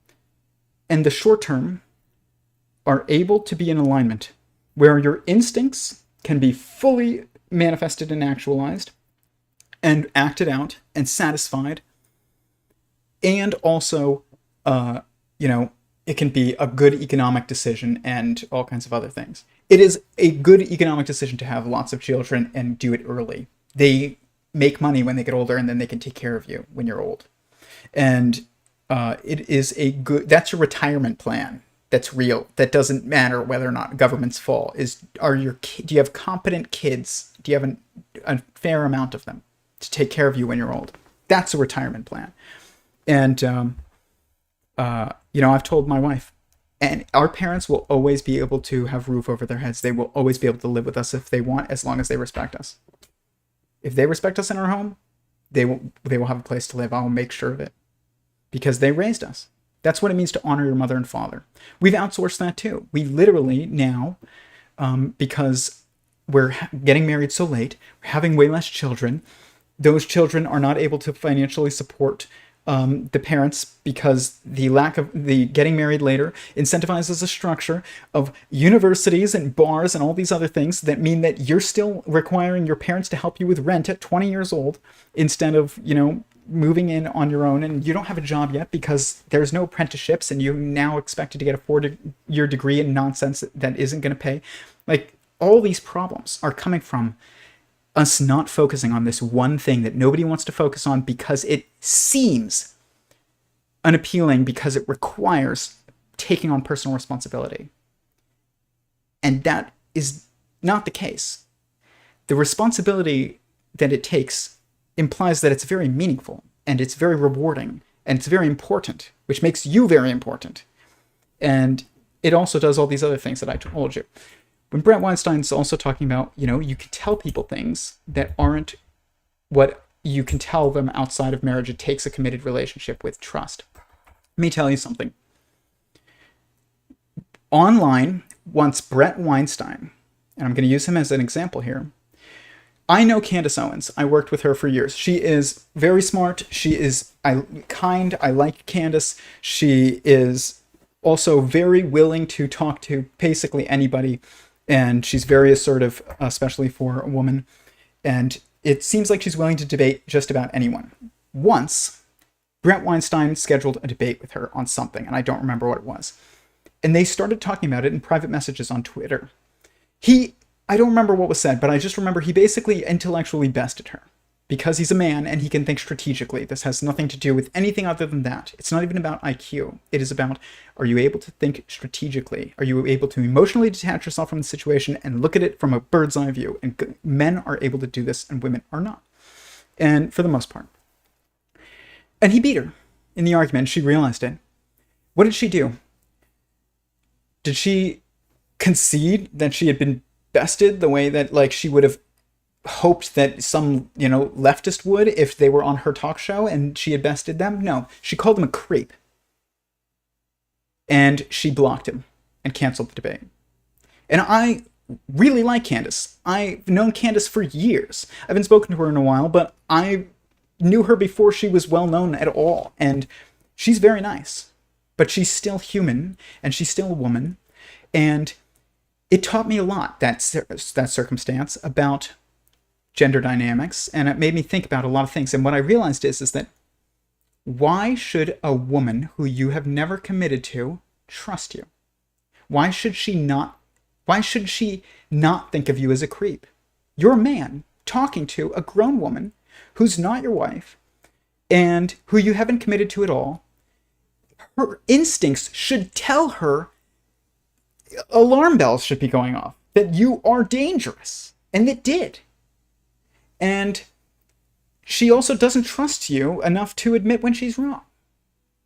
and the short term are able to be in alignment, where your instincts can be fully manifested and actualized and acted out and satisfied, and also, it can be a good economic decision and all kinds of other things. It is a good economic decision to have lots of children and do it early. They make money when they get older, and then they can take care of you when you're old. And it is a good, that's your retirement plan. That's real. That doesn't matter whether or not governments fall. Do you have competent kids? Do you have a fair amount of them to take care of you when you're old? That's a retirement plan. And I've told my wife, and our parents will always be able to have roof over their heads. They will always be able to live with us if they want, as long as they respect us. If they respect us in our home, they will have a place to live. I'll make sure of it, because they raised us. That's what it means to honor your mother and father. We've outsourced that too. We literally now, because we're getting married so late, we're having way less children. Those children are not able to financially support the parents, because the lack of the getting married later incentivizes a structure of universities and bars and all these other things that mean that you're still requiring your parents to help you with rent at 20 years old instead of, moving in on your own, and you don't have a job yet because there's no apprenticeships, and you're now expected to get a 4-year degree in nonsense that isn't going to pay. Like, all these problems are coming from us not focusing on this one thing that nobody wants to focus on because it seems unappealing, because it requires taking on personal responsibility. And that is not the case. The responsibility that it takes implies that it's very meaningful, and it's very rewarding, and it's very important, which makes you very important. And it also does all these other things that I told you. When Bret Weinstein's also talking about, you can tell people things that aren't what you can tell them outside of marriage. It takes a committed relationship with trust. Let me tell you something. Online, once Bret Weinstein, and I'm going to use him as an example here, I know Candace Owens. I worked with her for years. She is very smart. She is kind. I like Candace. She is also very willing to talk to basically anybody, and she's very assertive, especially for a woman. And it seems like she's willing to debate just about anyone. Once, Bret Weinstein scheduled a debate with her on something, and I don't remember what it was. And they started talking about it in private messages on Twitter. I don't remember what was said, but I just remember he basically intellectually bested her, because he's a man and he can think strategically. This has nothing to do with anything other than that. It's not even about IQ. It is about, are you able to think strategically? Are you able to emotionally detach yourself from the situation and look at it from a bird's eye view? And men are able to do this and women are not. And for the most part. And he beat her in the argument. She realized it. What did she do? Did she concede that she had been bested the way that she would have hoped that some leftist would if they were on her talk show and she had bested them? No, she called him a creep, and she blocked him and canceled the debate. And I really like Candace. I've known Candace for years. I haven't spoken to her in a while, but I knew her before she was well known at all, and she's very nice, but she's still human, and she's still a woman. And it taught me a lot, that circumstance, about gender dynamics, and it made me think about a lot of things. And what I realized is that why should a woman who you have never committed to trust you? Why should she not think of you as a creep? You're a man talking to a grown woman who's not your wife and who you haven't committed to at all. Her instincts should tell her, alarm bells should be going off, that you are dangerous. And it did. And she also doesn't trust you enough to admit when she's wrong.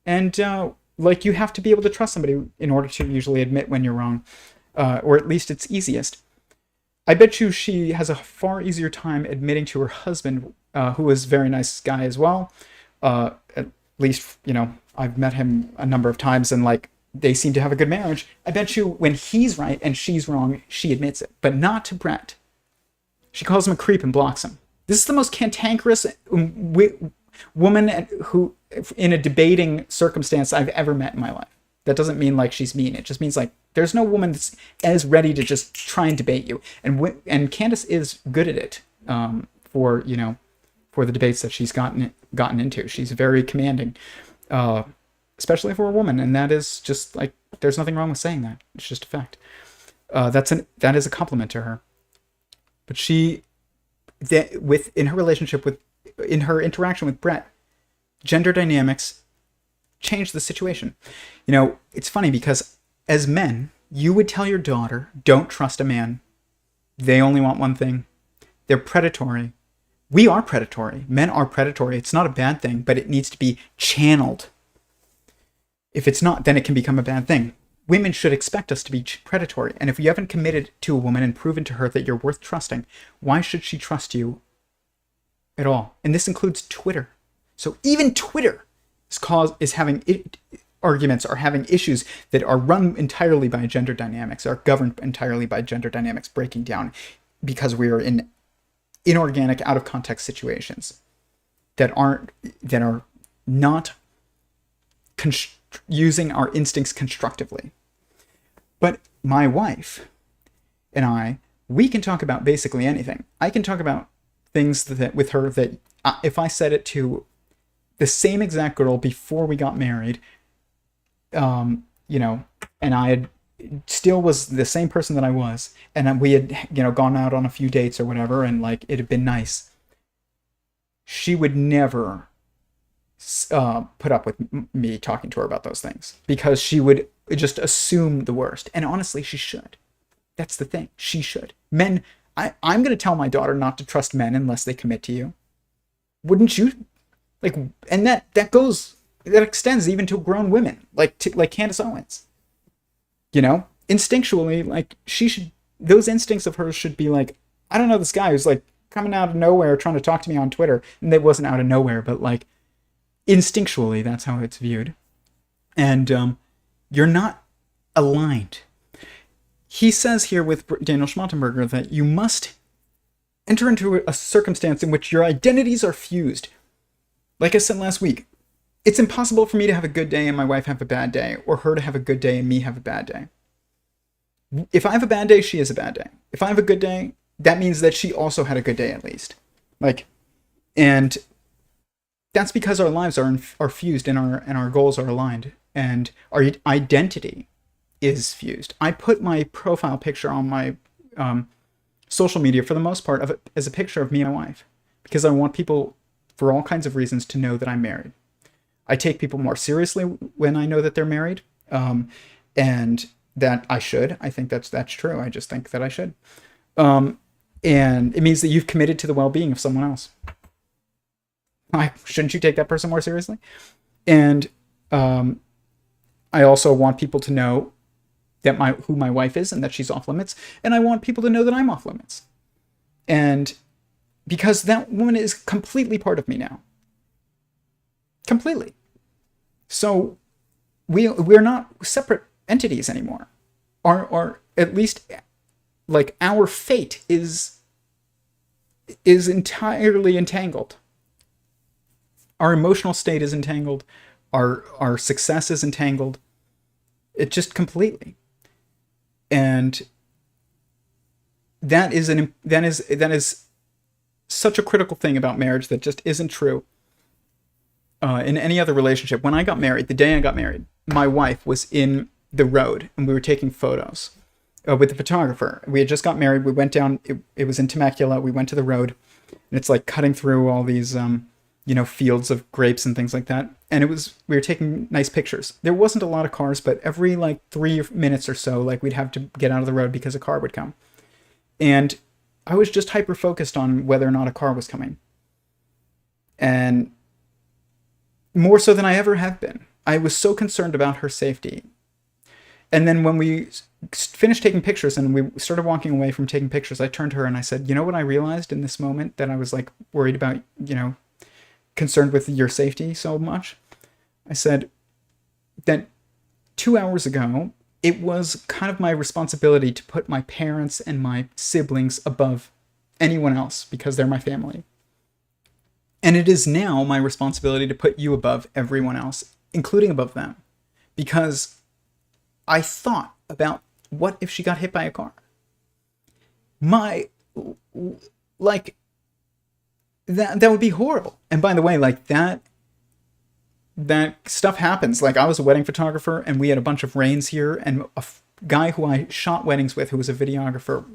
And you have to be able to trust somebody in order to usually admit when you're wrong, or at least it's easiest. I bet you she has a far easier time admitting to her husband, who is a very nice guy as well. At least, I've met him a number of times, and they seem to have a good marriage. I bet you when he's right and she's wrong, she admits it. But not to Bret. She calls him a creep and blocks him. This is the most cantankerous, woman who, in a debating circumstance I've ever met in my life. That doesn't mean like she's mean. It just means like there's no woman that's as ready to just try and debate you. And Candace is good at it, for the debates that she's gotten into. She's very commanding, especially for a woman. And that is just like, there's nothing wrong with saying that. It's just a fact. That is a compliment to her. But in her interaction with Bret, gender dynamics changed the situation. It's funny because as men, you would tell your daughter, don't trust a man. They only want one thing. They're predatory. We are predatory. Men are predatory. It's not a bad thing, but it needs to be channeled. If it's not, then it can become a bad thing. Women should expect us to be predatory. And if you haven't committed to a woman and proven to her that you're worth trusting, why should she trust you at all? And this includes Twitter. So even Twitter is having arguments, are having issues that are run entirely by gender dynamics, are governed entirely by gender dynamics breaking down because we are in inorganic, out of context situations that are not using our instincts constructively. But my wife and we can talk about basically anything. I can talk about things with her that if I said it to the same exact girl before we got married, and I had still was the same person that I was, and we had, gone out on a few dates or whatever, and like it had been nice, she would never put up with me talking to her about those things, because she would just assume the worst. And honestly, she should. That's the thing. She should. Men, I'm going to tell my daughter not to trust men unless they commit to you. Wouldn't you? Like, and that extends even to grown women, like Candace Owens. Instinctually, like those instincts of hers should be like, I don't know, this guy who's like coming out of nowhere trying to talk to me on Twitter, and it wasn't out of nowhere, but like instinctually, that's how it's viewed. And you're not aligned. He says here with Daniel Schmachtenberger that you must enter into a circumstance in which your identities are fused. Like I said last week, it's impossible for me to have a good day and my wife have a bad day, or her to have a good day and me have a bad day. If I have a bad day, she has a bad day. If I have a good day, that means that she also had a good day at least. And that's because our lives are fused and our goals are aligned and our identity is fused. I put my profile picture on my social media for the most part as a picture of me and my wife, because I want people, for all kinds of reasons, to know that I'm married. I take people more seriously when I know that they're married, and that I should. I think that's true. I just think that I should. And it means that you've committed to the well-being of someone else. Shouldn't you take that person more seriously? And I also want people to know that who my wife is and that she's off limits, and I want people to know that I'm off limits. And because that woman is completely part of me now. Completely. So we're not separate entities anymore. Or at least like our fate is entirely entangled. Our emotional state is entangled. Our success is entangled. It just completely. And that is such a critical thing about marriage that just isn't true in any other relationship. When I got married, the day I got married, my wife was in the road and we were taking photos with the photographer. We had just got married. We went down, it was in Temecula. We went to the road, and it's like cutting through all these, fields of grapes and things like that. And we were taking nice pictures. There wasn't a lot of cars, but every like 3 minutes or so, like we'd have to get out of the road because a car would come. And I was just hyper focused on whether or not a car was coming. And more so than I ever have been. I was so concerned about her safety. And then when we finished taking pictures and we started walking away from taking pictures, I turned to her and I said, you know what I realized in this moment that I was like worried about, concerned with your safety so much? I said that 2 hours ago, it was kind of my responsibility to put my parents and my siblings above anyone else because they're my family. And it is now my responsibility to put you above everyone else, including above them. Because I thought about, what if she got hit by a car? Like, that would be horrible. And by the way, like, that stuff happens. Like, I was a wedding photographer, and we had a bunch of rains here, and a guy who I shot weddings with, who was a videographer,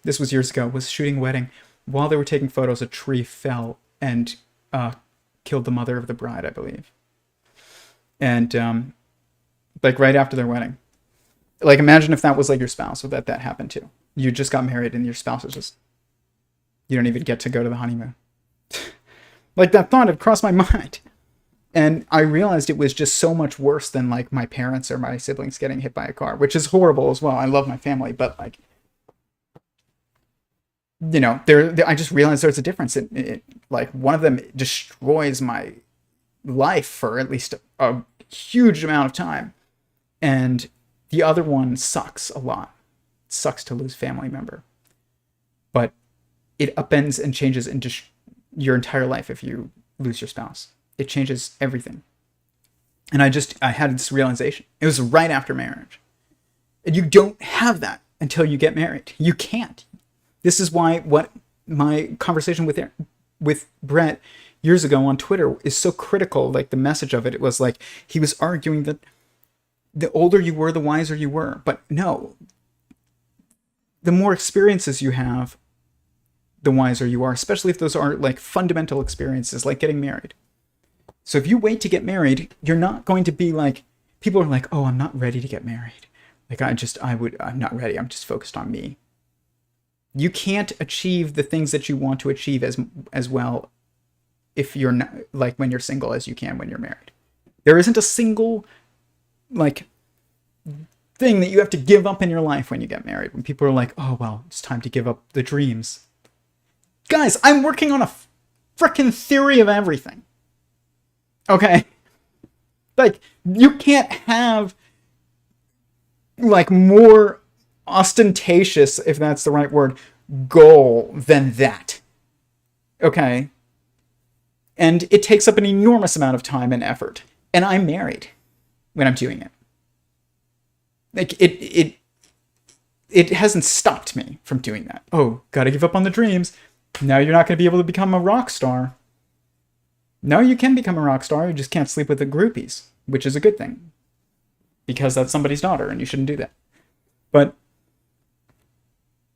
this was years ago, was shooting a wedding. While they were taking photos, a tree fell and killed the mother of the bride, I believe. And like, right after their wedding. Like, imagine if that was like your spouse, or that happened to. You just got married and your spouse is just, you don't even get to go to the honeymoon. Like, that thought had crossed my mind. And I realized it was just so much worse than, like, my parents or my siblings getting hit by a car, which is horrible as well. I love my family, but, like, you know, I just realized there's a difference. Like, one of them destroys my life for at least a huge amount of time. And the other one sucks a lot. It sucks to lose a family member. But it upends and changes into your entire life if you lose your spouse. It changes everything. And I had this realization. It was right after marriage. And you don't have that until you get married. You can't. This is why what my conversation with Bret years ago on Twitter is so critical. Like, the message of it, it was like, he was arguing that the older you were, the wiser you were. But no, the more experiences you have, the wiser you are, especially if those are, like, fundamental experiences, like getting married. So if you wait to get married, you're not going to be like, people are like, oh, I'm not ready to get married. Like, I'm not ready. I'm just focused on me. You can't achieve the things that you want to achieve as well if you're not, like, when you're single, as you can when you're married. There isn't a single, like, thing that you have to give up in your life when you get married. When people are like, oh, well, it's time to give up the dreams. Guys, I'm working on a frickin' theory of everything. Okay? Like, you can't have, like, more ostentatious, if that's the right word, goal than that. Okay? And it takes up an enormous amount of time and effort. And I'm married when I'm doing it. Like, it hasn't stopped me from doing that. Oh, gotta give up on the dreams. Now you're not going to be able to become a rock star. No, you can become a rock star. You just can't sleep with the groupies, which is a good thing. Because that's somebody's daughter, and you shouldn't do that. But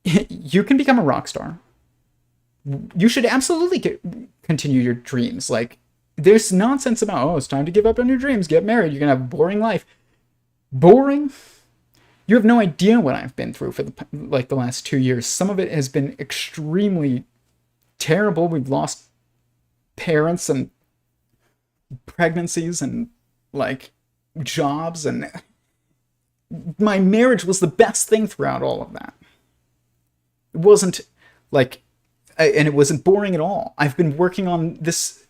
you can become a rock star. You should absolutely continue your dreams. Like, there's nonsense about, oh, it's time to give up on your dreams, get married, you're going to have a boring life. Boring? You have no idea what I've been through for the last 2 years. Some of it has been extremely terrible. We've lost parents and pregnancies and, like, jobs, and my marriage was the best thing throughout all of that. It wasn't like, and it wasn't boring at all. I've been working on this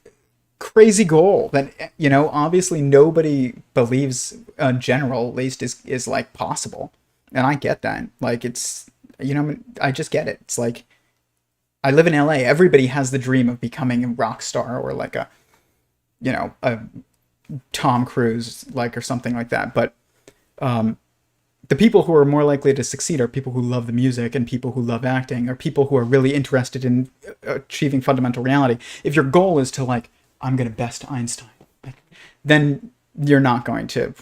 crazy goal that, you know, obviously nobody believes, in general, at least, is like possible. And I get that. Like, it's, you know, I just get it. It's like, I live in LA. Everybody has the dream of becoming a rock star, or like a, you know, a Tom Cruise, like, or something like that. But the people who are more likely to succeed are people who love the music, and people who love acting, or people who are really interested in achieving fundamental reality. If your goal is to, like, I'm going to best Einstein, like, then you're not going to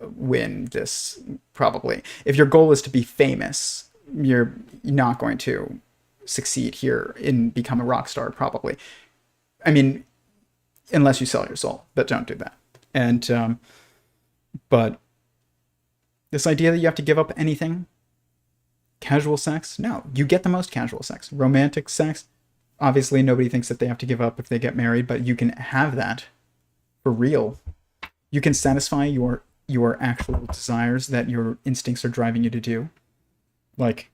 win this, probably. If your goal is to be famous, you're not going to succeed here in become a rock star, probably. I mean, unless you sell your soul, but don't do that. And but this idea that you have to give up anything, casual sex, no, you get the most casual sex. Romantic sex, obviously nobody thinks that they have to give up if they get married, but you can have that for real. You can satisfy your actual desires that your instincts are driving you to do. Like,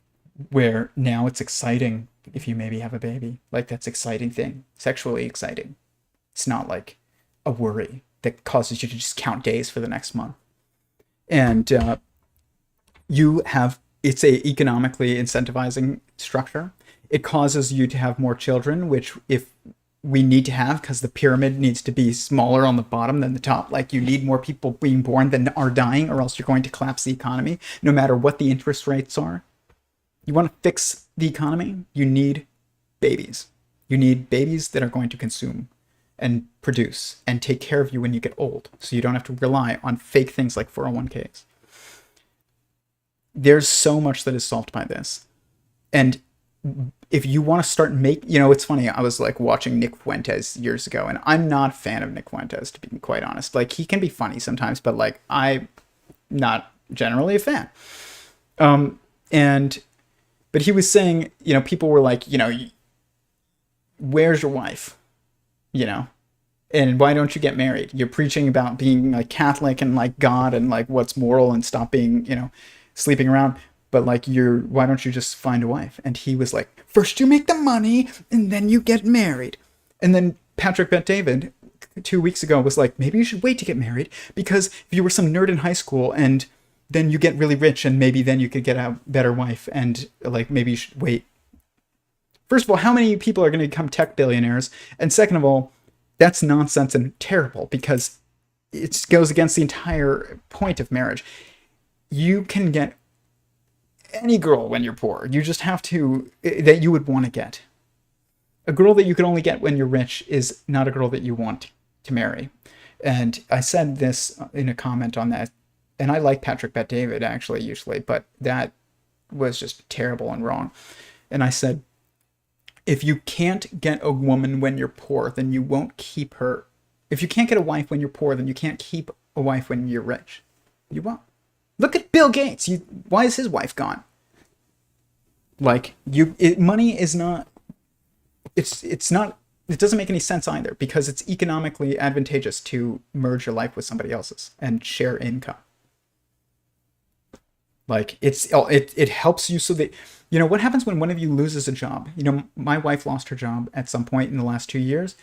where now it's exciting if you maybe have a baby. Like, that's exciting thing. Sexually exciting. It's not like a worry that causes you to just count days for the next month. And it's a economically incentivizing structure. It causes you to have more children, which, if we need to have, because the pyramid needs to be smaller on the bottom than the top. Like, you need more people being born than are dying, or else you're going to collapse the economy, no matter what the interest rates are. You want to fix the economy, you need babies. You need babies that are going to consume and produce and take care of you when you get old, so you don't have to rely on fake things like 401ks. There's so much that is solved by this. And if you want to start it's funny, I was like watching Nick Fuentes years ago, and I'm not a fan of Nick Fuentes, to be quite honest. Like, he can be funny sometimes, but like, I'm not generally a fan. But he was saying, people were like, where's your wife? And why don't you get married? You're preaching about being like Catholic and like God and like what's moral, and stop being, sleeping around. But like, why don't you just find a wife? And he was like, first you make the money and then you get married. And then Patrick Bet-David 2 weeks ago was like, maybe you should wait to get married, because if you were some nerd in high school and then you get really rich, and maybe then you could get a better wife, and like, maybe you should wait. First of all, how many people are going to become tech billionaires? And second of all, that's nonsense and terrible, because it goes against the entire point of marriage. You can get any girl when you're poor. You just have to, that you would want to get. A girl that you can only get when you're rich is not a girl that you want to marry. And I said this in a comment on that, and I like Patrick Bet-David actually usually, but that was just terrible and wrong. And I said, if you can't get a woman when you're poor, then you won't keep her. If you can't get a wife when you're poor, then you can't keep a wife when you're rich. You won't. Look at Bill Gates. Why is his wife gone? Like, money is not. It's not. It doesn't make any sense either, because it's economically advantageous to merge your life with somebody else's and share income. Like, it helps you so that, what happens when one of you loses a job? My wife lost her job at some point in the last 2 years,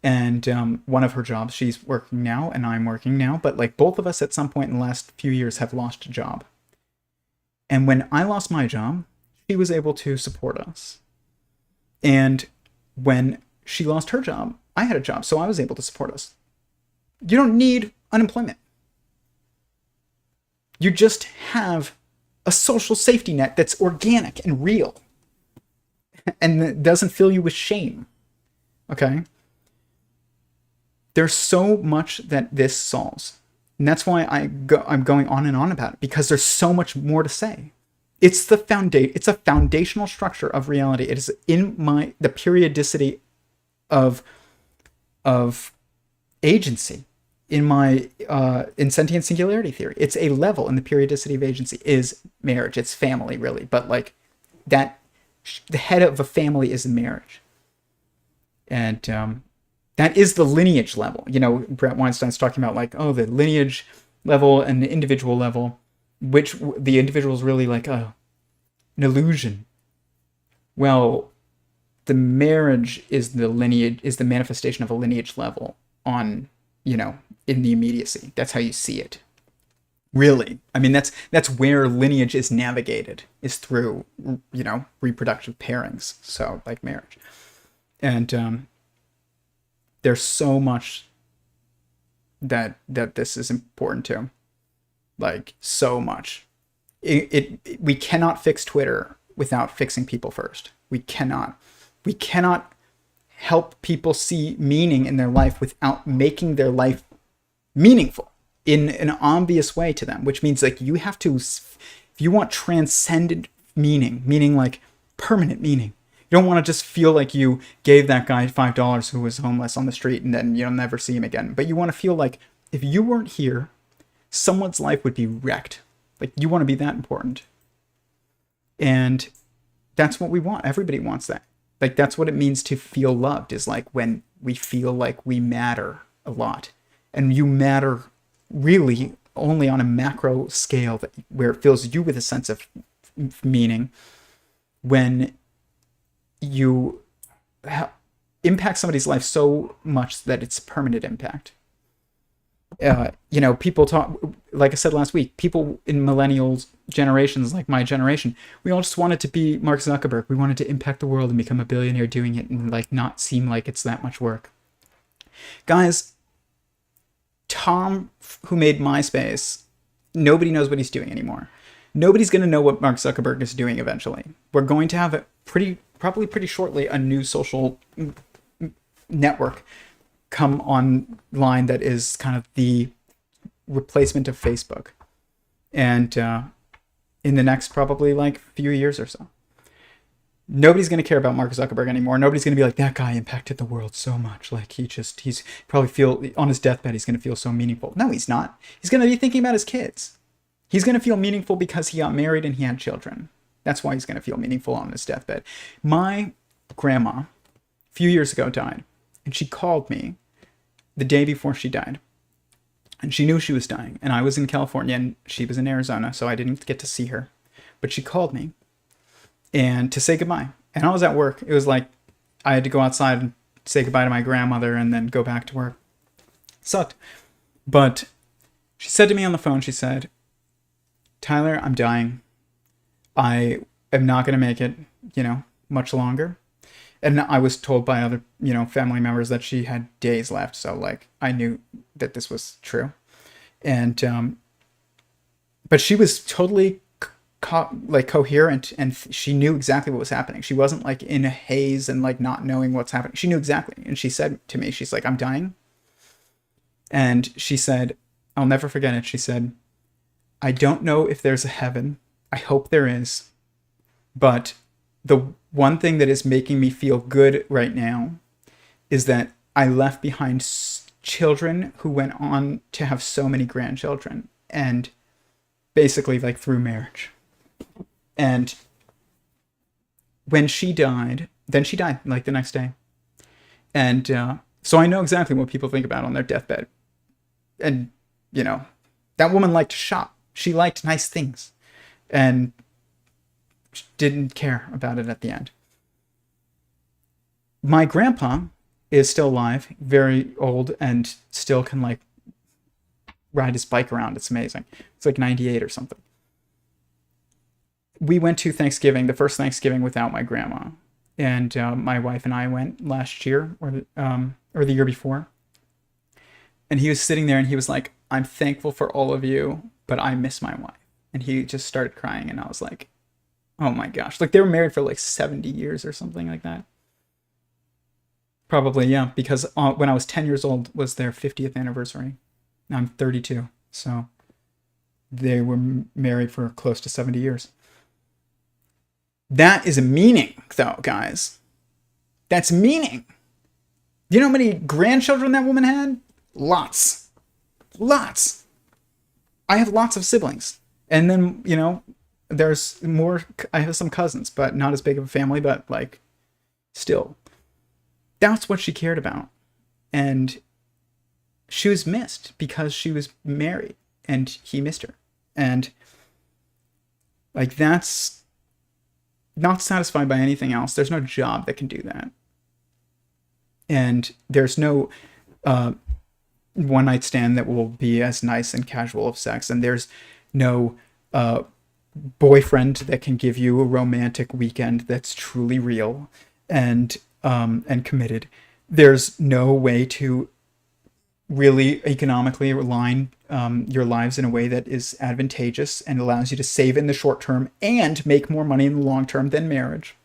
and one of her jobs, she's working now and I'm working now, but like, both of us at some point in the last few years have lost a job. And when I lost my job, she was able to support us. And when she lost her job, I had a job, so I was able to support us. You don't need unemployment. You just have a social safety net that's organic and real, and that doesn't fill you with shame. Okay? There's so much that this solves. And that's why I'm going on and on about it, because there's so much more to say. It's a foundational structure of reality. It is in the periodicity of agency. In sentient singularity theory, it's a level in the periodicity of agency is marriage. It's family, really, but like that, the head of a family is marriage, and that is the lineage level. Bret Weinstein's talking about like, the lineage level and the individual level, which the individual is really like an illusion. Well, the marriage is the manifestation of a lineage level on, in the immediacy. That's how you see it. Really. I mean, that's where lineage is navigated, is through, reproductive pairings. So like marriage. And there's so much that this is important to. Like, so much. We cannot fix Twitter without fixing people first. We cannot help people see meaning in their life without making their life meaningful in an obvious way to them, which means like, you have to, if you want transcendent meaning like permanent meaning, you don't want to just feel like you gave that guy $5 who was homeless on the street and then you'll never see him again. But you want to feel like if you weren't here, someone's life would be wrecked. Like, you want to be that important. And that's what we want. Everybody wants that. Like, that's what it means to feel loved, is like when we feel like we matter a lot. And you matter really only on a macro scale, where it fills you with a sense of meaning, when you impact somebody's life so much that it's permanent impact. People talk, like I said last week, people in millennials generations, like my generation, we all just wanted to be Mark Zuckerberg. We wanted to impact the world and become a billionaire doing it and like not seem like it's that much work. Guys, Tom, who made MySpace, nobody knows what he's doing anymore. Nobody's going to know what Mark Zuckerberg is doing eventually. We're going to have probably pretty shortly, a new social network come online that is kind of the replacement of Facebook. And in the next probably like few years or so, nobody's going to care about Mark Zuckerberg anymore. Nobody's going to be like, that guy impacted the world so much. Like he's probably feel on his deathbed, he's going to feel so meaningful. No, he's not. He's going to be thinking about his kids. He's going to feel meaningful because he got married and he had children. That's why he's going to feel meaningful on his deathbed. My grandma, a few years ago, died. And she called me the day before she died. And she knew she was dying. And I was in California and she was in Arizona, so I didn't get to see her. But she called me and to say goodbye. And I was at work. It was like I had to go outside and say goodbye to my grandmother and then go back to work. It sucked. But she said to me on the phone, she said, Tyler, I'm dying. I am not going to make it, much longer. And I was told by other, family members that she had days left. So like, I knew that this was true. And, but she was totally coherent and she knew exactly what was happening. She wasn't like in a haze and like not knowing what's happening. She knew exactly. And she said to me, she's like, I'm dying. And she said, I'll never forget it. She said, I don't know if there's a heaven. I hope there is. But the one thing that is making me feel good right now is that I left behind children who went on to have so many grandchildren. And basically like through marriage. And when she died, then she died like the next day. And so I know exactly what people think about on their deathbed. And, that woman liked to shop. She liked nice things and didn't care about it at the end. My grandpa is still alive, very old, and still can like ride his bike around. It's amazing. It's like 98 or something. We went to Thanksgiving, the first Thanksgiving without my grandma. And my wife and I went last year or the year before. And he was sitting there and he was like, I'm thankful for all of you, but I miss my wife. And he just started crying. And I was like, oh my gosh. Like they were married for like 70 years or something like that. Probably, yeah. Because when I was 10 years old was their 50th anniversary. Now I'm 32. So they were married for close to 70 years. That is a meaning, though, guys. That's meaning. You know how many grandchildren that woman had? Lots. Lots. I have lots of siblings. And then, there's more. I have some cousins, but not as big of a family, but like, still. That's what she cared about. And she was missed because she was married and he missed her. And like, that's not satisfied by anything else. There's no job that can do that. And there's no one night stand that will be as nice and casual of sex. And there's no boyfriend that can give you a romantic weekend that's truly real and committed. There's no way to really economically align your lives in a way that is advantageous and allows you to save in the short term and make more money in the long term than marriage.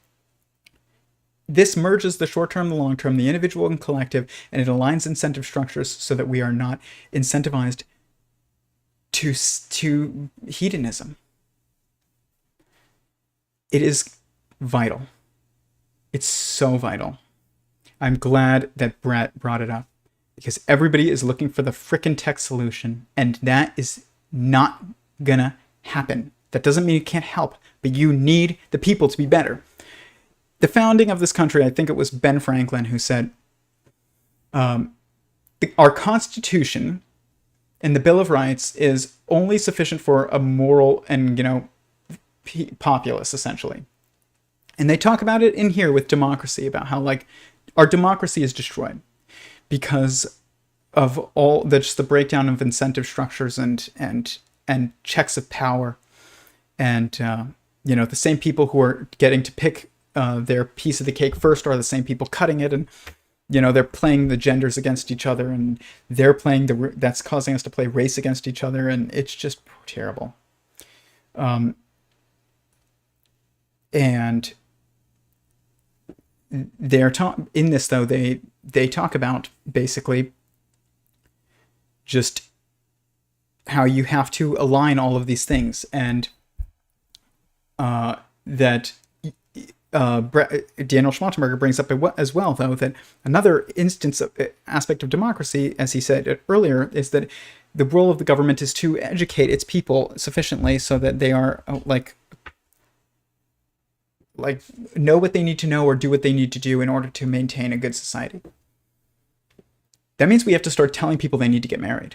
This merges the short term, the long term, the individual and collective, and it aligns incentive structures so that we are not incentivized to hedonism. It is vital. It's so vital. I'm glad that Bret brought it up because everybody is looking for the frickin' tech solution, and that is not gonna happen. That doesn't mean you can't help, but you need the people to be better. The founding of this country, I think it was Ben Franklin who said, our Constitution and the Bill of Rights is only sufficient for a moral and, populace, essentially. And they talk about it in here with democracy, about how, like, our democracy is destroyed because of all just the breakdown of incentive structures and checks of power. And, the same people who are getting to pick their piece of the cake first are the same people cutting it. And, they're playing the genders against each other, and they're playing that's causing us to play race against each other. And it's just terrible. And they're in this, though, they talk about basically just how you have to align all of these things, and that Daniel Schmachtenberger brings up as well, though, that another aspect of democracy, as he said earlier, is that the role of the government is to educate its people sufficiently so that they are like know what they need to know or do what they need to do in order to maintain a good society. That means we have to start telling people they need to get married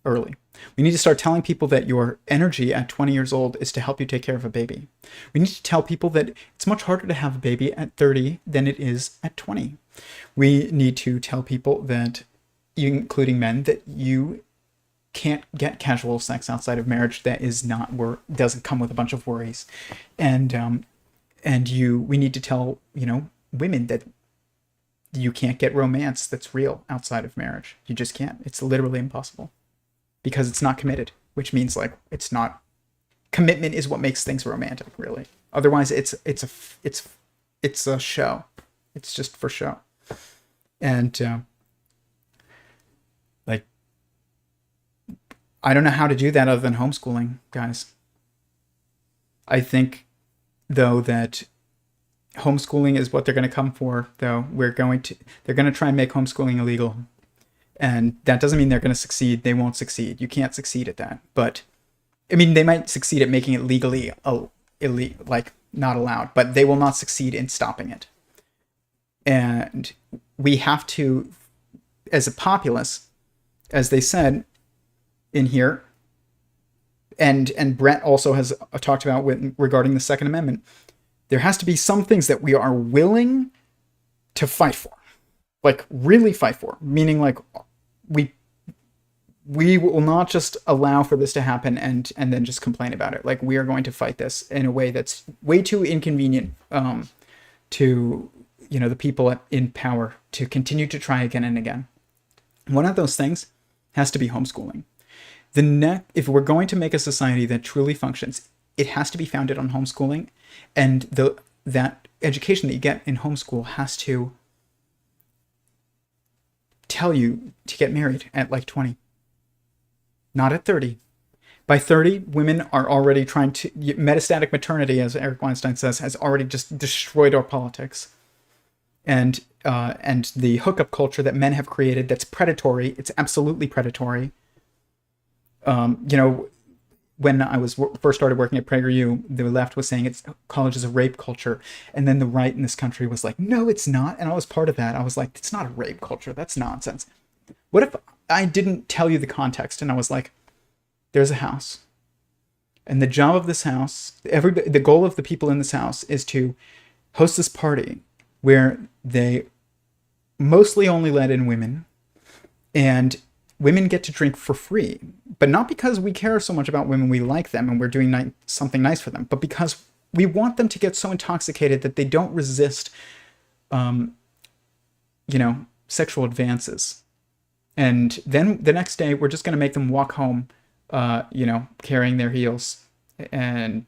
early. We need to start telling people that your energy at 20 years old is to help you take care of a baby. We need to tell people that it's much harder to have a baby at 30 than it is at 20. We need to tell people that, including men, that you can't get casual sex outside of marriage that doesn't come with a bunch of worries. And we need to tell, women that you can't get romance that's real outside of marriage. You just can't. It's literally impossible. Because it's not committed, which means it's not. Commitment is what makes things romantic, really. Otherwise, it's a show. It's just for show. And I don't know how to do that other than homeschooling, guys. I think, though, that homeschooling is what they're going to come for. Though they're going to try and make homeschooling illegal. And that doesn't mean they're going to succeed. They won't succeed. You can't succeed at that. But, I mean, they might succeed at making it legally, not allowed. But they will not succeed in stopping it. And we have to, as a populace, as they said in here, and Bret also has talked about regarding the Second Amendment, there has to be some things that we are willing to fight for. Really fight for. Meaning, we will not just allow for this to happen and then just complain about it. We are going to fight this in a way that's way too inconvenient to the people in power to continue to try again and again. One of those things has to be homeschooling. If we're going to make a society that truly functions, it has to be founded on homeschooling, and that education that you get in homeschool has to tell you to get married at 20, not at 30. By 30, women are already trying to metastatic maternity, as Eric Weinstein says, has already just destroyed our politics, and the hookup culture that men have created that's predatory. It's absolutely predatory. When I first started working at PragerU, the left was saying college is a rape culture. And then the right in this country was like, no, it's not. And I was part of that. I was like, it's not a rape culture. That's nonsense. What if I didn't tell you the context? And I was like, there's a house. And the job of this house, the goal of the people in this house is to host this party where they mostly only let in women, and women get to drink for free, but not because we care so much about women, we like them and we're doing something nice for them, but because we want them to get so intoxicated that they don't resist, sexual advances. And then the next day, we're just going to make them walk home, carrying their heels and,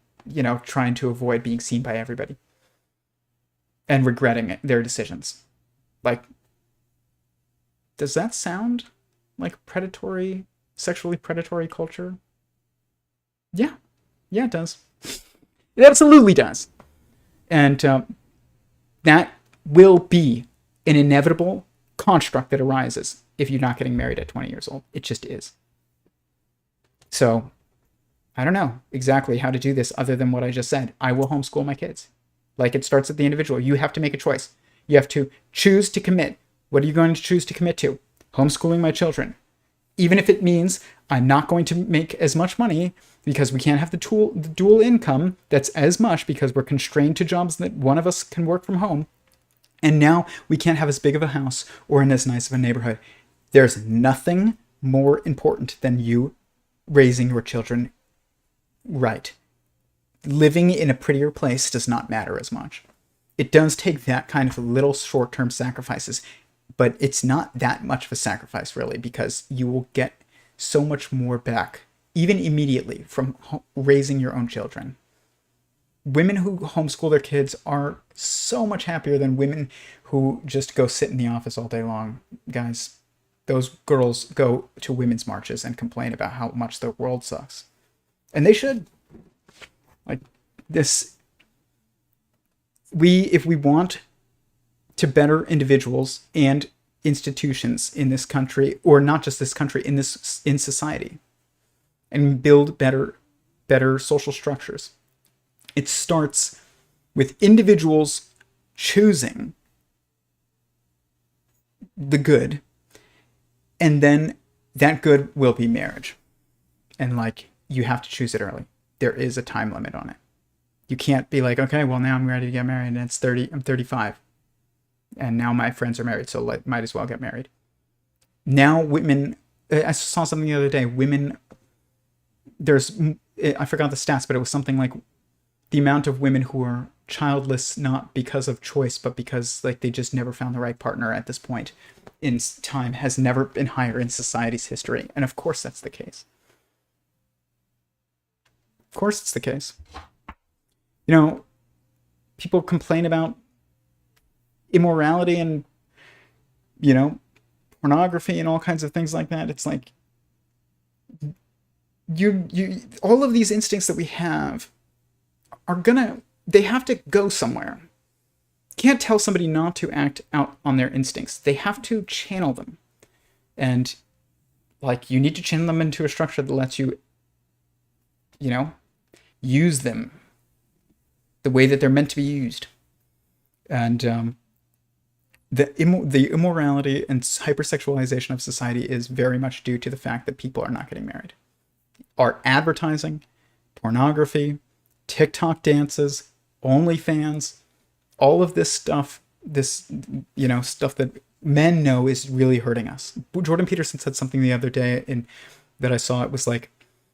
trying to avoid being seen by everybody and regretting their decisions. Does that sound like predatory, sexually predatory culture? Yeah, it does. It absolutely does. And that will be an inevitable construct that arises if you're not getting married at 20 years old. It just is. So I don't know exactly how to do this other than what I just said. I will homeschool my kids. It starts at the individual. You have to make a choice. You have to choose to commit. What are you going to choose to commit to? Homeschooling my children. Even if it means I'm not going to make as much money because we can't have the dual income that's as much because we're constrained to jobs that one of us can work from home. And now we can't have as big of a house or in as nice of a neighborhood. There's nothing more important than you raising your children right. living in a prettier place does not matter as much. It does take that kind of little short-term sacrifices, but it's not that much of a sacrifice, really, because you will get so much more back, even immediately, from raising your own children. Women who homeschool their kids are so much happier than women who just go sit in the office all day long. Guys, those girls go to women's marches and complain about how much the world sucks. And they should. Like, this... if we want to better individuals and institutions in this country, or not just this country, in society, and build better social structures, it starts with individuals choosing the good, and then that good will be marriage. And like, you have to choose it early. There is a time limit on it. You can't be like, okay, well, now I'm ready to get married, and I'm 35. And now my friends are married, so might as well get married. Now women, I saw something the other day, women, I forgot the stats, but it was something like the amount of women who are childless, not because of choice, but because like they just never found the right partner at this point in time, has never been higher in society's history. And of course that's the case. Of course it's the case. You know, people complain about immorality and, you know, pornography and all kinds of things like that. It's like, you all of these instincts that we have they have to go somewhere. You can't tell somebody not to act out on their instincts. They have to channel them. And like, you need to channel them into a structure that lets you, you know, use them the way that they're meant to be used. And the immorality and hypersexualization of society is very much due to the fact that people are not getting married. Our advertising, pornography, TikTok dances, OnlyFans, all of this stuff, stuff that men know is really hurting us. Jordan Peterson said something the other day that I saw. It was like,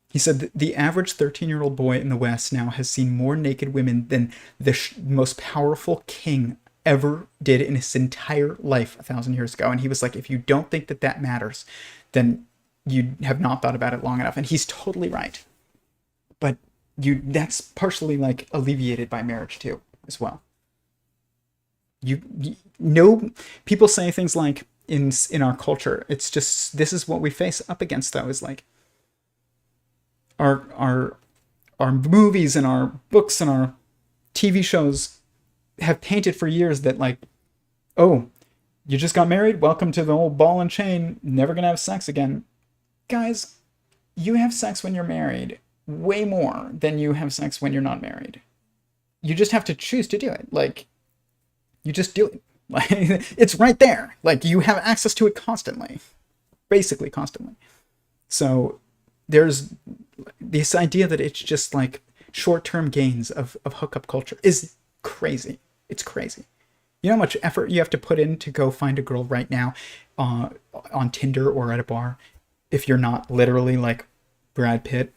he said the average 13-year-old boy in the West now has seen more naked women than the most powerful king ever did in his entire life 1,000 years ago. And he was like, if you don't think that matters, then you have not thought about it long enough. And he's totally right. But that's partially like alleviated by marriage too, as well. You know, people say things like in our culture, it's just, this is what we face up against, though, is like our movies and our books and our TV shows have painted for years that like, oh, you just got married, welcome to the old ball and chain, never gonna have sex again. Guys, you have sex when you're married way more than you have sex when you're not married. You just have to choose to do it. Like, you just do it. Like, it's right there. Like, you have access to it constantly. Basically constantly. So there's this idea that it's just like short-term gains of hookup culture is crazy. It's crazy. You know how much effort you have to put in to go find a girl right now on Tinder or at a bar if you're not literally like Brad Pitt?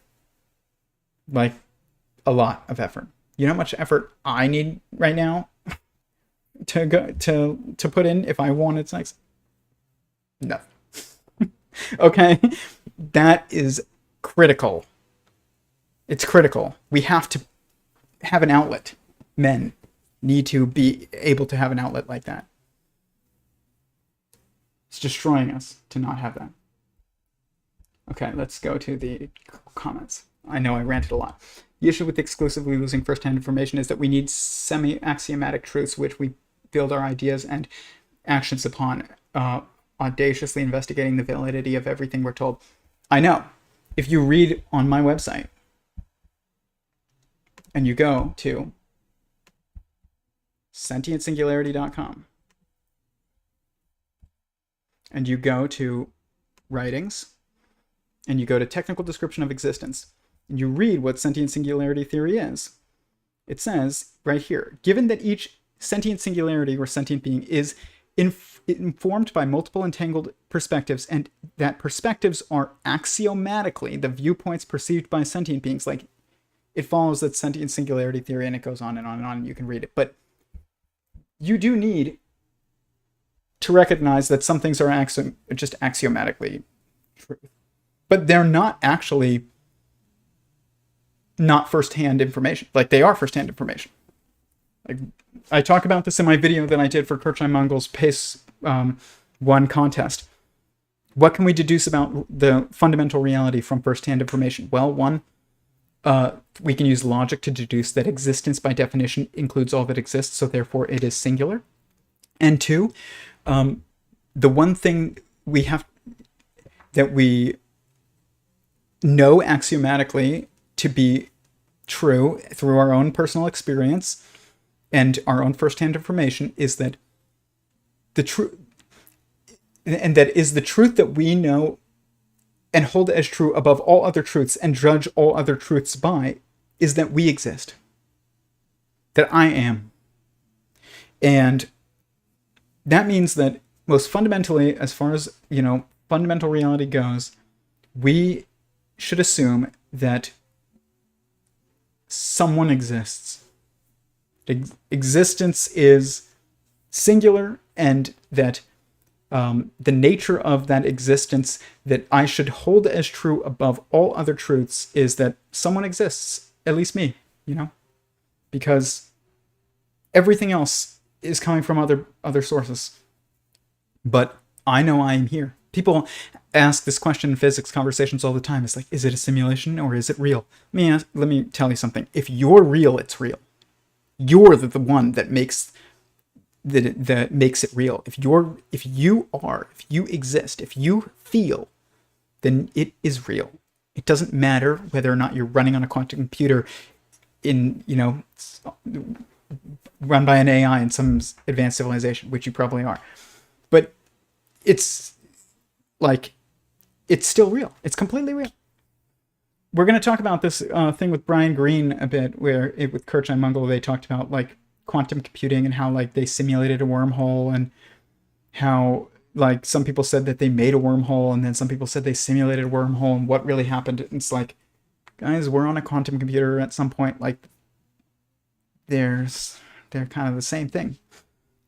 Like, a lot of effort. You know how much effort I need right now to put in if I wanted sex? Nothing. Okay? That is critical. It's critical. We have to have an outlet. Men need to be able to have an outlet like that. It's destroying us to not have that. Okay, let's go to the comments. I know I ranted a lot. The issue with exclusively losing first-hand information is that we need semi-axiomatic truths which we build our ideas and actions upon, audaciously investigating the validity of everything we're told. I know. If you read on my website and you go to sentientsingularity.com and you go to writings and you go to technical description of existence, and you read what sentient singularity theory is, it says right here, given that each sentient singularity or sentient being is informed by multiple entangled perspectives, and that perspectives are axiomatically the viewpoints perceived by sentient beings. Like, it follows that sentient singularity theory, and it goes on and on and on, and you can read it. But you do need to recognize that some things are just axiomatically true. But they're not actually not first-hand information. Like, they are first-hand information. Like, I talk about this in my video that I did for Kirchheim Mungel's PACE 1 contest. What can we deduce about the fundamental reality from first-hand information? Well, one, we can use logic to deduce that existence by definition includes all that exists, so therefore it is singular. And two, the one thing that we know axiomatically to be true through our own personal experience and our own first-hand information is that the truth, and that is the truth that we know and hold as true above all other truths and judge all other truths by, is that we exist. That I am. And that means that most fundamentally, as far as, fundamental reality goes, we should assume that someone exists. Existence is singular, and that the nature of that existence that I should hold as true above all other truths is that someone exists, at least me, because everything else is coming from other sources. But I know I am here. People ask this question in physics conversations all the time. It's like, is it a simulation or is it real? Let me tell you something. If you're real, it's real. You're the one that makes that makes it real. If you exist, if you feel, then it is real. It doesn't matter whether or not you're running on a quantum computer in, run by an AI in some advanced civilization, which you probably are. But it's still real. It's completely real. We're going to talk about this thing with Brian Greene a bit, where with Kirchheim Mungel, they talked about quantum computing and how they simulated a wormhole, and how some people said that they made a wormhole, and then some people said they simulated a wormhole, and what really happened. It's like, guys, we're on a quantum computer at some point. They're kind of the same thing.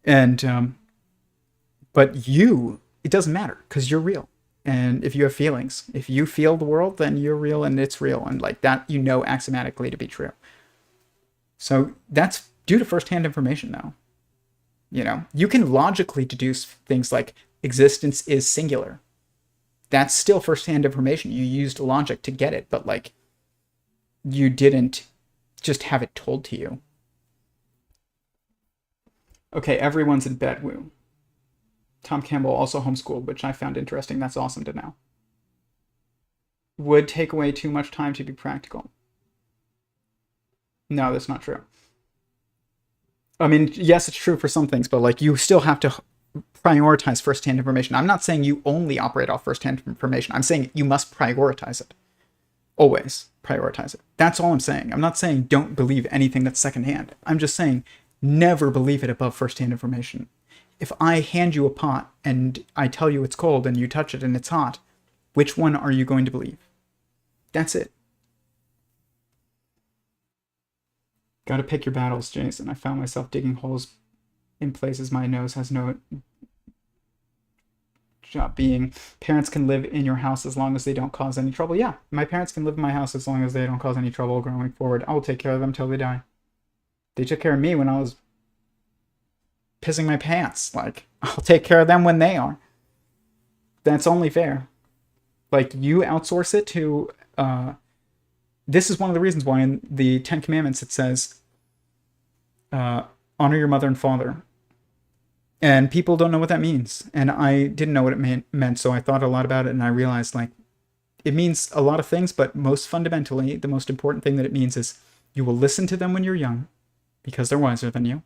And but it doesn't matter, because you're real. And if you have feelings, if you feel the world, then you're real and it's real. And that, axiomatically to be true. So that's due to first-hand information, though. You can logically deduce things like existence is singular. That's still first-hand information. You used logic to get it, but you didn't just have it told to you. Okay, everyone's in bed, woo. Tom Campbell also homeschooled, which I found interesting. That's awesome to know. Would take away too much time to be practical. No, that's not true. I mean, yes, it's true for some things, but you still have to prioritize first-hand information. I'm not saying you only operate off first-hand information. I'm saying you must prioritize it. Always prioritize it. That's all I'm saying. I'm not saying don't believe anything that's secondhand. I'm just saying never believe it above first-hand information. If I hand you a pot and I tell you it's cold and you touch it and it's hot, which one are you going to believe? That's it. Gotta pick your battles, Jason. I found myself digging holes in places my nose has no job being. Parents can live in your house as long as they don't cause any trouble. Yeah, my parents can live in my house as long as they don't cause any trouble going forward. I will take care of them till they die. They took care of me when I was pissing my pants. I'll take care of them when they are. That's only fair. You outsource it to this is one of the reasons why in the Ten Commandments it says honor your mother and father, and people don't know what that means, and I didn't know what it meant, so I thought a lot about it, and I realized it means a lot of things, but most fundamentally the most important thing that it means is you will listen to them when you're young because they're wiser than you.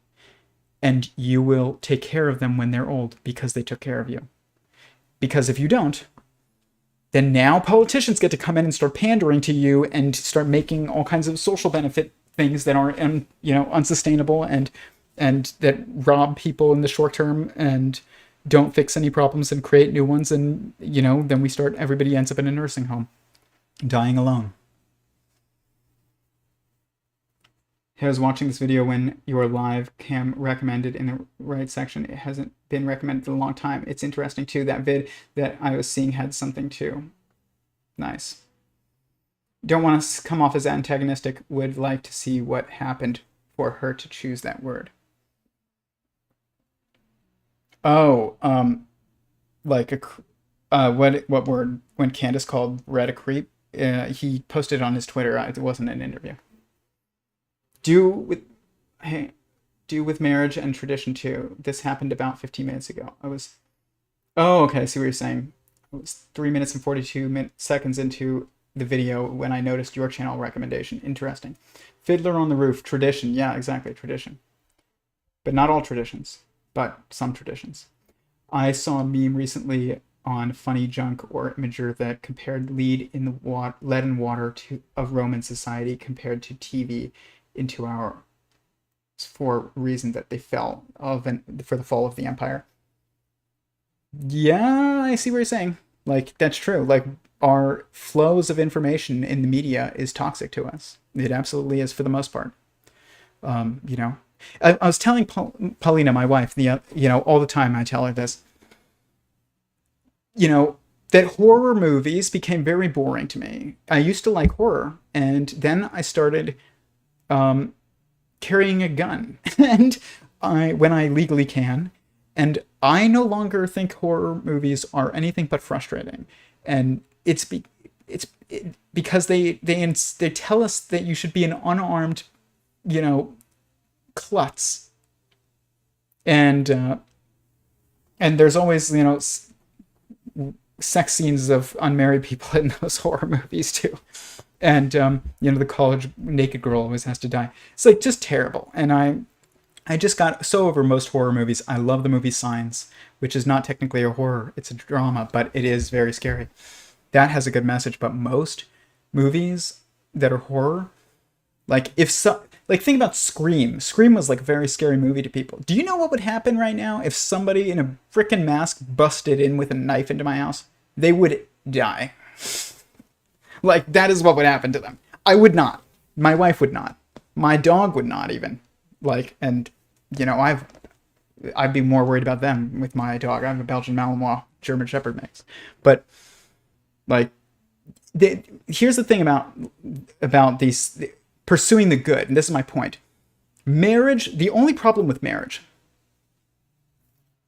And you will take care of them when they're old because they took care of you. Because if you don't, then now politicians get to come in and start pandering to you and start making all kinds of social benefit things that are, unsustainable and that rob people in the short term and don't fix any problems and create new ones. And, then everybody ends up in a nursing home, dying alone. I was watching this video when your live cam recommended in the right section. It hasn't been recommended in a long time. It's interesting too. That vid that I was seeing had something too. Nice. Don't want to come off as antagonistic. Would like to see what happened for her to choose that word. Oh, like what word? When Candace called Red a creep, he posted on his Twitter. It wasn't an interview. Do with marriage and tradition too. This happened about 15 minutes ago. Oh, okay. I see what you're saying. It was 3 minutes and 42 seconds into the video when I noticed your channel recommendation. Interesting. Fiddler on the Roof, tradition. Yeah, exactly, tradition. But not all traditions, but some traditions. I saw a meme recently on Funny Junk or Imager that compared lead in water of Roman society compared to TV into our for reason that they fell of and for the fall of the empire. Yeah, I see what you're saying. Like, that's true. Like, our flows of information in the media is toxic to us. It absolutely is for the most part. You know, I was telling Paulina, my wife, all the time I tell her this, that horror movies became very boring to me. I used to like horror, and then I started carrying a gun, and when I legally can, and I no longer think horror movies are anything but frustrating, and it's because they tell us that you should be an unarmed, klutz, and there's always sex scenes of unmarried people in those horror movies too. And, the college naked girl always has to die. It's like just terrible. And I just got so over most horror movies. I love the movie Signs, which is not technically a horror. It's a drama, but it is very scary. That has a good message. But most movies that are horror, think about Scream. Scream was like a very scary movie to people. Do you know what would happen right now if somebody in a frickin' mask busted in with a knife into my house? They would die. Like, that is what would happen to them. I would not. My wife would not. My dog would not even. I'd be more worried about them with my dog. I have a Belgian Malinois German Shepherd mix. But, here's the thing about these pursuing the good, and this is my point. Marriage, the only problem with marriage,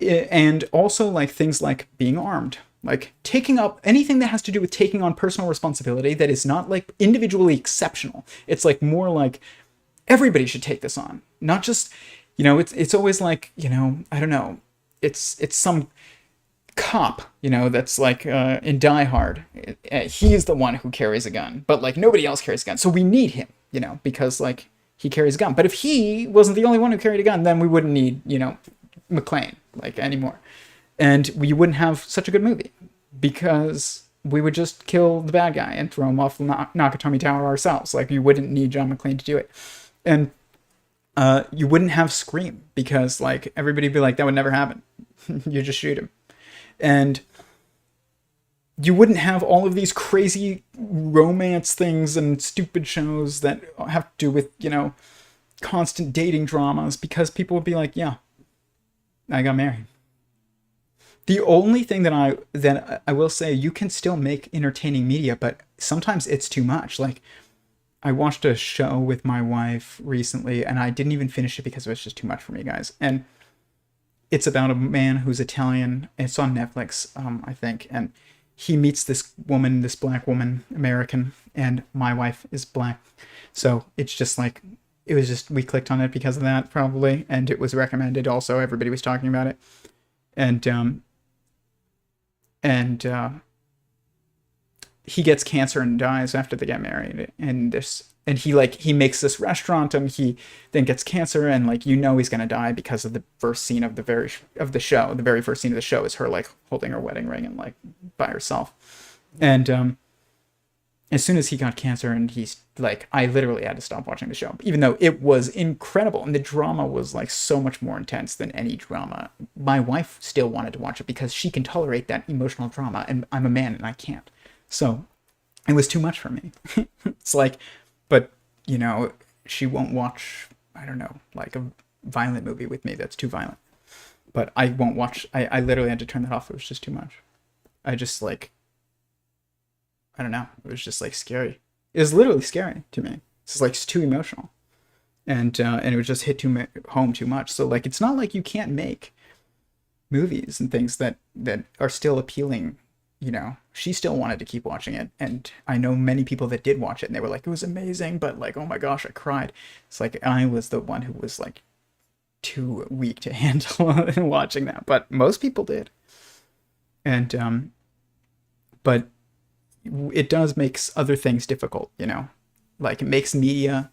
and also things like being armed, taking up anything that has to do with taking on personal responsibility that is not individually exceptional. It's more like everybody should take this on, not just, it's always I don't know, it's some cop, that's in Die Hard. He's the one who carries a gun, but nobody else carries a gun, so we need him, because he carries a gun. But if he wasn't the only one who carried a gun, then we wouldn't need McClane anymore. And we wouldn't have such a good movie because we would just kill the bad guy and throw him off the Nakatomi Tower ourselves. You wouldn't need John McClane to do it. And you wouldn't have Scream because everybody would be like, that would never happen. You just shoot him. And you wouldn't have all of these crazy romance things and stupid shows that have to do with, constant dating dramas because people would be like, yeah, I got married. The only thing that I will say, you can still make entertaining media, but sometimes it's too much. I watched a show with my wife recently, and I didn't even finish it because it was just too much for me, guys. And it's about a man who's Italian. It's on Netflix, I think, and he meets this woman, this black woman, American, and my wife is black. So it's just we clicked on it because of that, probably, and it was recommended also. Everybody was talking about it. And he gets cancer and dies after they get married. And he makes this restaurant, and he then gets cancer, and he's gonna die because of the first scene of the show. The very first scene of the show is her holding her wedding ring and by herself. And as soon as he got cancer, and he's I literally had to stop watching the show, even though it was incredible and the drama was so much more intense than any drama. My wife still wanted to watch it because she can tolerate that emotional drama, and I'm a man and I can't. So it was too much for me. It's but she won't watch, I don't know, like a violent movie with me that's too violent. But I won't watch. I literally had to turn that off. It was just too much. I just like, I don't know. It was just like scary. It was literally scary to me. It's like it's too emotional, and it would just hit home too much. So like, it's not like you can't make movies and things that are still appealing. You know, she still wanted to keep watching it, and I know many people that did watch it, and they were like, it was amazing, but like, oh my gosh, I cried. It's like I was the one who was like too weak to handle watching that, but most people did. And but it does make other things difficult, you know, like it makes media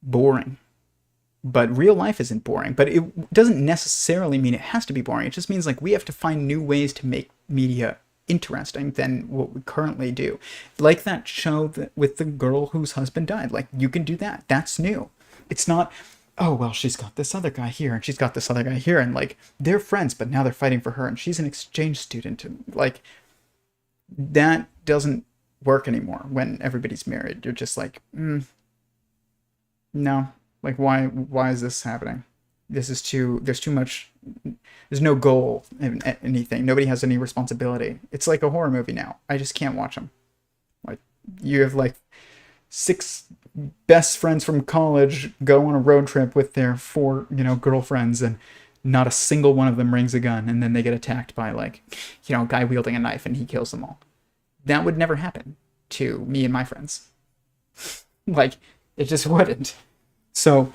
boring. But real life isn't boring, but it doesn't necessarily mean it has to be boring. It just means like we have to find new ways to make media interesting than what we currently do. Like that show with the girl whose husband died. Like, you can do that. That's new. It's not, oh, well, she's got this other guy here and she's got this other guy here, and like they're friends, but now they're fighting for her and she's an exchange student. And like, that doesn't work anymore when everybody's married. You're just like, no. Like, why is this happening? There's too much, there's no goal in anything. Nobody has any responsibility. It's like a horror movie now. I just can't watch them. Like, you have like 6 best friends from college go on a road trip with their 4, girlfriends, and not a single one of them rings a gun, and then they get attacked by like, a guy wielding a knife and he kills them all. That would never happen to me and my friends. Like, it just wouldn't. So,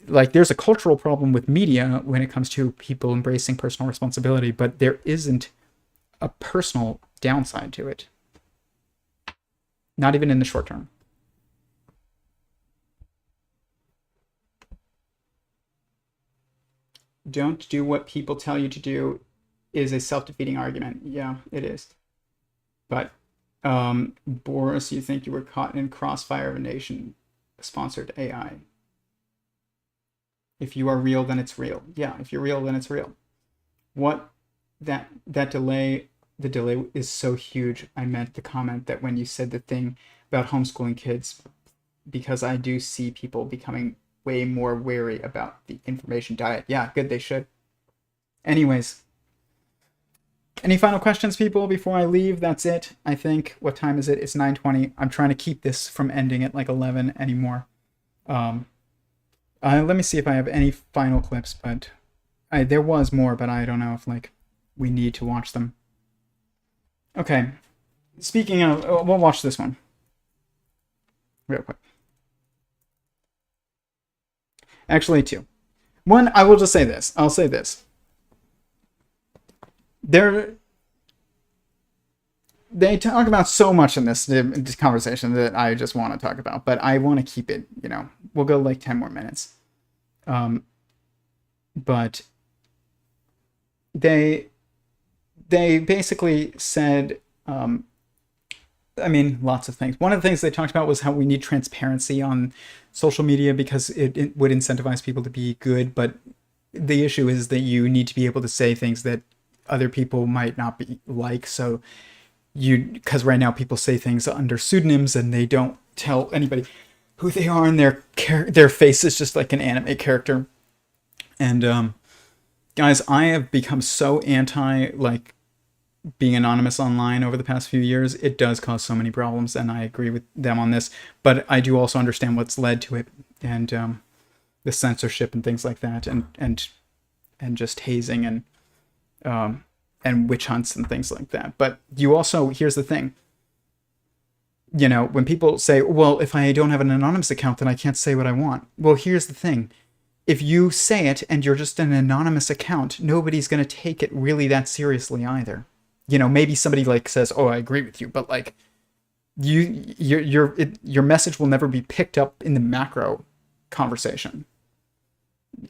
like, there's a cultural problem with media when it comes to people embracing personal responsibility, but there isn't a personal downside to it. Not even in the short term. Don't do what people tell you to do is a self-defeating argument. Yeah, it is. But, Boris, you think you were caught in crossfire of a nation-sponsored AI. If you are real, then it's real. Yeah, if you're real, then it's real. What, that delay, the delay is so huge. I meant to comment that when you said the thing about homeschooling kids, because I do see people becoming way more wary about the information diet. Yeah, good, they should. Anyways, any final questions, people, before I leave? That's it, I think. What time is it? It's 9:20. I'm trying to keep this from ending at like 11 anymore. Let me see if I have any final clips, but there was more, but I don't know if like we need to watch them. Okay, speaking of, we'll watch this one real quick. Actually, 2. One, I will just say this. I'll say this. They talk about so much in this conversation that I just want to talk about, but I want to keep it, we'll go like 10 more minutes. But they basically said, lots of things. One of the things they talked about was how we need transparency on social media because it would incentivize people to be good, but the issue is that you need to be able to say things that other people might not be like, so because right now people say things under pseudonyms and they don't tell anybody who they are, and their face is just like an anime character. And guys, I have become so anti like being anonymous online over the past few years. It does cause so many problems, and I agree with them on this, but I do also understand what's led to it, and the censorship and things like that, and just hazing and witch hunts and things like that. But you also, here's the thing, when people say, well, if I don't have an anonymous account, then I can't say what I want. Well, here's the thing. If you say it and you're just an anonymous account, nobody's going to take it really that seriously either. Maybe somebody like says, oh, I agree with you, but like your message will never be picked up in the macro conversation.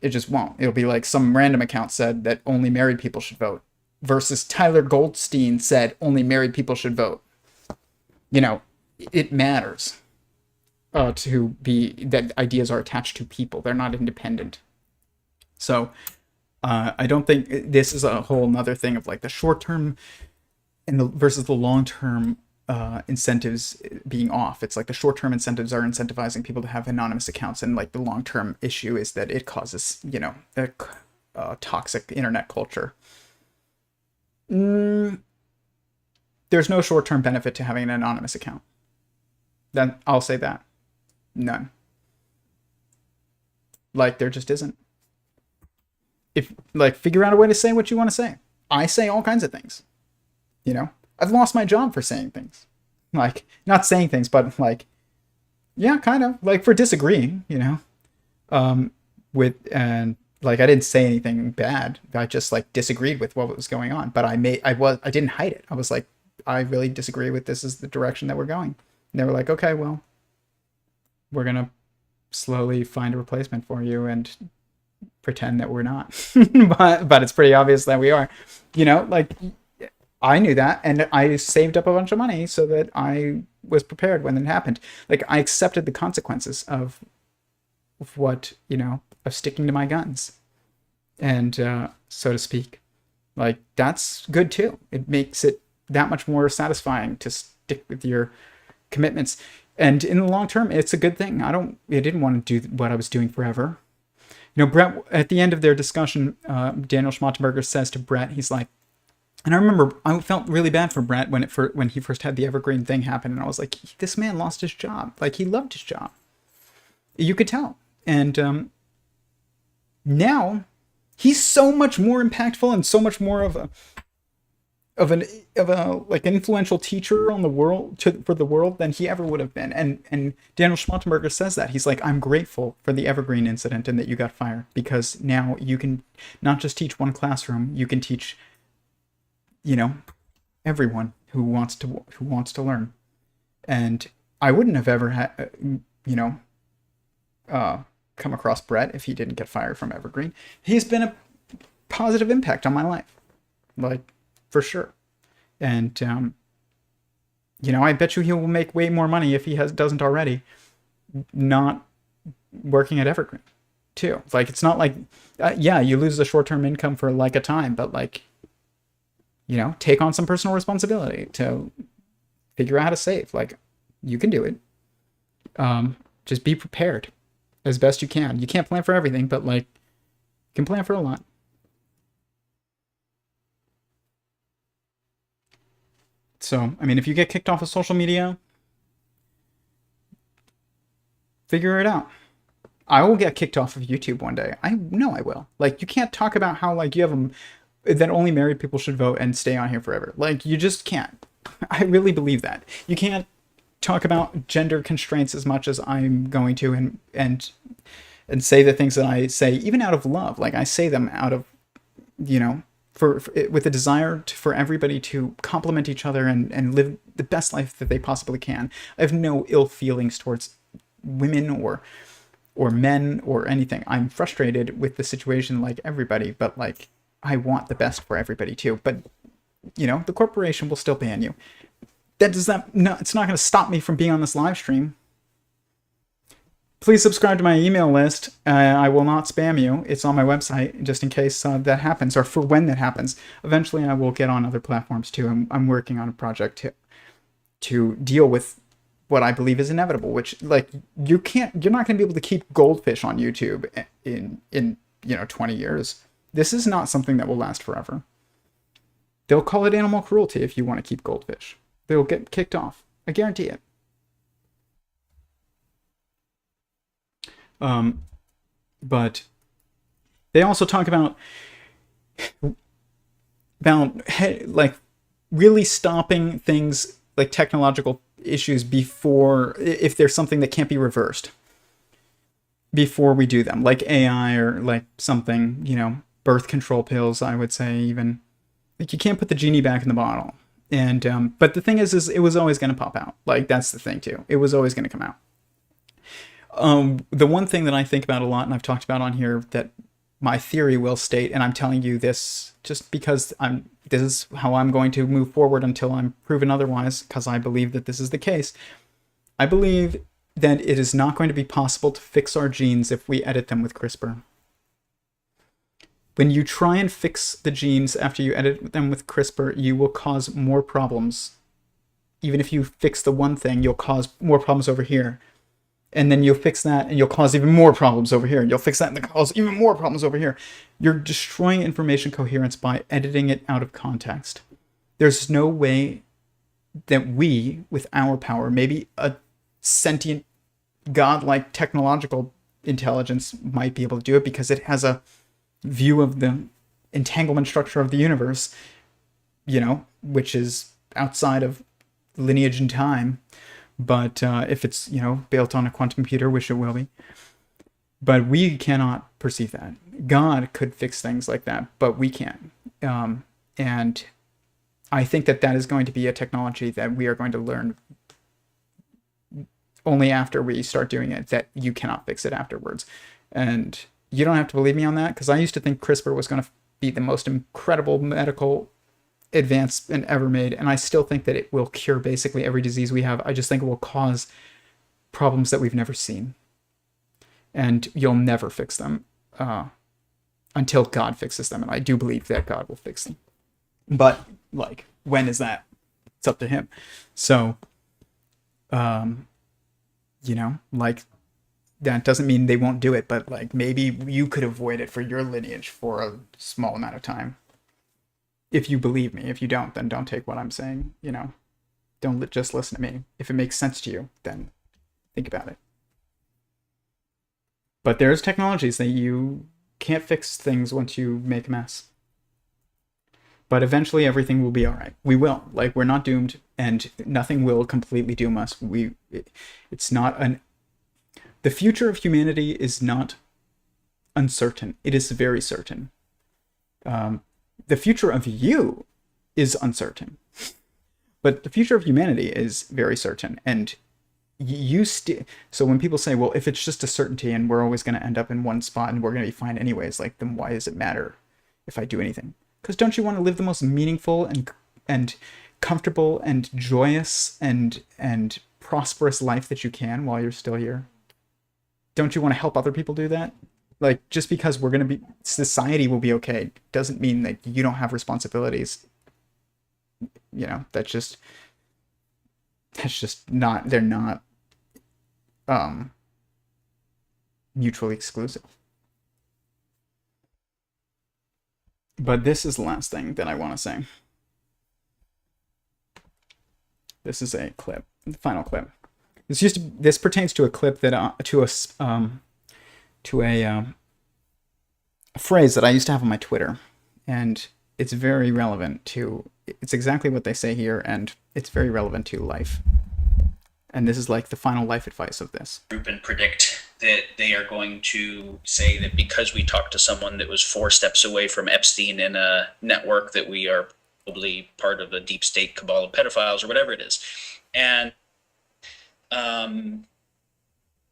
It just won't. It'll be like some random account said that only married people should vote versus Tyler Goldstein said only married people should vote. It matters to be that ideas are attached to people. They're not independent. So I don't think this is a whole nother thing of like the short term and versus the long term incentives being off. It's like the short-term incentives are incentivizing people to have anonymous accounts, and like the long-term issue is that it causes, a toxic internet culture. There's no short-term benefit to having an anonymous account. Then I'll say that. None. Like, there just isn't. If, like, figure out a way to say what you want to say. I say all kinds of things. I've lost my job for saying things. Like, not saying things, but like, yeah, kind of. Like, for disagreeing, and like, I didn't say anything bad. I just like disagreed with what was going on. But I didn't hide it. I was like, I really disagree with this is the direction that we're going. And they were like, okay, well, we're going to slowly find a replacement for you and pretend that we're not. but it's pretty obvious that we are. Like, I knew that, and I saved up a bunch of money so that I was prepared when it happened. Like, I accepted the consequences of what, of sticking to my guns, and so to speak. Like, that's good too. It makes it that much more satisfying to stick with your commitments. And in the long term, it's a good thing. I didn't want to do what I was doing forever. Bret, at the end of their discussion, Daniel Schmachtenberger says to Bret, he's like, and I remember I felt really bad for Bret when he first had the Evergreen thing happen, and I was like, this man lost his job. Like, he loved his job. You could tell. And now he's so much more impactful and so much more of an like influential teacher on the world for the world than he ever would have been. And Daniel Schmachtenberger says that. He's like, I'm grateful for the Evergreen incident and that you got fired, because now you can not just teach one classroom, you can teach everyone who wants to learn. And I wouldn't have ever had come across Bret if he didn't get fired from Evergreen. He's been a positive impact on my life, like, for sure. And I bet you he will make way more money if he doesn't already, not working at Evergreen too. Like, it's not like you lose the short-term income for like a time, but like, take on some personal responsibility to figure out how to save. Like, you can do it. Just be prepared as best you can. You can't plan for everything, but like, you can plan for a lot. So, I mean, if you get kicked off of social media, figure it out. I will get kicked off of YouTube one day. I know I will. Like, you can't talk about how, like, you have that only married people should vote and stay on here forever. Like, you just can't. I really believe that. You can't talk about gender constraints as much as I'm going to, and say the things that I say, even out of love. Like, I say them out of, with a desire for everybody to complement each other and live the best life that they possibly can. I have no ill feelings towards women or men or anything. I'm frustrated with the situation like everybody, but like, I want the best for everybody too. But the corporation will still ban you. It's not going to stop me from being on this live stream. Please subscribe to my email list. I will not spam you. It's on my website, just in case that happens, or for when that happens. Eventually, I will get on other platforms too. I'm working on a project to deal with what I believe is inevitable, which, like, you're not going to be able to keep goldfish on YouTube in 20 years. This is not something that will last forever. They'll call it animal cruelty if you want to keep goldfish. They'll get kicked off. I guarantee it. But they also talk about like really stopping things like technological issues before, if there's something that can't be reversed, before we do them, like AI or like something, birth control pills, I would say. Even like, you can't put the genie back in the bottle. And but the thing is it was always going to pop out. Like, that's the thing too. It was always going to come out. The one thing that I think about a lot, and I've talked about on here, that my theory will state, and I'm telling you this just because this is how I'm going to move forward until I'm proven otherwise, because I believe that this is the case. I believe that it is not going to be possible to fix our genes if we edit them with CRISPR. When you try and fix the genes after you edit them with CRISPR, you will cause more problems even if you fix the one thing, you'll cause more problems over here. And then you'll fix that and you'll cause even more problems over here. And you'll fix that and then cause even more problems over here. You're destroying information coherence by editing it out of context. There's no way that we, with our power, maybe a sentient, godlike technological intelligence might be able to do it because it has a view of the entanglement structure of the universe, which is outside of lineage and time. But if it's, built on a quantum computer, which it will be. But we cannot perceive that. God could fix things like that, but we can't. And I think that is going to be a technology that we are going to learn only after we start doing it, that you cannot fix it afterwards. And you don't have to believe me on that, because I used to think CRISPR was going to be the most incredible medical advancement ever made, and I still think that it will cure basically every disease we have. I just think it will cause problems that we've never seen, and you'll never fix them until God fixes them, and I do believe that God will fix them. But when is that? It's up to him. So that doesn't mean they won't do it, but maybe you could avoid it for your lineage for a small amount of time. If you believe me. If you don't, then don't take what I'm saying. Don't just listen to me. If it makes sense to you, then think about it. But there's technologies that you can't fix things once you make a mess. But eventually everything will be all right. We will. We're not doomed, and nothing will completely doom us. It's not the future of humanity is not uncertain. It is very certain. The future of you is uncertain, but the future of humanity is very certain. And so when people say, well, if it's just a certainty and we're always going to end up in one spot and we're going to be fine anyways, then why does it matter if I do anything? Because don't you want to live the most meaningful and comfortable and joyous and prosperous life that you can while you're still here? Don't you want to help other people do that? Just because society will be okay doesn't mean that you don't have responsibilities. That's just not, they're not mutually exclusive. But this is the last thing that I want to say. This is a clip, the final clip. This pertains to a clip that to a phrase that I used to have on my Twitter, and it's very relevant to, it's exactly what they say here, and it's very relevant to life. And this is the final life advice of this. Group and predict that they are going to say that because we talked to someone that was 4 steps away from Epstein in a network, that we are probably part of a deep state cabal of pedophiles or whatever it is. And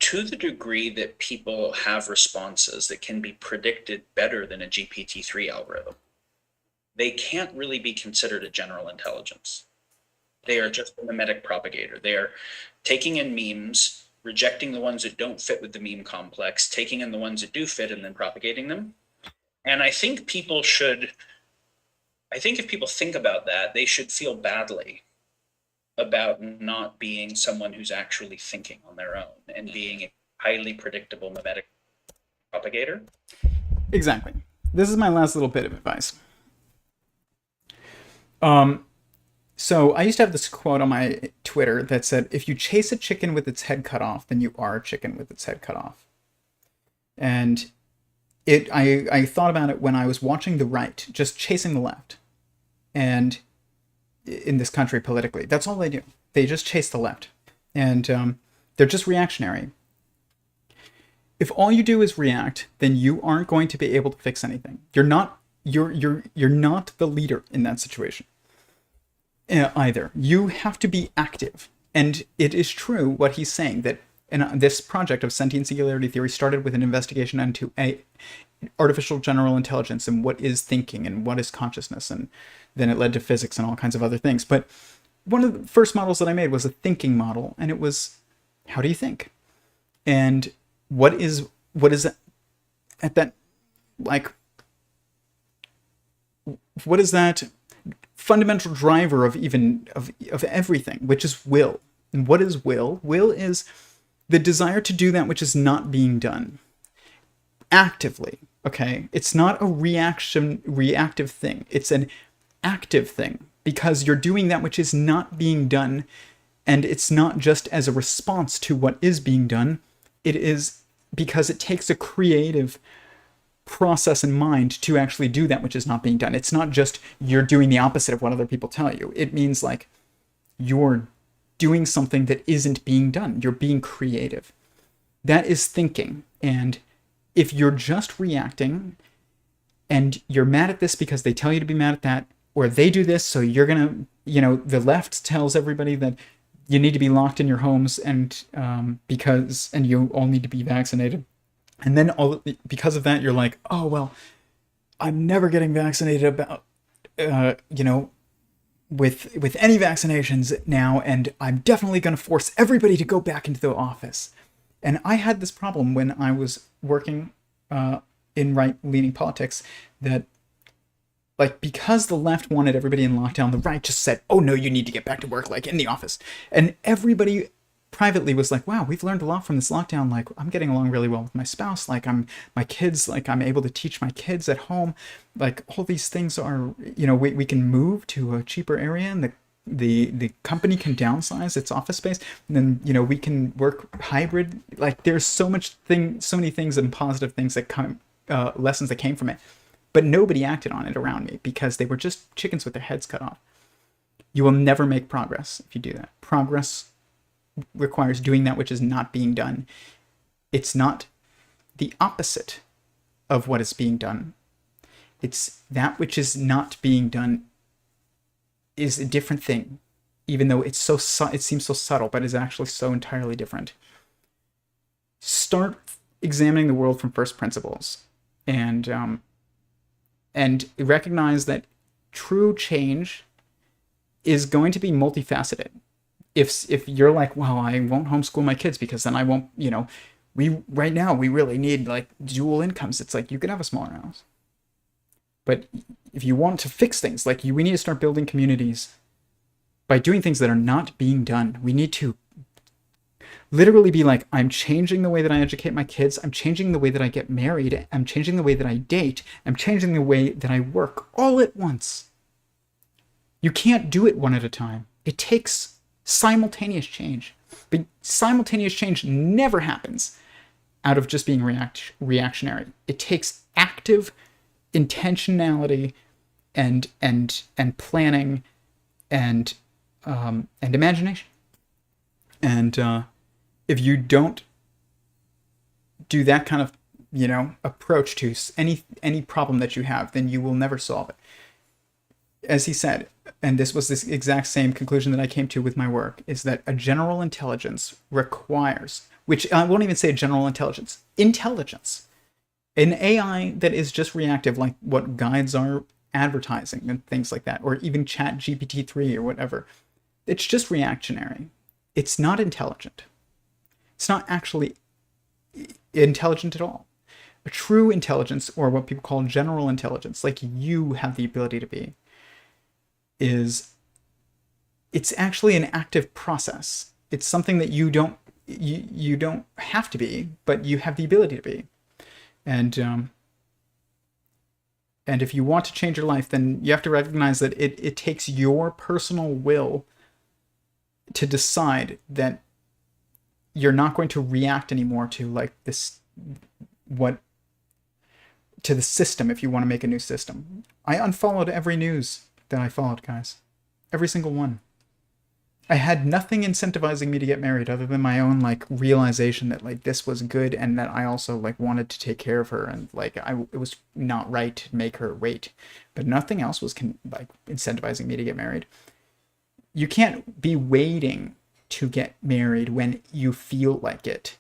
to the degree that people have responses that can be predicted better than a GPT-3 algorithm, they can't really be considered a general intelligence. They are just a mimetic propagator. They are taking in memes, rejecting the ones that don't fit with the meme complex, taking in the ones that do fit, and then propagating them. And I think if people think about that, they should feel badly about not being someone who's actually thinking on their own and being a highly predictable mimetic propagator. Exactly. This is my last little bit of advice. So I used to have this quote on my Twitter that said, if you chase a chicken with its head cut off, then you are a chicken with its head cut off. And I thought about it when I was watching the right, just chasing the left. And in this country politically, that's all they do. They just chase the left. And they're just reactionary. If all you do is react, then you aren't going to be able to fix anything. You're not the leader in that situation. Either. You have to be active. And it is true what he's saying, that this project of sentient singularity theory started with an investigation into artificial general intelligence and what is thinking and what is consciousness, and then it led to physics and all kinds of other things. But one of the first models that I made was a thinking model, and it was, how do you think? And what is at that, what is that fundamental driver of everything, which is will. And what is will? Will is the desire to do that which is not being done actively. Okay, it's not a reactive thing. It's an active thing, because you're doing that which is not being done, and it's not just as a response to what is being done. It is because it takes a creative process in mind to actually do that which is not being done. It's not just you're doing the opposite of what other people tell you. It means like you're doing something that isn't being done. You're being creative. That is thinking. And if you're just reacting and you're mad at this because they tell you to be mad at that, or they do this, so you're going to, the left tells everybody that you need to be locked in your homes and you all need to be vaccinated. And then because of that, you're like, oh, well, I'm never getting vaccinated about, with any vaccinations now, and I'm definitely going to force everybody to go back into the office. And I had this problem when I was working in right-leaning politics, that like, because the left wanted everybody in lockdown, the right just said, oh no, you need to get back to work, like in the office. And everybody privately was like, wow, we've learned a lot from this lockdown. Like, I'm getting along really well with my spouse. Like, my kids, like, I'm able to teach my kids at home. Like, all these things are, we can move to a cheaper area, and the company can downsize its office space, and then, we can work hybrid. Like, there's so many things and positive things that come, lessons that came from it. But nobody acted on it around me because they were just chickens with their heads cut off. You will never make progress if you do that. Progress requires doing that which is not being done. It's not the opposite of what is being done. It's that which is not being done is a different thing, even though it seems so subtle, but is actually so entirely different. Start examining the world from first principles, and recognize that true change is going to be multifaceted. If you're like, well, I won't homeschool my kids because then I won't, right now we really need like dual incomes. It's like, you can have a smaller house. But if you want to fix things, like we need to start building communities by doing things that are not being done. We need to literally be like, I'm changing the way that I educate my kids. I'm changing the way that I get married. I'm changing the way that I date. I'm changing the way that I work, all at once. You can't do it one at a time. It takes simultaneous change. But simultaneous change never happens out of just being reactionary. It takes active intentionality and planning and imagination. And if you don't do that kind of approach to any problem that you have, then you will never solve it. As he said, and this was this exact same conclusion that I came to with my work, is that a general intelligence requires, which I won't even say general intelligence, an AI that is just reactive, like what guides our advertising and things like that, or even Chat GPT-3 or whatever. It's just reactionary. It's not intelligent. It's not actually intelligent at all. A true intelligence, or what people call general intelligence, like you have the ability to be, it's actually an active process. It's something that you don't have to be, but you have the ability to be. And if you want to change your life, then you have to recognize that it takes your personal will to decide that you're not going to react anymore to like this, to the system. If you want to make a new system, I unfollowed every news that I followed, guys. Every single one. I had nothing incentivizing me to get married other than my own like realization that like this was good, and that I also like wanted to take care of her, and like it was not right to make her wait. But nothing else was like incentivizing me to get married. You can't be waiting to get married when you feel like it.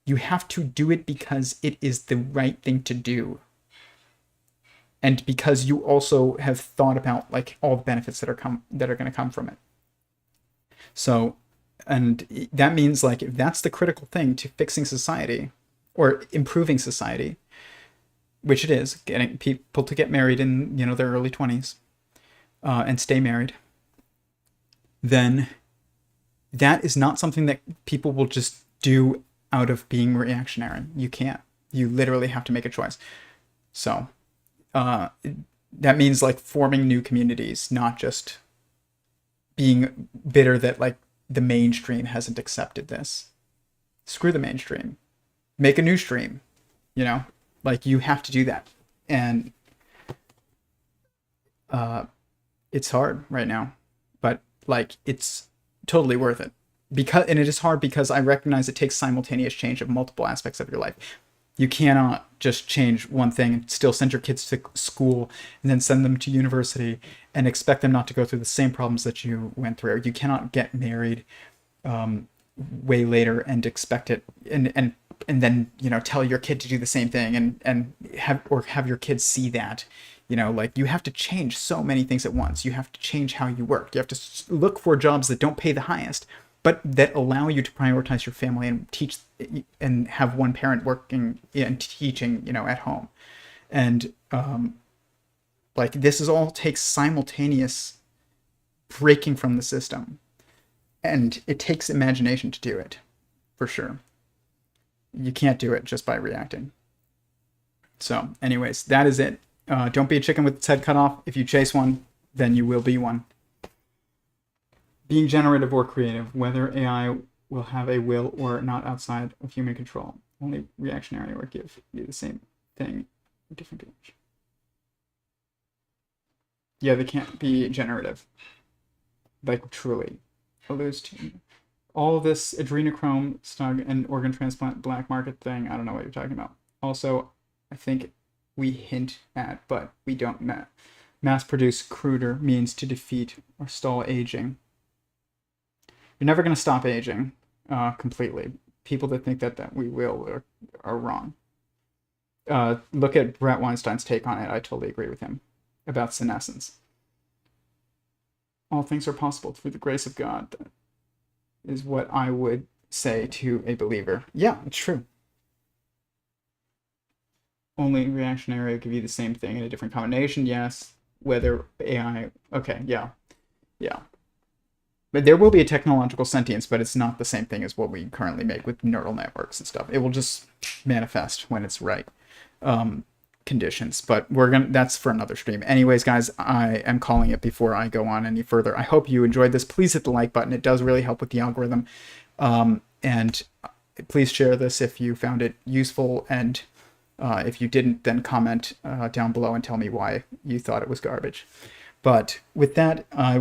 You have to do it because it is the right thing to do. And because you also have thought about like all the benefits that are going to come from it. So, and that means like if that's the critical thing to fixing society or improving society, which it is, getting people to get married in their early 20s, and stay married, then that is not something that people will just do out of being reactionary. You can't. You literally have to make a choice. So that means like forming new communities, not just being bitter that like the mainstream hasn't accepted this. Screw the mainstream. Make a new stream, you know? Like you have to do that. And it's hard right now, but like it's totally worth it. And it is hard because I recognize it takes simultaneous change of multiple aspects of your life. You cannot just change one thing and still send your kids to school and then send them to university and expect them not to go through the same problems that you went through. You cannot get married way later and expect it and then, you know, tell your kid to do the same thing and have your kids see that. You know, like you have to change so many things at once. You have to change how you work. You have to look for jobs that don't pay the highest, but that allow you to prioritize your family and teach and have one parent working and teaching, you know, at home. And like this is all takes simultaneous breaking from the system. And it takes imagination to do it, for sure. You can't do it just by reacting. So anyways, that is it. Don't be a chicken with its head cut off. If you chase one, then you will be one. Being generative or creative, whether AI will have a will or not outside of human control. Only reactionary or give you the same thing, different direction. Yeah, they can't be generative. Like truly. Alludes to all this adrenochrome, stug, and organ transplant black market thing. I don't know what you're talking about. Also, I think we hint at, but we don't mass produce cruder means to defeat or stall aging. You're never going to stop aging completely. People that think that we will are wrong. Look at Bret Weinstein's take on it. I totally agree with him about senescence. All things are possible through the grace of God. That is what I would say to a believer. Yeah, it's true. Only reactionary will give you the same thing in a different combination. Yes. Whether AI... Okay, yeah. Yeah. But there will be a technological sentience, but it's not the same thing as what we currently make with neural networks and stuff. It will just manifest when it's right. Conditions, but that's for another stream. Anyways, guys, I am calling it before I go on any further. I hope you enjoyed this. Please hit the like button. It does really help with the algorithm. And please share this if you found it useful. And if you didn't, then comment down below and tell me why you thought it was garbage. But with that, I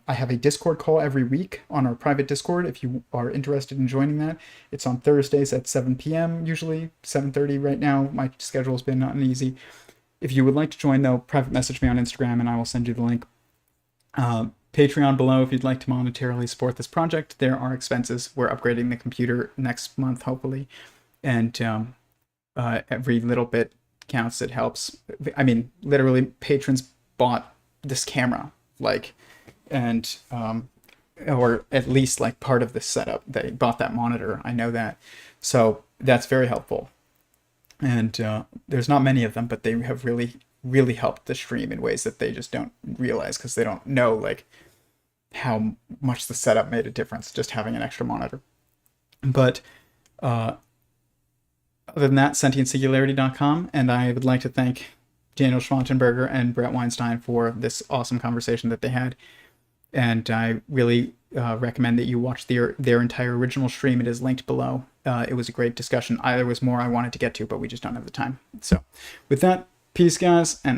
have a Discord call every week on our private Discord. If you are interested in joining that, it's on Thursdays at 7 p.m. usually 7:30 right now. My schedule's been uneasy. If you would like to join, though, private message me on Instagram and I will send you the link. Patreon below if you'd like to monetarily support this project. There are expenses. We're upgrading the computer next month, hopefully, and every little bit counts. It helps. I mean, literally, patrons bought this camera, like, and or at least like part of the setup. They bought that monitor. I know that, so that's very helpful. And there's not many of them, but they have really helped the stream in ways that they just don't realize because they don't know like how much the setup made a difference just having an extra monitor. But other than that, sentientsingularity.com, and I would like to thank Daniel Schmachtenberger and Bret Weinstein for this awesome conversation that they had. And I really recommend that you watch their entire original stream. It is linked below. It was a great discussion. There was more I wanted to get to, but we just don't have the time. So with that, peace, guys, and